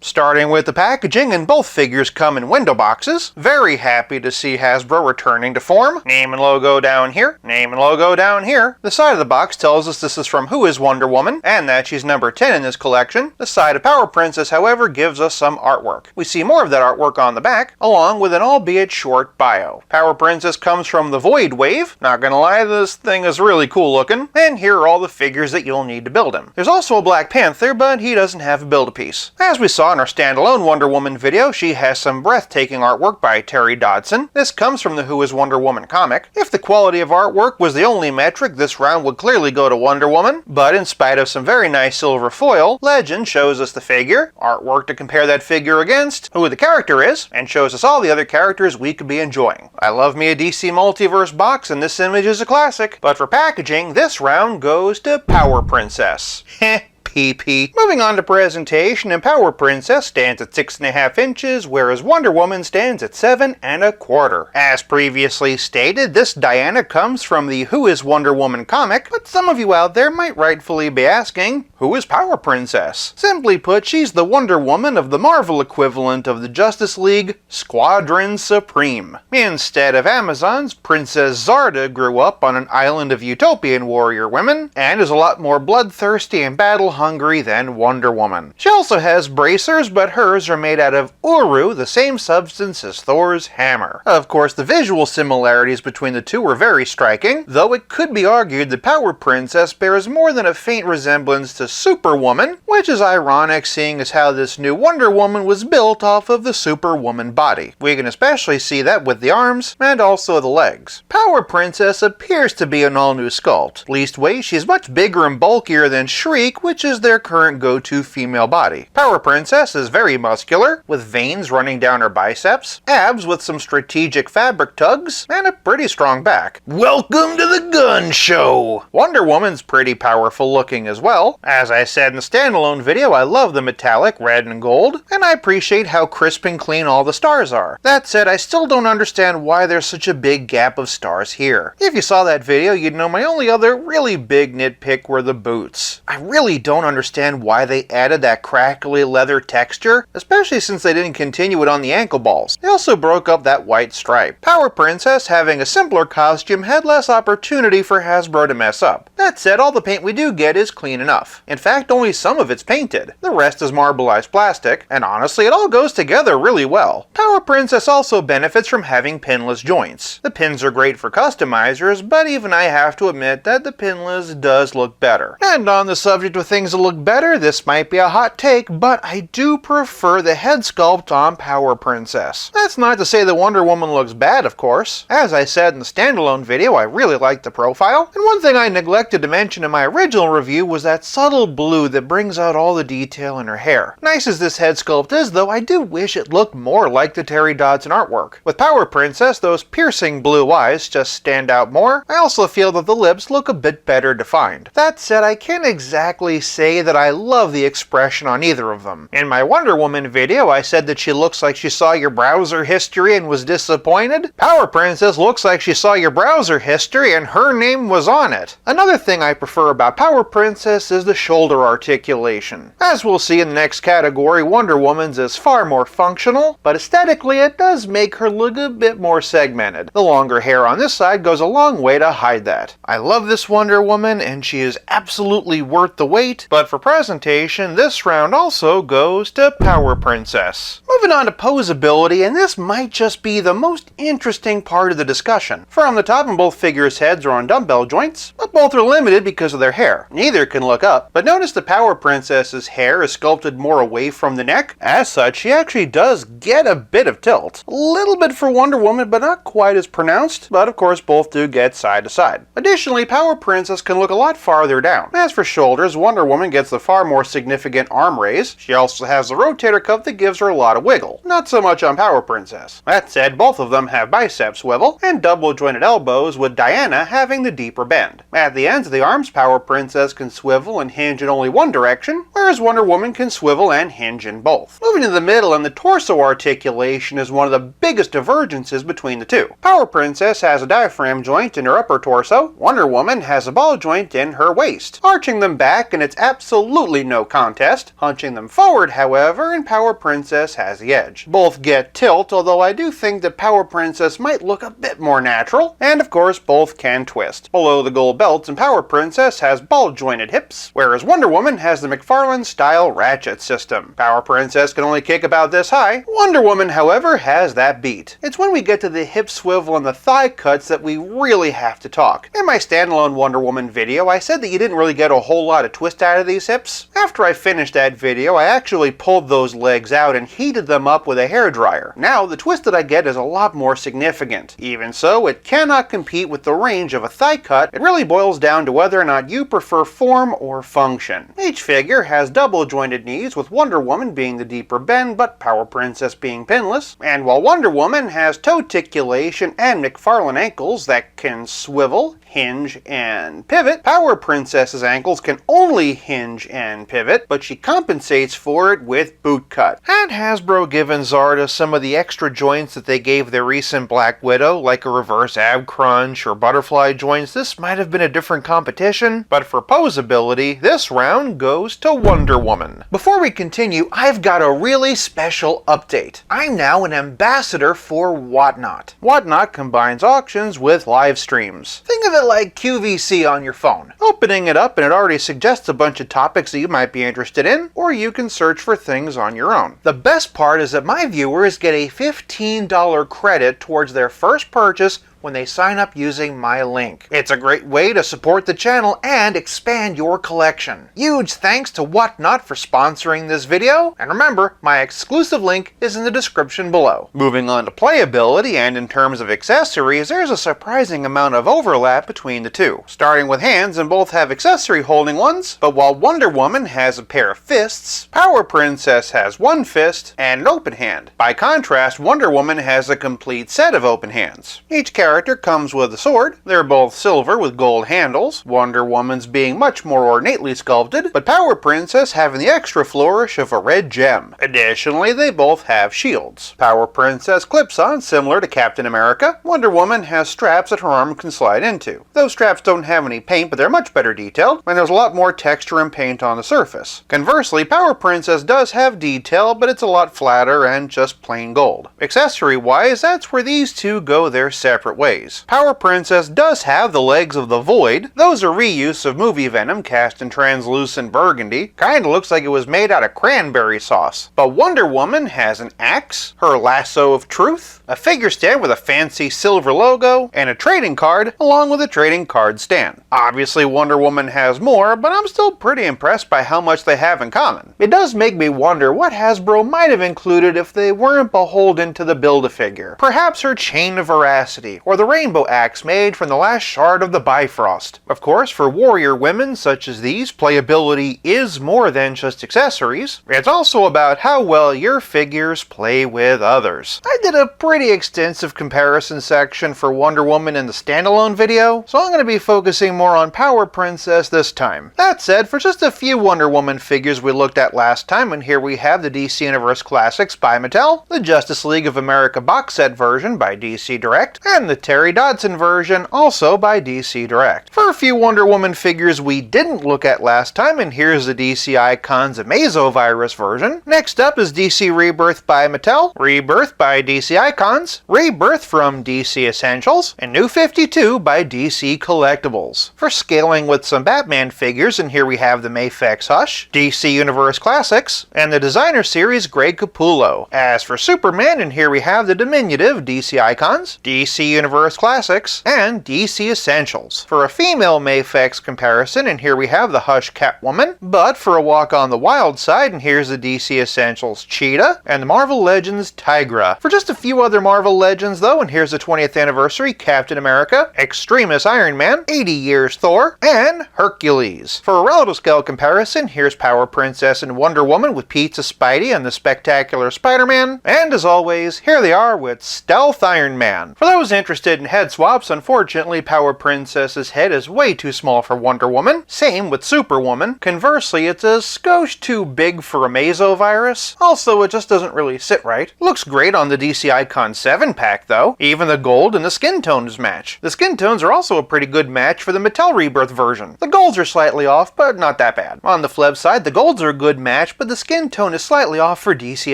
Starting with the packaging, and both figures come in window boxes. Very happy to see Hasbro returning to form. Name and logo down here. Name and logo down here. The side of the box tells us this is from Who is Wonder Woman, and that she's number 10 in this collection. The side of Power Princess, however, gives us some artwork. We see more of that artwork on the back, along with an albeit short bio. Power Princess comes from the Void Wave. Not gonna lie, this thing is really cool looking. And here are all the figures that you'll need to build him. There's also a Black Panther, but he doesn't have a build-a-piece. As we saw in our standalone Wonder Woman video, she has some breathtaking artwork by Terry Dodson. This comes from the Who is Wonder Woman comic. If the quality of artwork was the only metric, this round would clearly go to Wonder Woman, but in spite of some very nice silver foil, Legend shows us the figure, artwork to compare that figure against, who the character is, and shows us all the other characters we could be enjoying. I love me a DC Multiverse box, and this image is a classic, but for packaging, this round goes to Power Princess. Heh. PP. Moving on to presentation, and Power Princess stands at 6.5 inches, whereas Wonder Woman stands at 7.25. As previously stated, this Diana comes from the Who is Wonder Woman comic, but some of you out there might rightfully be asking, who is Power Princess? Simply put, she's the Wonder Woman of the Marvel equivalent of the Justice League, Squadron Supreme. Instead of Amazons, Princess Zarda grew up on an island of utopian warrior women, and is a lot more bloodthirsty and battle-hungry than Wonder Woman. She also has bracers, but hers are made out of Uru, the same substance as Thor's hammer. Of course, the visual similarities between the two are very striking, though it could be argued that Power Princess bears more than a faint resemblance to Superwoman, which is ironic seeing as how this new Wonder Woman was built off of the Superwoman body. We can especially see that with the arms, and also the legs. Power Princess appears to be an all-new sculpt. Leastways, she's much bigger and bulkier than Shriek, which is their current go-to female body. Power Princess is very muscular, with veins running down her biceps, abs with some strategic fabric tugs, and a pretty strong back. Welcome to the gun show! Wonder Woman's pretty powerful looking as well. As I said in the standalone video, I love the metallic red and gold, and I appreciate how crisp and clean all the stars are. That said, I still don't understand why there's such a big gap of stars here. If you saw that video, you'd know my only other really big nitpick were the boots. I really don't understand why they added that crackly leather texture, especially since they didn't continue it on the ankle balls. They also broke up that white stripe. Power Princess, having a simpler costume, had less opportunity for Hasbro to mess up. That said, all the paint we do get is clean enough. In fact, only some of it's painted. The rest is marbleized plastic, and honestly, it all goes together really well. Power Princess also benefits from having pinless joints. The pins are great for customizers, but even I have to admit that the pinless does look better. And on the subject of things that look better, this might be a hot take, but I do prefer the head sculpt on Power Princess. That's not to say that Wonder Woman looks bad, of course. As I said in the standalone video, I really liked the profile, and one thing I neglected to mention in my original review was that subtle blue that brings out all the detail in her hair. Nice as this head sculpt is, though, I do wish it looked more like the Terry Dodson artwork. With Power Princess, those piercing blue eyes just stand out more. I also feel that the lips look a bit better defined. That said, I can't exactly say that I love the expression on either of them. In my Wonder Woman video, I said that she looks like she saw your browser history and was disappointed. Power Princess looks like she saw your browser history and her name was on it. Another thing I prefer about Power Princess is the shoulder articulation. As we'll see in the next category, Wonder Woman's is far more functional, but aesthetically it does make her look a bit more segmented. The longer hair on this side goes a long way to hide that. I love this Wonder Woman, and she is absolutely worth the wait, but for presentation, this round also goes to Power Princess. Moving on to posability, and this might just be the most interesting part of the discussion. From the top, and both figures' heads are on dumbbell joints, but both are limited because of their hair. Neither can look up, but notice the Power Princess's hair is sculpted more away from the neck. As such, she actually does get a bit of tilt. A little bit for Wonder Woman, but not quite as pronounced, but of course both do get side to side. Additionally, Power Princess can look a lot farther down. As for shoulders, Wonder Woman gets the far more significant arm raise. She also has the rotator cuff that gives her a lot of wiggle. Not so much on Power Princess. That said, both of them have bicep swivel, and double jointed elbows, with Diana having the deeper bend. At the ends of the arms, Power Princess can swivel and hinge in only one direction, whereas Wonder Woman can swivel and hinge in both. Moving to the middle, and the torso articulation is one of the biggest divergences between the two. Power Princess has a diaphragm joint in her upper torso. Wonder Woman has a ball joint in her waist. Arching them back, and it's absolutely no contest. Hunching them forward, however, and Power Princess has the edge. Both get tilt, although I do think that Power Princess might look a bit more natural. And of course, both can twist. Below the gold belts, and Power Princess has ball jointed hips, whereas Wonder Woman has the McFarlane style ratchet system. Power Princess can only kick about this high. Wonder Woman, however, has that beat. It's when we get to the hip swivel and the thigh cuts that we really have to talk. In my standalone Wonder Woman video, I said that you didn't really get a whole lot of twist out of these hips. After I finished that video, I actually pulled those legs out and heated them up with a hairdryer. Now, the twist that I get is a lot more significant. Even so, it cannot compete with the range of a thigh cut. It really boils down to whether or not you prefer form or function. Each figure has double jointed knees, with Wonder Woman being the deeper bend, but Power Princess being pinless. And while Wonder Woman has toe articulation and McFarlane ankles that can swivel, hinge, and pivot, Power Princess's ankles can only hinge and pivot, but she compensates for it with boot cut. Had Hasbro given Zarda some of the extra joints that they gave their recent Black Widow, like a reverse ab crunch or butterfly joints, this might have been a different competition, but for posability, this round goes to Wonder Woman. Before we continue, I've got a really special update. I'm now an ambassador for Whatnot. Whatnot combines auctions with live streams. Think of it like QVC on your phone. Opening it up and it already suggests a bunch of topics that you might be interested in, or you can search for things on your own. The best part is that my viewers get a $15 credit towards their first purchase when they sign up using my link. It's a great way to support the channel and expand your collection. Huge thanks to Whatnot for sponsoring this video, and remember, my exclusive link is in the description below. Moving on to playability, and in terms of accessories, there's a surprising amount of overlap between the two. Starting with hands, and both have accessory holding ones, but while Wonder Woman has a pair of fists, Power Princess has one fist and an open hand. By contrast, Wonder Woman has a complete set of open hands. Each character comes with a sword. They're both silver with gold handles, Wonder Woman's being much more ornately sculpted, but Power Princess having the extra flourish of a red gem. Additionally, they both have shields. Power Princess clips on, similar to Captain America. Wonder Woman has straps that her arm can slide into. Those straps don't have any paint, but they're much better detailed, and there's a lot more texture and paint on the surface. Conversely, Power Princess does have detail, but it's a lot flatter and just plain gold. Accessory-wise, that's where these two go their separate ways. Power Princess does have the legs of the Void. Those are reuse of movie Venom cast in translucent burgundy. Kinda looks like it was made out of cranberry sauce. But Wonder Woman has an axe, her lasso of truth, a figure stand with a fancy silver logo, and a trading card along with a trading card stand. Obviously Wonder Woman has more, but I'm still pretty impressed by how much they have in common. It does make me wonder what Hasbro might have included if they weren't beholden to the Build-A-Figure. Perhaps her chain of veracity, or the rainbow axe made from the last shard of the Bifrost. Of course, for warrior women such as these, playability is more than just accessories. It's also about how well your figures play with others. I did a pretty extensive comparison section for Wonder Woman in the standalone video, so I'm going to be focusing more on Power Princess this time. That said, for just a few Wonder Woman figures we looked at last time, and here we have the DC Universe Classics by Mattel, the Justice League of America box set version by DC Direct, and the Terry Dodson version, also by DC Direct. For a few Wonder Woman figures we didn't look at last time, and here's the DC Icons Amazovirus version. Next up is DC Rebirth by Mattel, Rebirth by DC Icons, Rebirth from DC Essentials, and New 52 by DC Collectibles. For scaling with some Batman figures, and here we have the Mafex Hush, DC Universe Classics, and the Designer Series Greg Capullo. As for Superman, and here we have the diminutive DC Icons, DC Universe Classics, and DC Essentials. For a female Mafex comparison, and here we have the Hush Catwoman, but for a walk on the wild side, and here's the DC Essentials Cheetah, and the Marvel Legends Tigra. For just a few other Marvel Legends though, and here's the 20th anniversary Captain America, Extremis Iron Man, 80 Years Thor, and Hercules. For a relative scale comparison, here's Power Princess and Wonder Woman with Pizza Spidey and the Spectacular Spider-Man, and as always, here they are with Stealth Iron Man. For those interested in head swaps, unfortunately Power Princess's head is way too small for Wonder Woman. Same with Superwoman. Conversely, it's a skosh too big for Amazovirus. Also, it just doesn't really sit right. Looks great on the DC Icon 7-pack though. Even the gold and the skin tones match. The skin tones are also a pretty good match for the Mattel Rebirth version. The golds are slightly off, but not that bad. On the flip side, the golds are a good match, but the skin tone is slightly off for DC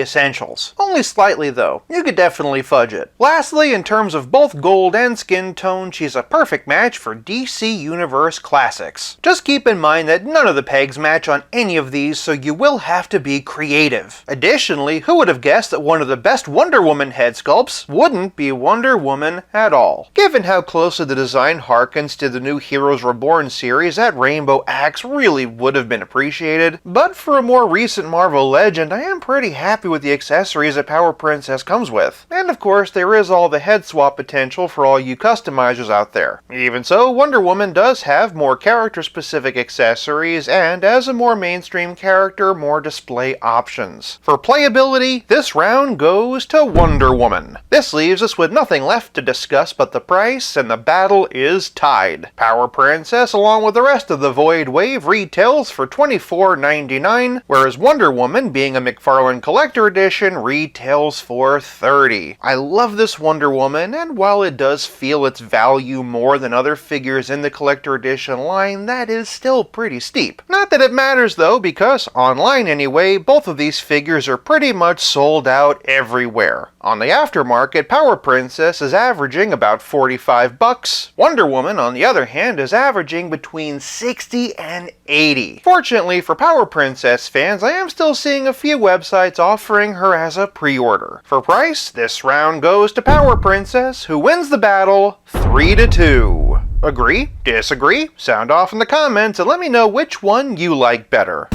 Essentials. Only slightly though. You could definitely fudge it. Lastly, in terms of both gold and skin tone, she's a perfect match for DC Universe Classics. Just keep in mind that none of the pegs match on any of these, so you will have to be creative. Additionally, who would have guessed that one of the best Wonder Woman head sculpts wouldn't be Wonder Woman at all? Given how closely the design harkens to the new Heroes Reborn series, that rainbow axe really would have been appreciated. But for a more recent Marvel Legend, I am pretty happy with the accessories that Power Princess comes with. And of course, there is all the head swap potential potential for all you customizers out there. Even so, Wonder Woman does have more character-specific accessories and, as a more mainstream character, more display options. For playability, this round goes to Wonder Woman. This leaves us with nothing left to discuss but the price, and the battle is tied. Power Princess, along with the rest of the Void Wave, retails for $24.99, whereas Wonder Woman, being a McFarlane Collector Edition, retails for $30. I love this Wonder Woman, and while it does feel its value more than other figures in the Collector Edition line, that is still pretty steep. Not that it matters though, because online anyway, both of these figures are pretty much sold out everywhere. On the aftermarket, Power Princess is averaging about $45. Wonder Woman, on the other hand, is averaging between $60 and $80. Fortunately for Power Princess fans, I am still seeing a few websites offering her as a pre-order. For price, this round goes to Power Princess, who wins the battle 3-2. Agree? Disagree? Sound off in the comments and let me know which one you like better.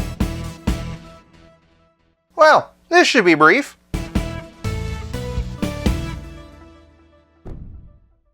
Well, this should be brief.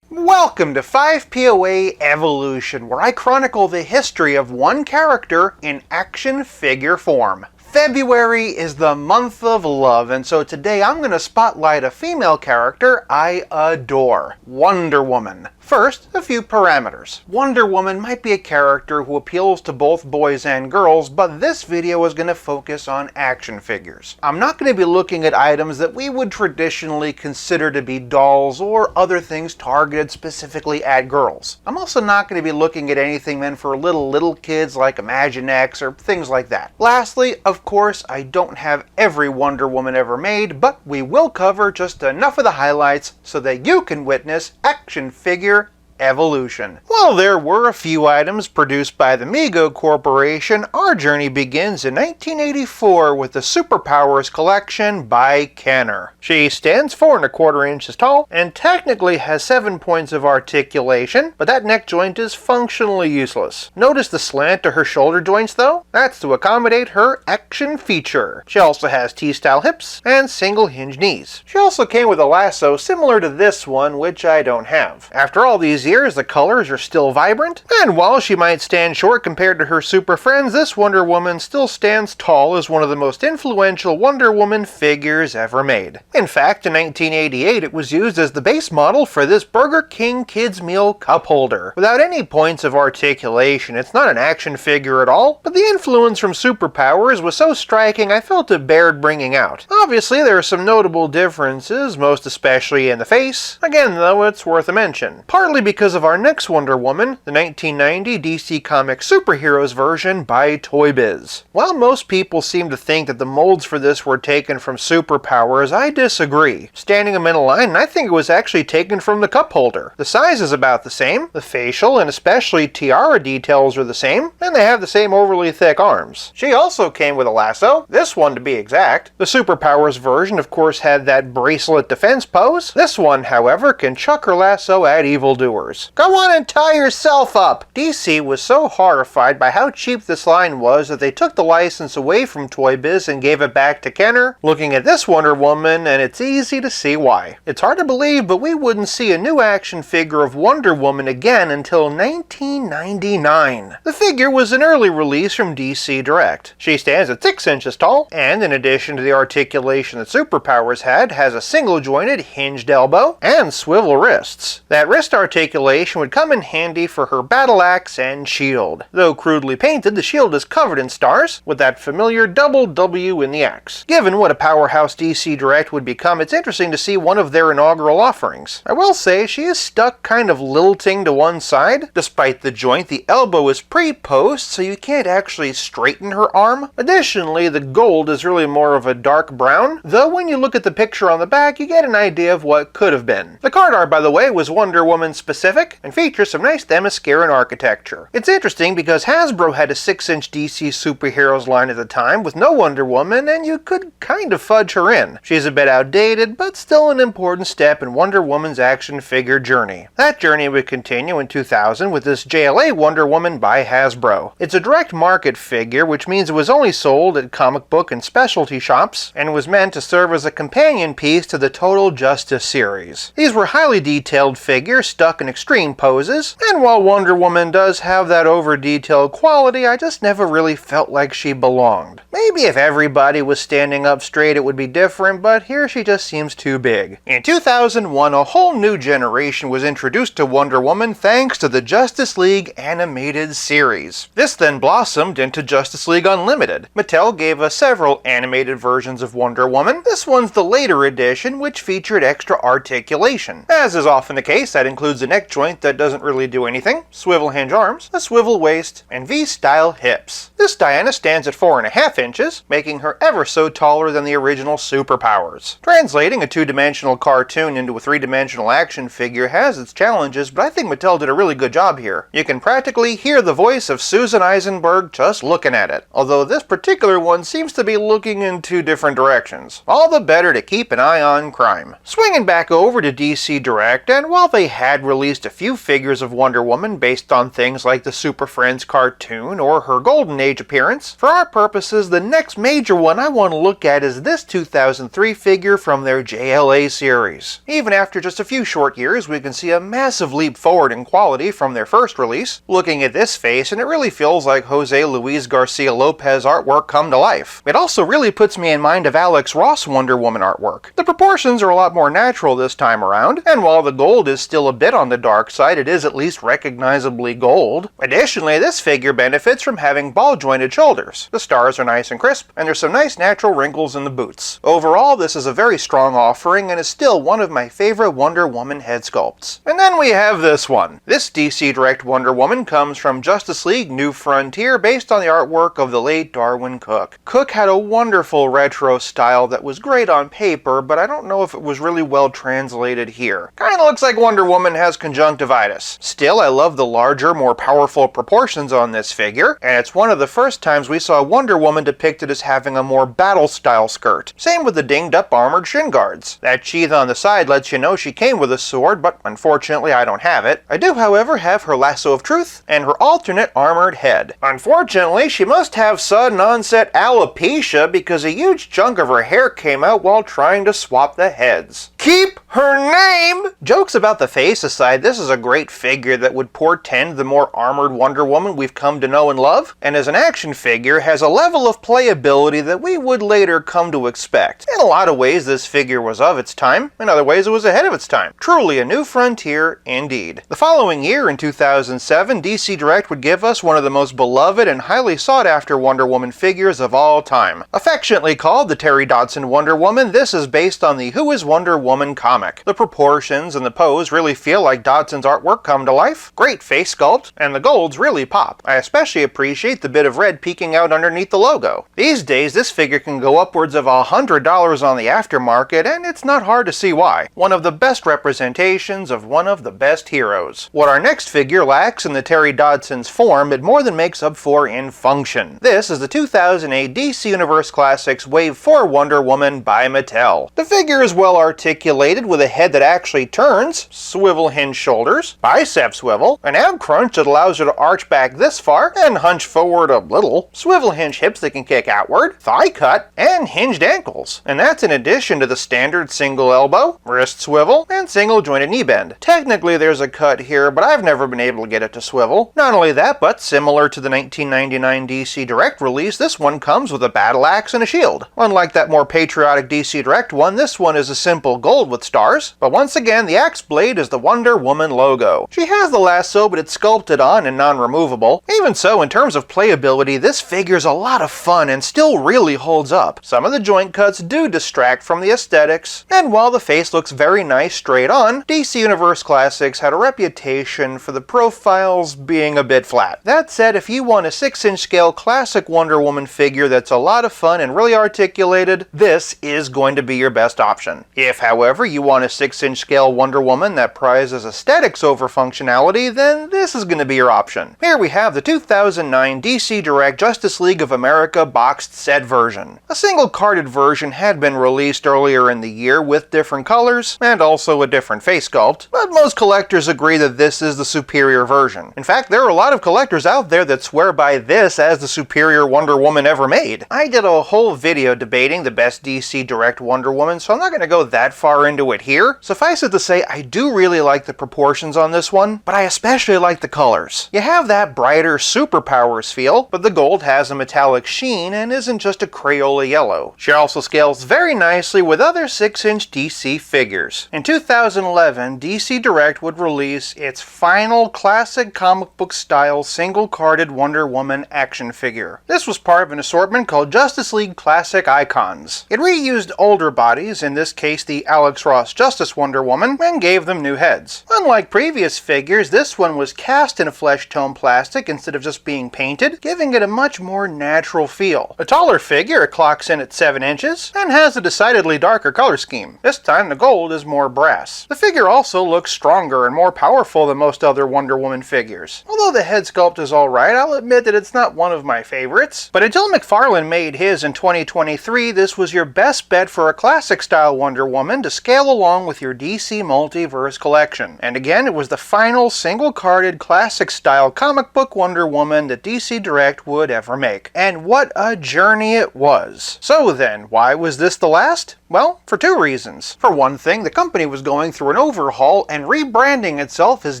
Welcome to 5POA Evolution, where I chronicle the history of one character in action figure form. February is the month of love, and so today I'm going to spotlight a female character I adore, Wonder Woman. First, a few parameters. Wonder Woman might be a character who appeals to both boys and girls, but this video is going to focus on action figures. I'm not going to be looking at items that we would traditionally consider to be dolls or other things targeted specifically at girls. I'm also not going to be looking at anything meant for little kids like Imaginext or things like that. Lastly, of course, I don't have every Wonder Woman ever made, but we will cover just enough of the highlights so that you can witness action figure evolution. While there were a few items produced by the Mego Corporation, our journey begins in 1984 with the Superpowers collection by Kenner. She stands 4¼ inches tall and technically has 7 points of articulation, but that neck joint is functionally useless. Notice the slant to her shoulder joints though? That's to accommodate her action feature. She also has T-style hips and single hinge knees. She also came with a lasso similar to this one, which I don't have. After all these years, the colors are still vibrant, and while she might stand short compared to her super friends, this Wonder Woman still stands tall as one of the most influential Wonder Woman figures ever made. In fact, in 1988, it was used as the base model for this Burger King Kids Meal cup holder. Without any points of articulation, it's not an action figure at all, but the influence from Superpowers was so striking I felt it bared bringing out. Obviously, there are some notable differences, most especially in the face. Again, though, it's worth a mention. Partly because of our next Wonder Woman, the 1990 DC Comics Superheroes version by Toy Biz. While most people seem to think that the molds for this were taken from Superpowers, I disagree. Standing them in a line, I think it was actually taken from the cup holder. The size is about the same, the facial and especially tiara details are the same, and they have the same overly thick arms. She also came with a lasso, this one to be exact. The Superpowers version of course had that bracelet defense pose. This one, however, can chuck her lasso at evildoers. Go on and tie yourself up! DC was so horrified by how cheap this line was that they took the license away from Toy Biz and gave it back to Kenner. Looking at this Wonder Woman, and it's easy to see why. It's hard to believe, but we wouldn't see a new action figure of Wonder Woman again until 1999. The figure was an early release from DC Direct. She stands at 6 inches tall, and in addition to the articulation that Superpowers had, has a single-jointed hinged elbow and swivel wrists. That wrist articulation would come in handy for her battle axe and shield. Though crudely painted, the shield is covered in stars, with that familiar double W in the axe. Given what a powerhouse DC Direct would become, it's interesting to see one of their inaugural offerings. I will say she is stuck kind of lilting to one side. Despite the joint, the elbow is pre-post, so you can't actually straighten her arm. Additionally, the gold is really more of a dark brown, though when you look at the picture on the back, you get an idea of what could have been. The card art, by the way, was Wonder Woman specific specific and features some nice Themysciran architecture. It's interesting because Hasbro had a 6-inch DC superheroes line at the time with no Wonder Woman, and you could kind of fudge her in. She's a bit outdated, but still an important step in Wonder Woman's action figure journey. That journey would continue in 2000 with this JLA Wonder Woman by Hasbro. It's a direct market figure, which means it was only sold at comic book and specialty shops, and was meant to serve as a companion piece to the Total Justice series. These were highly detailed figures stuck in extreme poses, and while Wonder Woman does have that over-detailed quality, I just never really felt like she belonged. Maybe if everybody was standing up straight it would be different, but here she just seems too big. In 2001, a whole new generation was introduced to Wonder Woman thanks to the Justice League animated series. This then blossomed into Justice League Unlimited. Mattel gave us several animated versions of Wonder Woman. This one's the later edition, which featured extra articulation. As is often the case, that includes a neck joint that doesn't really do anything, swivel hinge arms, a swivel waist, and V-style hips. This Diana stands at 4.5 inches, making her ever so taller than the original Superpowers. Translating a two-dimensional cartoon into a three-dimensional action figure has its challenges, but I think Mattel did a really good job here. You can practically hear the voice of Susan Eisenberg just looking at it, although this particular one seems to be looking in two different directions. All the better to keep an eye on crime. Swinging back over to DC Direct, and while they had released a few figures of Wonder Woman based on things like the Super Friends cartoon or her Golden Age appearance, for our purposes the next major one I want to look at is this 2003 figure from their JLA series. Even after just a few short years, we can see a massive leap forward in quality from their first release. Looking at this face, and it really feels like Jose Luis Garcia Lopez artwork come to life. It also really puts me in mind of Alex Ross Wonder Woman artwork. The proportions are a lot more natural this time around, and while the gold is still a bit on the dark side, it is at least recognizably gold. Additionally, this figure benefits from having ball-jointed shoulders. The stars are nice and crisp, and there's some nice natural wrinkles in the boots. Overall, this is a very strong offering and is still one of my favorite Wonder Woman head sculpts. And then we have this one. This DC Direct Wonder Woman comes from Justice League New Frontier based on the artwork of the late Darwin Cook. Cook had a wonderful retro style that was great on paper, but I don't know if it was really well translated here. Kinda looks like Wonder Woman has conjunctivitis. Still, I love the larger, more powerful proportions on this figure, and it's one of the first times we saw Wonder Woman depicted as having a more battle-style skirt. Same with the dinged-up armored shin guards. That sheath on the side lets you know she came with a sword, but unfortunately I don't have it. I do, however, have her lasso of truth and her alternate armored head. Unfortunately, she must have sudden onset alopecia because a huge chunk of her hair came out while trying to swap the heads. Keep her name! Jokes about the face aside, this is a great figure that would portend the more armored Wonder Woman we've come to know and love, and as an action figure has a level of playability that we would later come to expect. In a lot of ways this figure was of its time, in other ways it was ahead of its time. Truly a new frontier indeed. The following year, in 2007, DC Direct would give us one of the most beloved and highly sought after Wonder Woman figures of all time. Affectionately called the Terry Dodson Wonder Woman, this is based on the Who is Wonder Woman comic. The proportions and the pose really feel like Dodson's artwork come to life. Great face sculpt, and the golds really pop. I especially appreciate the bit of red peeking out underneath the logo. These days, this figure can go upwards of $100 on the aftermarket, and it's not hard to see why. One of the best representations of one of the best heroes. What our next figure lacks in the Terry Dodson's form, it more than makes up for in function. This is the 2008 DC Universe Classics Wave 4 Wonder Woman by Mattel. The figure is well articulated with a head that actually turns, swivel hinge shoulders, bicep swivel, an ab crunch that allows you to arch back this far and hunch forward a little, swivel hinge hips that can kick outward, thigh cut, and hinged ankles. And that's in addition to the standard single elbow, wrist swivel, and single jointed knee bend. Technically there's a cut here, but I've never been able to get it to swivel. Not only that, but similar to the 1999 DC Direct release, this one comes with a battle axe and a shield. Unlike that more patriotic DC Direct one, this one is a simple gold with stars, but once again the axe blade is the Wonder Woman logo. She has the lasso, but it's sculpted on and non-removable. Even so, in terms of playability, this figure's a lot of fun and still really holds up. Some of the joint cuts do distract from the aesthetics, and while the face looks very nice straight on, DC Universe Classics had a reputation for the profiles being a bit flat. That said, if you want a 6-inch scale classic Wonder Woman figure that's a lot of fun and really articulated, this is going to be your best option. If, however, however, you want a 6-inch scale Wonder Woman that prizes aesthetics over functionality, then this is going to be your option. Here we have the 2009 DC Direct Justice League of America boxed set version. A single carded version had been released earlier in the year with different colors, and also a different face sculpt, but most collectors agree that this is the superior version. In fact, there are a lot of collectors out there that swear by this as the superior Wonder Woman ever made. I did a whole video debating the best DC Direct Wonder Woman, so I'm not going to go that far into it here. Suffice it to say, I do really like the proportions on this one, but I especially like the colors. You have that brighter Superpowers feel, but the gold has a metallic sheen and isn't just a Crayola yellow. She also scales very nicely with other 6-inch DC figures. In 2011, DC Direct would release its final classic comic book style single-carded Wonder Woman action figure. This was part of an assortment called Justice League Classic Icons. It reused older bodies, in this case the Alex Ross Justice Wonder Woman, and gave them new heads. Unlike previous figures, this one was cast in a flesh tone plastic instead of just being painted, giving it a much more natural feel. A taller figure, it clocks in at 7 inches, and has a decidedly darker color scheme. This time the gold is more brass. The figure also looks stronger and more powerful than most other Wonder Woman figures. Although the head sculpt is alright, I'll admit that it's not one of my favorites. But until McFarlane made his in 2023, this was your best bet for a classic style Wonder Woman to scale along with your DC Multiverse collection. And again, it was the final single-carded classic style comic book Wonder Woman that DC Direct would ever make. And what a journey it was. So then, why was this the last? Well, for two reasons. For one thing, the company was going through an overhaul and rebranding itself as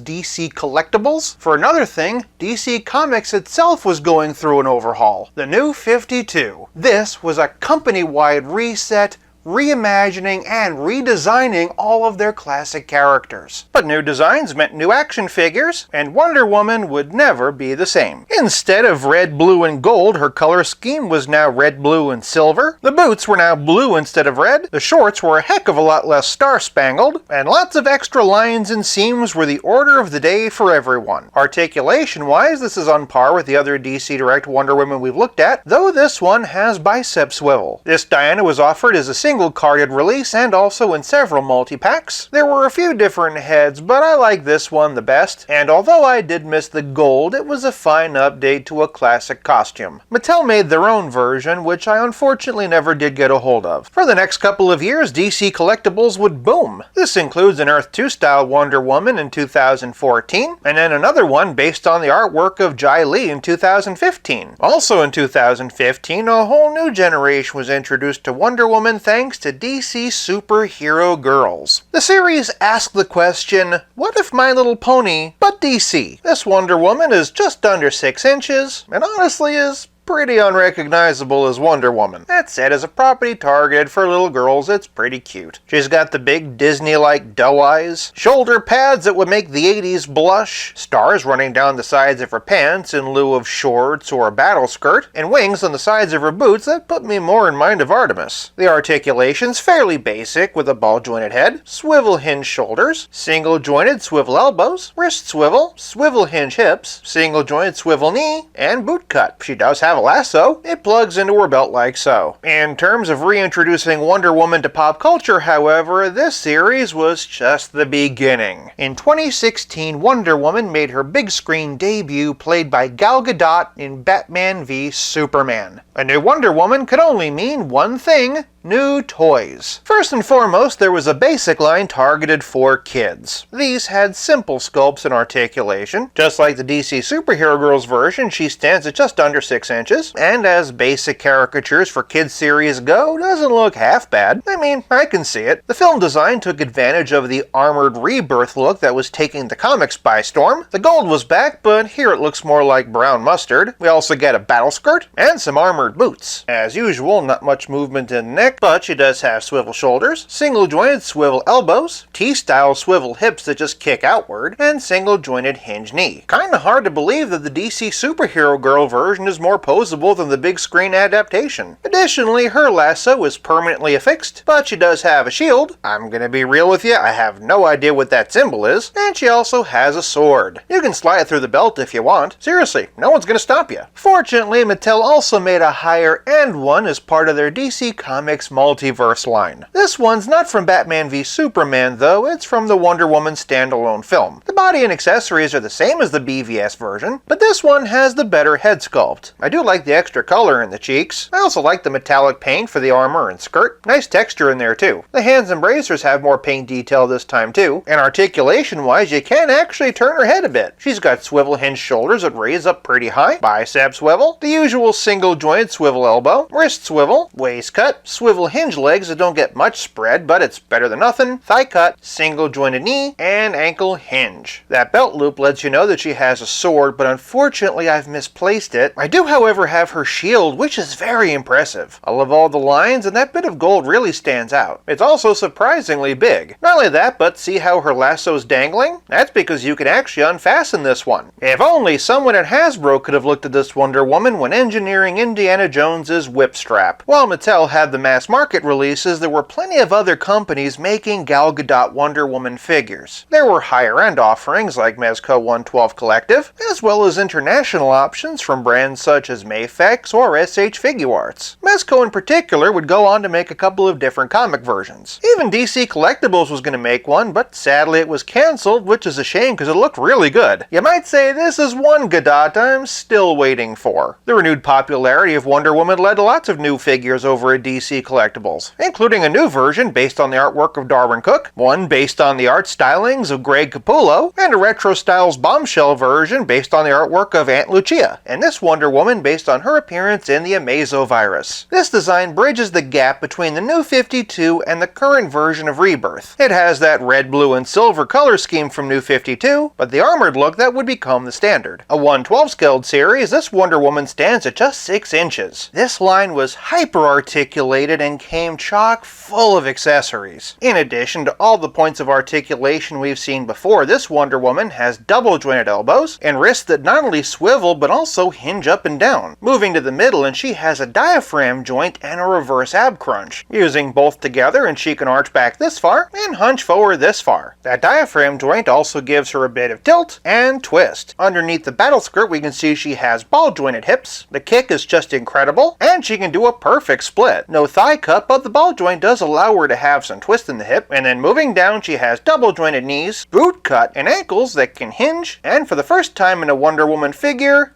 DC Collectibles. For another thing, DC Comics itself was going through an overhaul. The New 52. This was a company-wide reset, reimagining and redesigning all of their classic characters. But new designs meant new action figures, and Wonder Woman would never be the same. Instead of red, blue, and gold, her color scheme was now red, blue, and silver. The boots were now blue instead of red, the shorts were a heck of a lot less star-spangled, and lots of extra lines and seams were the order of the day for everyone. Articulation-wise, this is on par with the other DC Direct Wonder Woman we've looked at, though this one has bicep swivel. This Diana was offered as a single-carded release and also in several multi-packs. There were a few different heads, but I like this one the best, and although I did miss the gold, it was a fine update to a classic costume. Mattel made their own version, which I unfortunately never did get a hold of. For the next couple of years, DC Collectibles would boom. This includes an Earth 2 style Wonder Woman in 2014, and then another one based on the artwork of Jai Lee in 2015. Also in 2015, a whole new generation was introduced to Wonder Woman thanks to DC Superhero Girls. The series asked the question, what if My Little Pony, but DC? This Wonder Woman is just under 6 inches, and honestly is pretty unrecognizable as Wonder Woman. That said, as a property targeted for little girls, it's pretty cute. She's got the big Disney-like doe eyes, shoulder pads that would make the 80s blush, stars running down the sides of her pants in lieu of shorts or a battle skirt, and wings on the sides of her boots that put me more in mind of Artemis. The articulation's fairly basic, with a ball-jointed head, swivel hinge shoulders, single-jointed swivel elbows, wrist swivel, swivel hinge hips, single-jointed swivel knee, and boot cut. She does have a lasso. It plugs into her belt like so. In terms of reintroducing Wonder Woman to pop culture, however, this series was just the beginning. In 2016, Wonder Woman made her big screen debut played by Gal Gadot in Batman v Superman. A new Wonder Woman could only mean one thing: new toys. First and foremost, there was a basic line targeted for kids. These had simple sculpts and articulation. Just like the DC Superhero Girls version, she stands at just under 6 inches, and as basic caricatures for kids series go, doesn't look half bad. I mean, I can see it. The film design took advantage of the armored rebirth look that was taking the comics by storm. The gold was back, but here it looks more like brown mustard. We also get a battle skirt and some armored boots. As usual, not much movement in the neck, but she does have swivel shoulders, single-jointed swivel elbows, T-style swivel hips that just kick outward, and single-jointed hinge knee. Kinda hard to believe that the DC Superhero Girl version is more posable than the big screen adaptation. Additionally, her lasso is permanently affixed, but she does have a shield. I'm gonna be real with you, I have no idea what that symbol is, and she also has a sword. You can slide it through the belt if you want. Seriously, no one's gonna stop you. Fortunately, Mattel also made a higher-end one as part of their DC Comics Comics Multiverse line. This one's not from Batman v Superman though, it's from the Wonder Woman standalone film. The body and accessories are the same as the BVS version, but this one has the better head sculpt. I do like the extra color in the cheeks. I also like the metallic paint for the armor and skirt. Nice texture in there too. The hands and bracers have more paint detail this time too, and articulation wise you can actually turn her head a bit. She's got swivel hinge shoulders that raise up pretty high, bicep swivel, the usual single jointed swivel elbow, wrist swivel, waist cut, swivel hinge legs that don't get much spread but it's better than nothing, thigh cut, single jointed knee, and ankle hinge. That belt loop lets you know that she has a sword, but unfortunately I've misplaced it. I do however have her shield, which is very impressive. I love all the lines and that bit of gold really stands out. It's also surprisingly big. Not only that, but see how her lasso's dangling? That's because you can actually unfasten this one. If only someone at Hasbro could have looked at this Wonder Woman when engineering Indiana Jones's whip strap. While Mattel had the mass market releases, there were plenty of other companies making Gal Gadot Wonder Woman figures. There were higher end offerings like Mezco 112 Collective, as well as international options from brands such as Mafex or SH Figuarts. Mezco in particular would go on to make a couple of different comic versions. Even DC Collectibles was going to make one, but sadly it was cancelled, which is a shame because it looked really good. You might say this is one Gadot I'm still waiting for. The renewed popularity of Wonder Woman led to lots of new figures over at DC Collectibles, including a new version based on the artwork of Darwin Cook, one based on the art stylings of Greg Capullo, and a retro styles bombshell version based on the artwork of Aunt Lucia, and this Wonder Woman based on her appearance in the Amazovirus. This design bridges the gap between the New 52 and the current version of Rebirth. It has that red, blue, and silver color scheme from New 52, but the armored look that would become the standard. A 112 scaled series, this Wonder Woman stands at just 6 inches. This line was hyper-articulated and came chock full of accessories. In addition to all the points of articulation we've seen before, this Wonder Woman has double jointed elbows and wrists that not only swivel but also hinge up and down, moving to the middle, and she has a diaphragm joint and a reverse ab crunch. Using both together and she can arch back this far and hunch forward this far. That diaphragm joint also gives her a bit of tilt and twist. Underneath the battle skirt we can see she has ball jointed hips, the kick is just incredible, and she can do a perfect split. No thigh cut, but the ball joint does allow her to have some twist in the hip, and then moving down she has double jointed knees, boot cut, and ankles that can hinge, and for the first time in a Wonder Woman figure,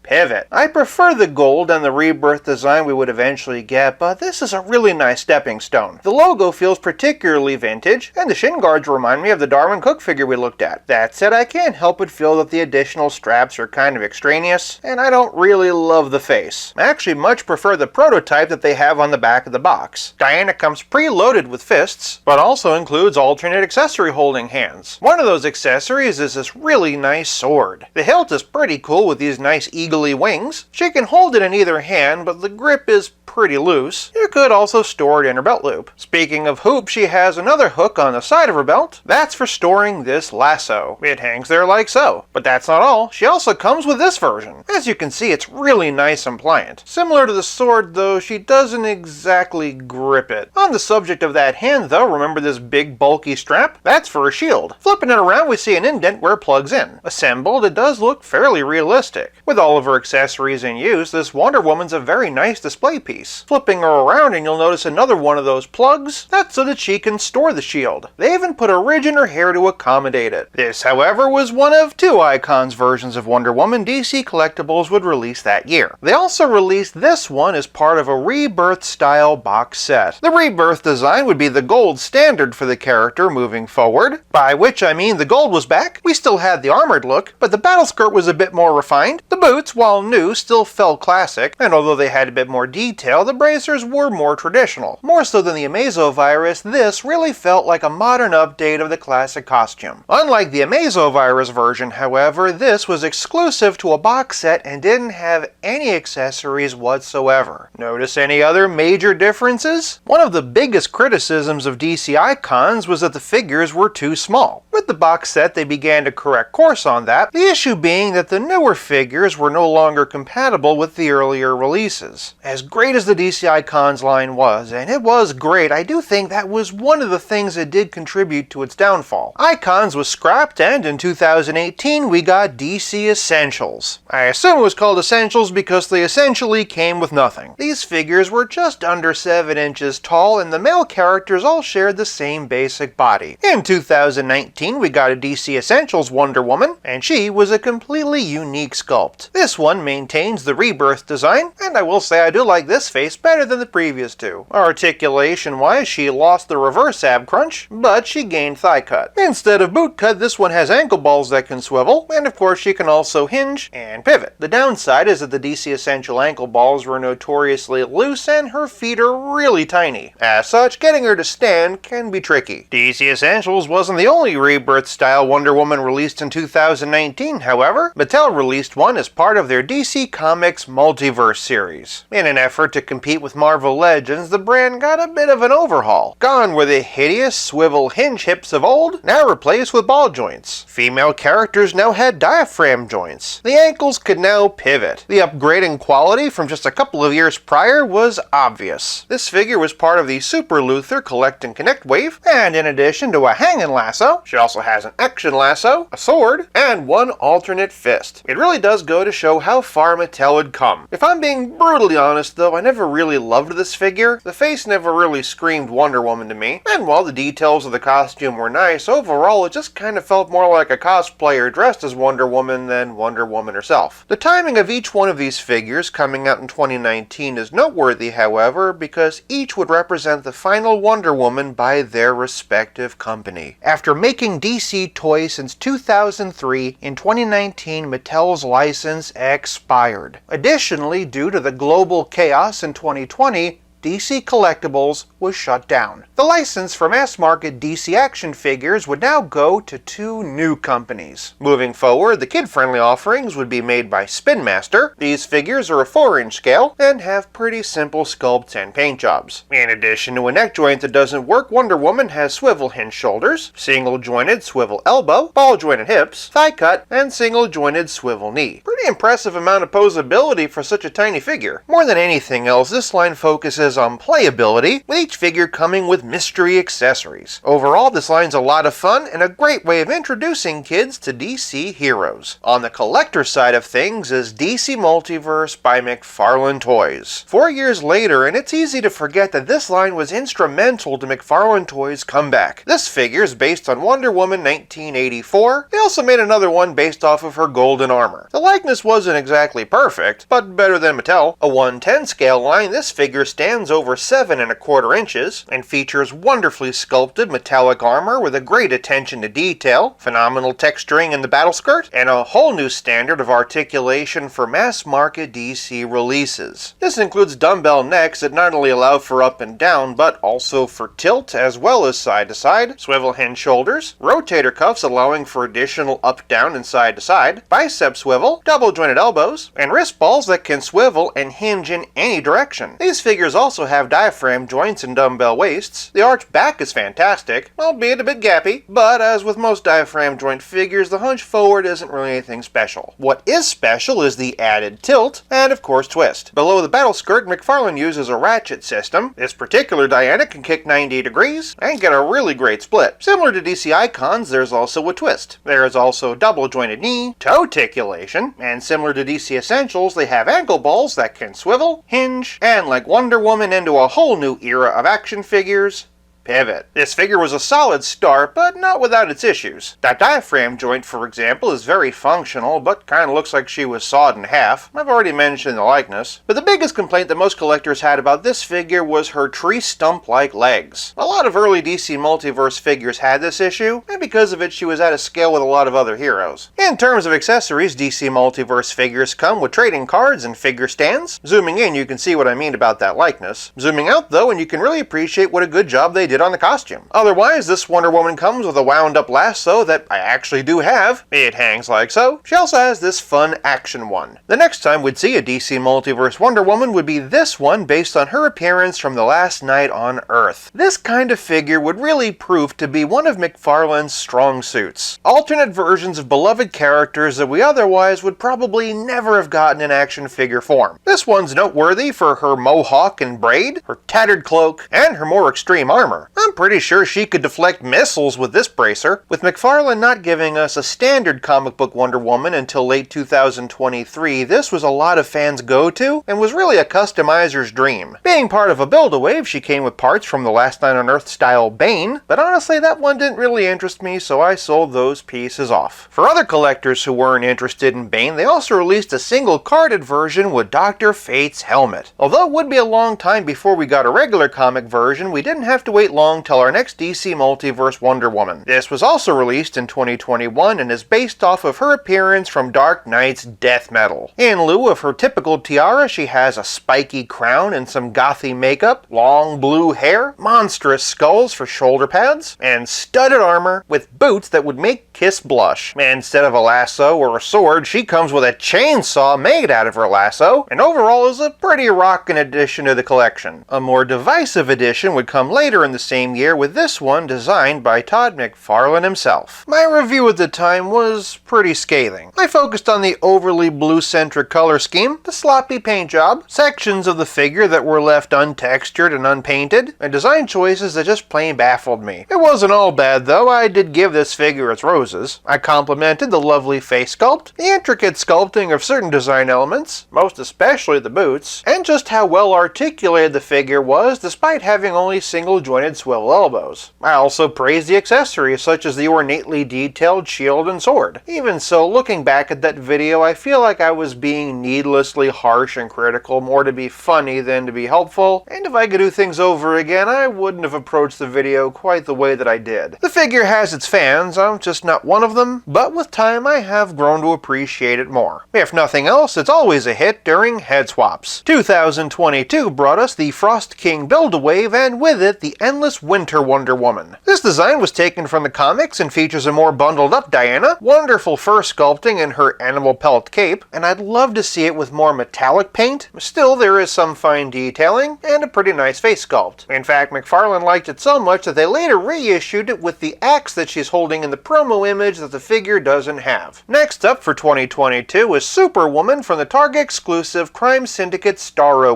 pivot. I prefer the gold and the Rebirth design we would eventually get, but this is a really nice stepping stone. The logo feels particularly vintage, and the shin guards remind me of the Darwin Cook figure we looked at. That said, I can't help but feel that the additional straps are kind of extraneous, and I don't really love the face. I actually much prefer the prototype that they have on the back of the box. Diana comes preloaded with fists, but also includes alternate accessory holding hands. One of those accessories is this really nice sword. The hilt is pretty cool with these nice eagle wings. She can hold it in either hand, but the grip is pretty loose. You could also store it in her belt loop. Speaking of hoop, she has another hook on the side of her belt. That's for storing this lasso. It hangs there like so. But that's not all. She also comes with this version. As you can see, it's really nice and pliant. Similar to the sword, though, she doesn't exactly grip it. On the subject of that hand, though, remember this big bulky strap? That's for a shield. Flipping it around, we see an indent where it plugs in. Assembled, it does look fairly realistic. With all of her accessories in use, this Wonder Woman's a very nice display piece. Flipping her around and you'll notice another one of those plugs. That's so that she can store the shield. They even put a ridge in her hair to accommodate it. This, however, was one of 2 Icons versions of Wonder Woman DC Collectibles would release that year. They also released this one as part of a Rebirth style box set. The Rebirth design would be the gold standard for the character moving forward, by which I mean the gold was back, we still had the armored look, but the battle skirt was a bit more refined. The boots, while new, still felt classic, and although they had a bit more detail, the bracers were more traditional. More so than the Amazovirus, this really felt like a modern update of the classic costume. Unlike the Amazovirus version, however, this was exclusive to a box set and didn't have any accessories whatsoever. Notice any other major differences? One of the biggest criticisms of DC Icons was that the figures were too small. With With the box set, they began to correct course on that, the issue being that the newer figures were no longer compatible with the earlier releases. As great as the DC Icons line was, and it was great, I do think that was one of the things that did contribute to its downfall. Icons was scrapped, and in 2018 we got DC Essentials. I assume it was called Essentials because they essentially came with nothing. These figures were just under 7 inches tall, and the male characters all shared the same basic body. In 2019 we got a DC Essentials Wonder Woman, and she was a completely unique sculpt. This one maintains the Rebirth design, and I will say I do like this face better than the previous two. Articulation-wise, she lost the reverse ab crunch, but she gained thigh cut. Instead of boot cut, this one has ankle balls that can swivel, and of course she can also hinge and pivot. The downside is that the DC Essential ankle balls were notoriously loose and her feet are really tiny. As such, getting her to stand can be tricky. DC Essentials wasn't the only Rebirth-style Wonder Woman released in 2019, however. Mattel released one as part of their DC Comics Multiverse series. In an effort to compete with Marvel Legends, the brand got a bit of an overhaul. Gone were the hideous swivel hinge hips of old, now replaced with ball joints. Female characters now had diaphragm joints. The ankles could now pivot. The upgrade in quality from just a couple of years prior was obvious. This figure was part of the Super Luther Collect and Connect wave, and in addition to a hanging lasso, she also has an action lasso, a sword, and one alternate fist. It really does go to show how far Mattel had come. If I'm being brutally honest though, I never really loved this figure. The face never really screamed Wonder Woman to me, and while the details of the costume were nice, overall it just kind of felt more like a cosplayer dressed as Wonder Woman than Wonder Woman herself. The timing of each one of these figures coming out in 2019 is noteworthy, however, because each would represent the final Wonder Woman by their respective company. After making DC toys since 2003, in 2019 Mattel's license expired. Additionally, due to the global chaos in 2020, DC Collectibles was shut down. The license for mass-market DC action figures would now go to 2 new companies. Moving forward, the kid-friendly offerings would be made by Spin Master. These figures are a 4-inch scale and have pretty simple sculpts and paint jobs. In addition to a neck joint that doesn't work, Wonder Woman has swivel hinge shoulders, single-jointed swivel elbow, ball-jointed hips, thigh cut, and single-jointed swivel knee. Pretty impressive amount of posability for such a tiny figure. More than anything else, this line focuses on playability, with each figure coming with mystery accessories. Overall, this line's a lot of fun and a great way of introducing kids to DC heroes. On the collector side of things is DC Multiverse by McFarlane Toys. 4 years later, and it's easy to forget that this line was instrumental to McFarlane Toys' comeback. This figure is based on Wonder Woman 1984. They also made another one based off of her golden armor. The likeness wasn't exactly perfect, but better than Mattel. A 1/10 scale line, this figure stands over 7¼ inches and features wonderfully sculpted metallic armor with a great attention to detail, phenomenal texturing in the battle skirt, and a whole new standard of articulation for mass-market DC releases. This includes dumbbell necks that not only allow for up and down, but also for tilt as well as side to side, swivel hinge shoulders, rotator cuffs allowing for additional up, down, and side to side, bicep swivel, double jointed elbows, and wrist balls that can swivel and hinge in any direction. These figures also have diaphragm joints and dumbbell waists. The arch back is fantastic, albeit a bit gappy, but as with most diaphragm joint figures, the hunch forward isn't really anything special. What is special is the added tilt, and of course twist. Below the battle skirt, McFarlane uses a ratchet system. This particular Diana can kick 90 degrees and get a really great split. Similar to DC Icons, there's also a twist. There is also double jointed knee, toe articulation, and similar to DC Essentials, they have ankle balls that can swivel, hinge, and like Wonder Woman into a whole new era of action figures, pivot. This figure was a solid start, but not without its issues. That diaphragm joint, for example, is very functional, but kinda looks like she was sawed in half. I've already mentioned the likeness. But the biggest complaint that most collectors had about this figure was her tree stump-like legs. A lot of early DC Multiverse figures had this issue, and because of it, she was at a scale with a lot of other heroes. In terms of accessories, DC Multiverse figures come with trading cards and figure stands. Zooming in, you can see what I mean about that likeness. Zooming out, though, and you can really appreciate what a good job they did fit on the costume. Otherwise, this Wonder Woman comes with a wound-up lasso that I actually do have. It hangs like so. She also has this fun action one. The next time we'd see a DC Multiverse Wonder Woman would be this one based on her appearance from the last night on Earth. This kind of figure would really prove to be one of McFarlane's strong suits. Alternate versions of beloved characters that we otherwise would probably never have gotten in action figure form. This one's noteworthy for her mohawk and braid, her tattered cloak, and her more extreme armor. I'm pretty sure she could deflect missiles with this bracer. With McFarlane not giving us a standard comic book Wonder Woman until late 2023, this was a lot of fans' go-to, and was really a customizer's dream. Being part of a build-a-wave, she came with parts from the Last Night on Earth style Bane, but honestly that one didn't really interest me, so I sold those pieces off. For other collectors who weren't interested in Bane, they also released a single carded version with Dr. Fate's helmet. Although it would be a long time before we got a regular comic version, we didn't have to wait long till our next DC Multiverse Wonder Woman. This was also released in 2021 and is based off of her appearance from Dark Knight's Death Metal. In lieu of her typical tiara, she has a spiky crown and some gothy makeup, long blue hair, monstrous skulls for shoulder pads, and studded armor with boots that would make Kiss blush. Instead of a lasso or a sword, she comes with a chainsaw made out of her lasso, and overall is a pretty rockin' addition to the collection. A more divisive edition would come later in the same year, with this one designed by Todd McFarlane himself. My review at the time was pretty scathing. I focused on the overly blue-centric color scheme, the sloppy paint job, sections of the figure that were left untextured and unpainted, and design choices that just plain baffled me. It wasn't all bad though. I did give this figure its roses. I complimented the lovely face sculpt, the intricate sculpting of certain design elements, most especially the boots, and just how well articulated the figure was despite having only single-jointed swivel elbows. I also praised the accessories such as the ornately detailed shield and sword. Even so, looking back at that video, I feel like I was being needlessly harsh and critical, more to be funny than to be helpful, and if I could do things over again, I wouldn't have approached the video quite the way that I did. The figure has its fans, I'm just not one of them, but with time I have grown to appreciate it more. If nothing else, it's always a hit during head swaps. 2022 brought us the Frost King Build-A-Wave, and with it, the Endless Winter Wonder Woman. This design was taken from the comics and features a more bundled-up Diana, wonderful fur sculpting in her animal pelt cape, and I'd love to see it with more metallic paint. Still, there is some fine detailing, and a pretty nice face sculpt. In fact, McFarlane liked it so much that they later reissued it with the axe that she's holding in the promo image that the figure doesn't have. Next up for 2022 is Superwoman from the Target exclusive Crime Syndicate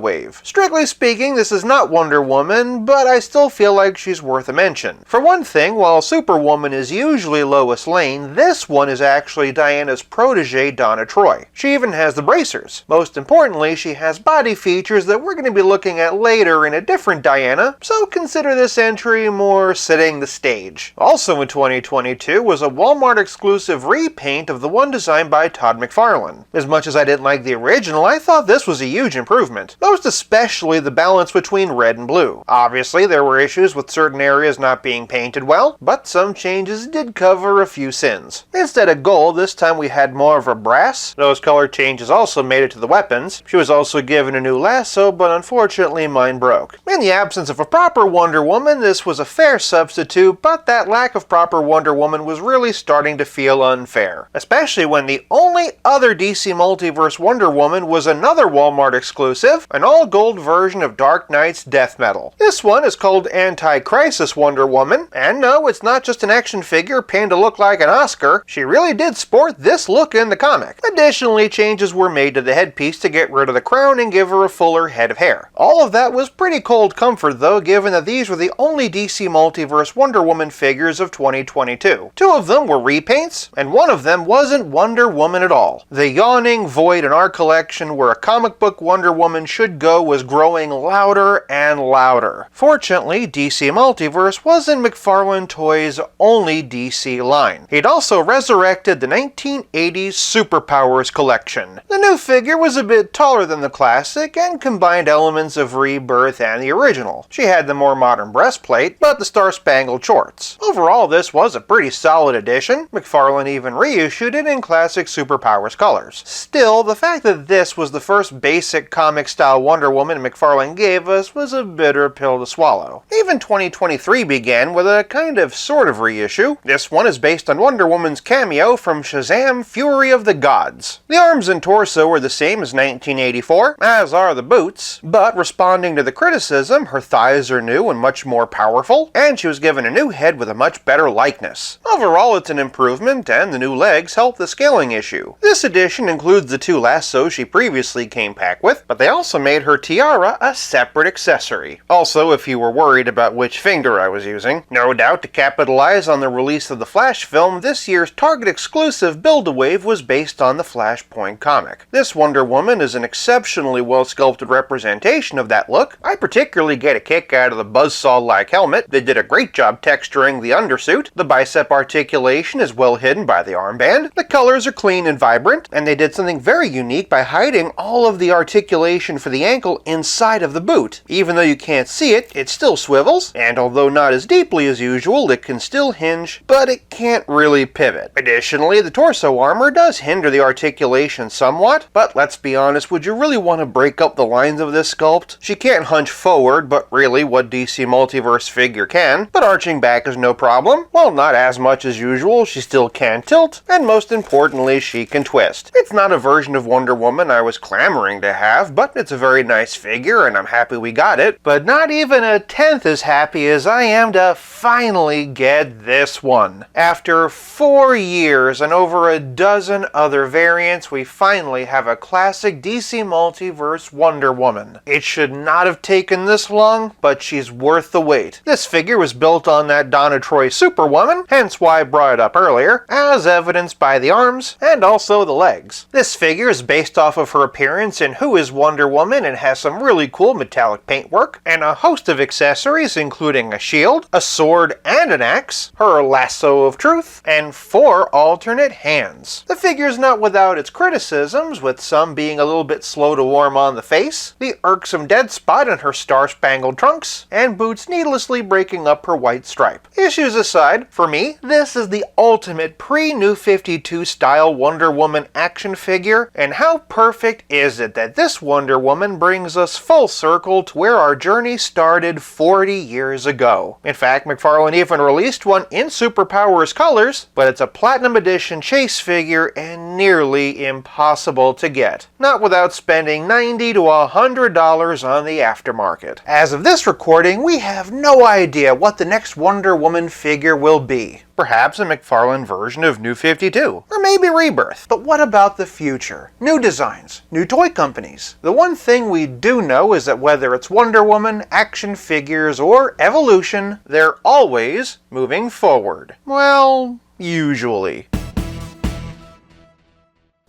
Wave. Strictly speaking, this is not Wonder Woman, but I still feel like she's worth a mention. For one thing, while Superwoman is usually Lois Lane, this one is actually Diana's protege, Donna Troy. She even has the bracers. Most importantly, she has body features that we're going to be looking at later in a different Diana, so consider this entry more setting the stage. Also in 2022 was a Walmart exclusive repaint of the one designed by Todd McFarlane. As much as I didn't like the original, I thought this was a huge improvement, most especially the balance between red and blue. Obviously, there were issues with certain areas not being painted well, but some changes did cover a few sins. Instead of gold, this time we had more of a brass. Those color changes also made it to the weapons. She was also given a new lasso, but unfortunately mine broke. In the absence of a proper Wonder Woman, this was a fair substitute, but that lack of proper Wonder Woman was really starting to feel unfair, especially when the only other DC Multiverse Wonder Woman was another Walmart exclusive, an all-gold version of Dark Knight's Death Metal. This one is called Anti-Crisis Wonder Woman, and no, it's not just an action figure painted to look like an Oscar. She really did sport this look in the comic. Additionally, changes were made to the headpiece to get rid of the crown and give her a fuller head of hair. All of that was pretty cold comfort though, given that these were the only DC Multiverse Wonder Woman figures of 2022. Two of them were repaints, and one of them wasn't Wonder Woman at all. The yawning void in our collection where a comic book Wonder Woman should go was growing louder and louder. Fortunately, DC Multiverse wasn't McFarlane Toys' only DC line. He'd also resurrected the 1980s Superpowers collection. The new figure was a bit taller than the classic and combined elements of Rebirth and the original. She had the more modern breastplate, but the star-spangled shorts. Overall, this was a pretty solid addition. McFarlane even reissued it in classic Superpowers colors. Still, the fact that this was the first basic comic-style Wonder Woman McFarlane gave us was a bitter pill to swallow. Even 2023 began with a kind of sort of reissue. This one is based on Wonder Woman's cameo from Shazam Fury of the Gods. The arms and torso are the same as 1984, as are the boots, but responding to the criticism, her thighs are new and much more powerful, and she was given a new head with a much better likeness. Overall, it's an improvement, and the new legs help the scaling issue. This edition includes the 2 lassos she previously came packed with, but they also made her tiara a separate accessory. Also, if you were worried about which finger I was using, no doubt to capitalize on the release of the Flash film, this year's Target exclusive Build-A-Wave was based on the Flashpoint comic. This Wonder Woman is an exceptionally well-sculpted representation of that look. I particularly get a kick out of the buzzsaw-like helmet. They did a great job texturing the undersuit. The bicep articulation is well hidden by the armband. The colors are clean and vibrant, and they did something very unique by hiding all of the articulation for the ankle inside of the boot. Even though you can't see it, it still swivels, and although not as deeply as usual, it can still hinge, but it can't really pivot. Additionally, the torso armor does hinder the articulation somewhat, but let's be honest, would you really want to break up the lines of this sculpt? She can't hunch forward, but really what DC Multiverse figure can, but arching back is no problem. While not as much as usual, she still can tilt, and most importantly, she can twist. It's not a version of Wonder Woman I was clamoring to have, but it's a very nice figure, and I'm happy we got it, but not even a tenth as happy as I am to finally get this one. After 4 years and over a dozen other variants, we finally have a classic DC Multiverse Wonder Woman. It should not have taken this long, but she's worth the wait. This figure was built on that Donna Troy Superwoman, hence why I brought it up earlier, as evidenced by the arms and also the legs. This figure is based off of her appearance in Who is Wonder Woman and has some really cool metallic paintwork and a host of accessories including a shield, a sword and an axe, her lasso of truth, and 4 alternate hands. The figure's not without its criticisms, with some being a little bit slow to warm on the face, the irksome dead spot in her star-spangled trunks, and boots needlessly breaking up her white stripe. Issues aside, for me, this is the ultimate pre-New 52 style Wonder Woman action figure, and how perfect is it that this Wonder Woman brings us full circle to where our journey started 40 years ago. In fact, McFarlane even released one in Superpowers colors, but it's a Platinum Edition chase figure and nearly impossible to get. Not without spending $90 to $100 on the aftermarket. As of this recording, we have no idea what the next Wonder Woman figure will be. Perhaps a McFarlane version of New 52, or maybe Rebirth. But what about the future? New designs, new toy companies. The one thing we do know is that whether it's Wonder Woman, action figures, or Evolution, they're always moving forward. Well, usually.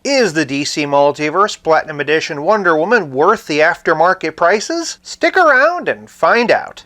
Is the DC Multiverse Platinum Edition Wonder Woman worth the aftermarket prices? Stick around and find out.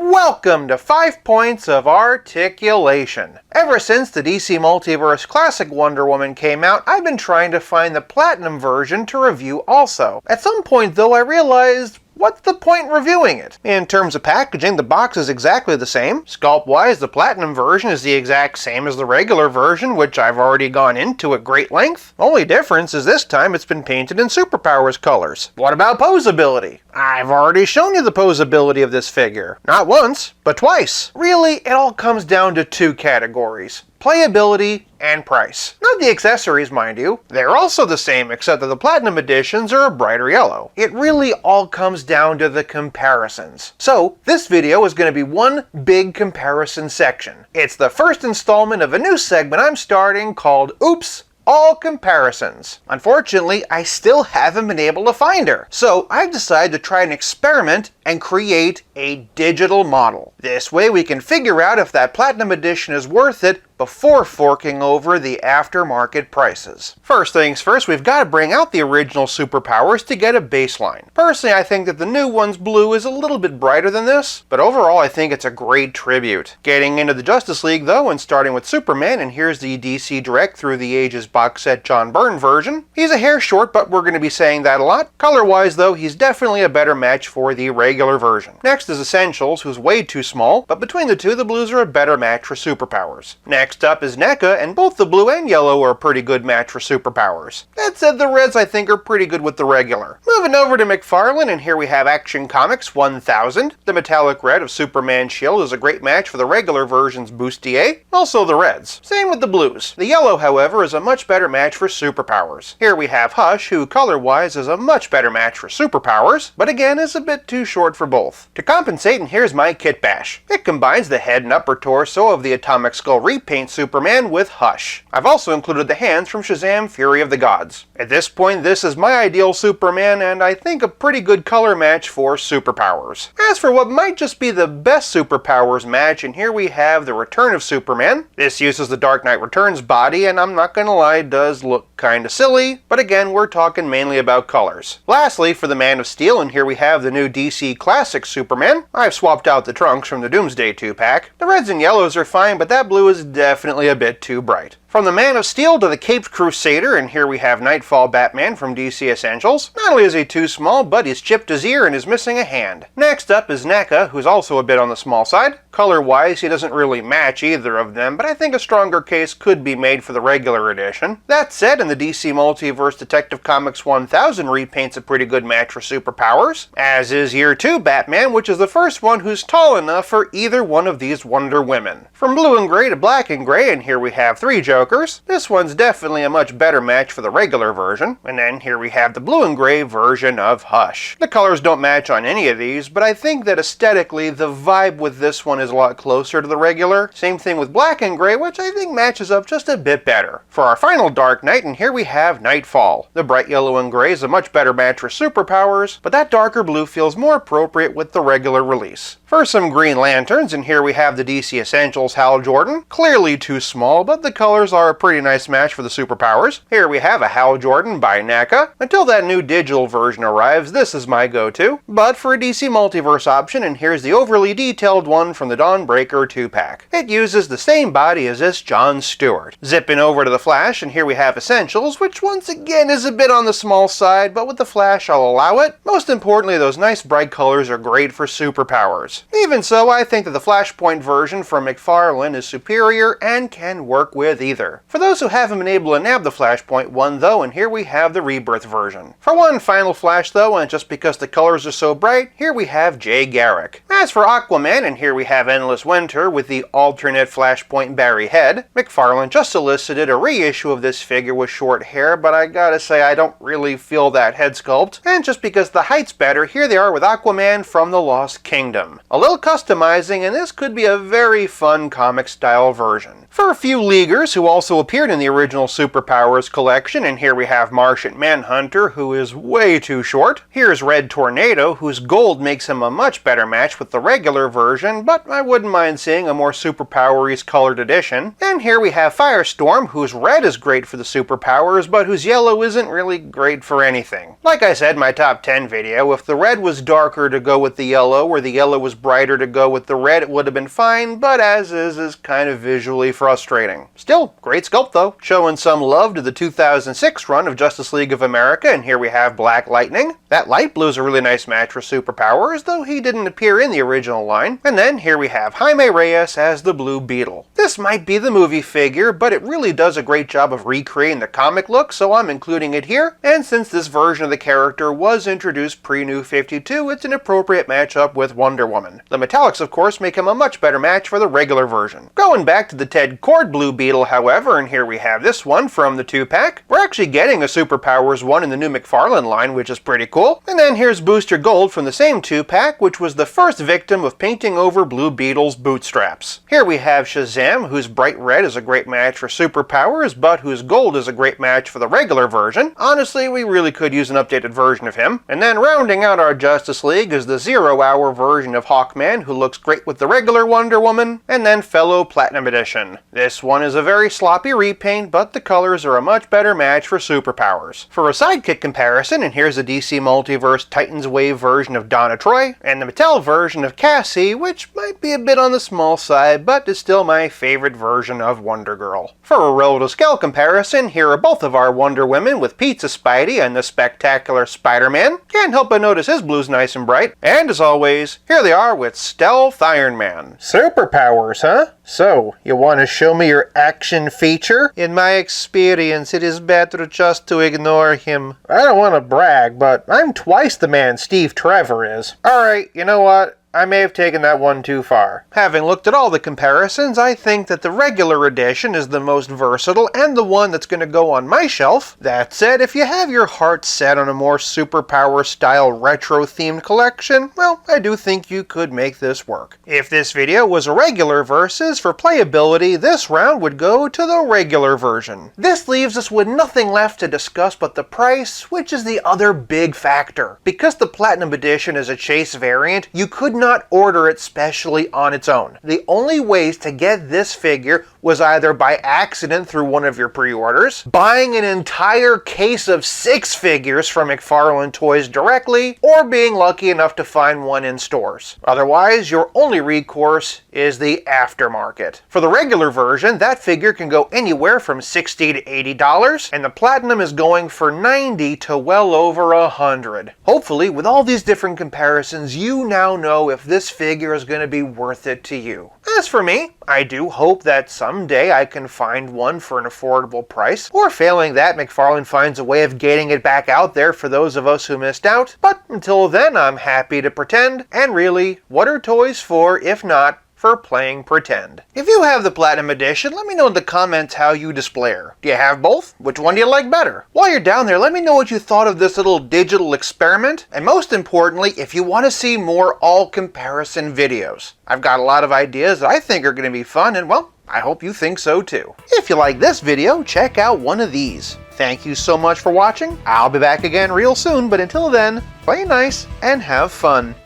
Welcome to 5 Points of Articulation. Ever since the DC Multiverse Classic Wonder Woman came out, I've been trying to find the Platinum version to review also. At some point though, I realized, what's the point reviewing it? In terms of packaging, the box is exactly the same. Sculpt-wise, the Platinum version is the exact same as the regular version, which I've already gone into at great length. Only difference is this time it's been painted in Superpowers colors. What about posability? I've already shown you the posability of this figure. Not once, but twice. Really, it all comes down to 2 categories: playability and price. Not the accessories, mind you. They're also the same, except that the Platinum editions are a brighter yellow. It really all comes down to the comparisons. So, this video is going to be one big comparison section. It's the first installment of a new segment I'm starting called Oops! All comparisons. Unfortunately, I still haven't been able to find her, so I've decided to try an experiment and create a digital model. This way we can figure out if that Platinum Edition is worth it before forking over the aftermarket prices. First things first, we've got to bring out the original Superpowers to get a baseline. Personally, I think that the new one's blue is a little bit brighter than this, but overall I think it's a great tribute. Getting into the Justice League though, and starting with Superman, and here's the DC Direct Through the Ages box set John Byrne version. He's a hair short, but we're going to be saying that a lot. Color-wise though, he's definitely a better match for the regular version. Next is Essentials, who's way too small, but between the two, the blues are a better match for Superpowers. Next up is NECA, and both the blue and yellow are a pretty good match for Superpowers. That said, the reds I think are pretty good with the regular. Moving over to McFarlane, and here we have Action Comics 1000. The metallic red of Superman's shield is a great match for the regular version's bustier, also the reds. Same with the blues. The yellow, however, is a much better match for Superpowers. Here we have Hush, who color-wise is a much better match for Superpowers, but again is a bit too short for both. To compensate, and here's my Kit Bash. It combines the head and upper torso of the Atomic Skull repaint Superman with Hush. I've also included the hands from Shazam Fury of the Gods. At this point, this is my ideal Superman, and I think a pretty good color match for Superpowers. As for what might just be the best Superpowers match, and here we have the Return of Superman. This uses the Dark Knight Returns body, and I'm not gonna lie, it does look kinda silly, but again, we're talking mainly about colors. Lastly, for the Man of Steel, and here we have the new DC Classic Superman. I've swapped out the trunks from the Doomsday 2-pack. The reds and yellows are fine, but that blue is definitely a bit too bright. From the Man of Steel to the Caped Crusader, and here we have Nightfall Batman from DC Essentials. Not only is he too small, but he's chipped his ear and is missing a hand. Next up is NECA, who's also a bit on the small side. Color-wise, he doesn't really match either of them, but I think a stronger case could be made for the regular edition. That said, in the DC Multiverse Detective Comics 1000 repaint's a pretty good match for Superpowers, as is Year 2 Batman, which is the first one who's tall enough for either one of these Wonder Women. From blue and gray to black and gray, and here we have 3 Jokers. This one's definitely a much better match for the regular version. And then here we have the blue and gray version of Hush. The colors don't match on any of these, but I think that aesthetically the vibe with this one is a lot closer to the regular. Same thing with black and gray, which I think matches up just a bit better. For our final Dark Knight, and here we have Nightfall. The bright yellow and gray is a much better match for Superpowers, but that darker blue feels more appropriate with the regular release. For some Green Lanterns, and here we have the DC Essentials Hal Jordan. Clearly too small, but the colors are a pretty nice match for the Superpowers. Here we have a Hal Jordan by NECA. Until that new digital version arrives, this is my go-to. But for a DC Multiverse option, and here's the overly detailed one from the Dawnbreaker 2-pack. It uses the same body as this John Stewart. Zipping over to the Flash, and here we have Essentials, which once again is a bit on the small side, but with the Flash I'll allow it. Most importantly, those nice bright colors are great for Superpowers. Even so, I think that the Flashpoint version from McFarlane is superior and can work with either. For those who haven't been able to nab the Flashpoint one though, and here we have the Rebirth version. For one final Flash though, and just because the colors are so bright, here we have Jay Garrick. As for Aquaman, and here we have Endless Winter with the alternate Flashpoint Barry Head. McFarlane just solicited a reissue of this figure with short hair, but I gotta say I don't really feel that head sculpt. And just because the height's better, here they are with Aquaman from the Lost Kingdom. A little customizing, and this could be a very fun comic style version. For a few Leaguers who also appeared in the original Superpowers collection, and here we have Martian Manhunter, who is way too short. Here's Red Tornado, whose gold makes him a much better match with the regular version, but I wouldn't mind seeing a more Superpowers colored edition. And here we have Firestorm, whose red is great for the Superpowers, but whose yellow isn't really great for anything. Like I said in my top 10 video, if the red was darker to go with the yellow, or the yellow was brighter to go with the red, it would have been fine, but as is kind of visually frustrating. Still, great sculpt though. Showing some love to the 2006 run of Justice League of America, and here we have Black Lightning. That light blue is a really nice match for Superpowers, though he didn't appear in the original line. And then here we have Jaime Reyes as the Blue Beetle. This might be the movie figure, but it really does a great job of recreating the comic look, so I'm including it here. And since this version of the character was introduced pre-New 52, it's an appropriate matchup with Wonder Woman. The metallics, of course, make him a much better match for the regular version. Going back to the Ted Kord Blue Beetle, however, and here we have this one from the 2-pack. We're actually getting a Superpowers one in the new McFarlane line, which is pretty cool. And then here's Booster Gold from the same 2-pack, which was the first victim of painting over Blue Beetle's bootstraps. Here we have Shazam, whose bright red is a great match for Superpowers, but whose gold is a great match for the regular version. Honestly, we really could use an updated version of him. And then rounding out our Justice League is the 0-hour version of Hawkman, who looks great with the regular Wonder Woman, and then fellow Platinum Edition. This one is a very sloppy repaint, but the colors are a much better match for Superpowers. For a sidekick comparison, and here's the DC Multiverse Titans Wave version of Donna Troy, and the Mattel version of Cassie, which might be a bit on the small side, but is still my favorite version of Wonder Girl. For a relative scale comparison, here are both of our Wonder Women with Pizza Spidey and the spectacular Spider-Man. Can't help but notice his blue's nice and bright. And as always, here they are with Stealth Iron Man. Superpowers, huh? So, you want to show me your action feature? In my experience, it is better just to ignore him. I don't want to brag, but I'm twice the man Steve Trevor is. Alright, you know what? I may have taken that one too far. Having looked at all the comparisons, I think that the regular edition is the most versatile and the one that's going to go on my shelf. That said, if you have your heart set on a more Superpower style retro themed collection, well, I do think you could make this work. If this video was a regular versus, for playability, this round would go to the regular version. This leaves us with nothing left to discuss but the price, which is the other big factor. Because the Platinum Edition is a chase variant, you could not order it specially on its own. The only ways to get this figure was either by accident through one of your pre-orders, buying an entire case of 6 figures from McFarlane Toys directly, or being lucky enough to find one in stores. Otherwise, your only recourse is the aftermarket. For the regular version, that figure can go anywhere from $60 to $80, and the Platinum is going for $90 to well over $100. Hopefully, with all these different comparisons, you now know if this figure is going to be worth it to you. As for me, I do hope that someday I can find one for an affordable price, or failing that, McFarlane finds a way of getting it back out there for those of us who missed out. But until then, I'm happy to pretend, and really, what are toys for if not for playing pretend? If you have the Platinum Edition, let me know in the comments how you display her. Do you have both? Which one do you like better? While you're down there, let me know what you thought of this little digital experiment, and most importantly, if you want to see more all-comparison videos. I've got a lot of ideas that I think are going to be fun, and well, I hope you think so too. If you like this video, check out one of these. Thank you so much for watching. I'll be back again real soon, but until then, play nice and have fun.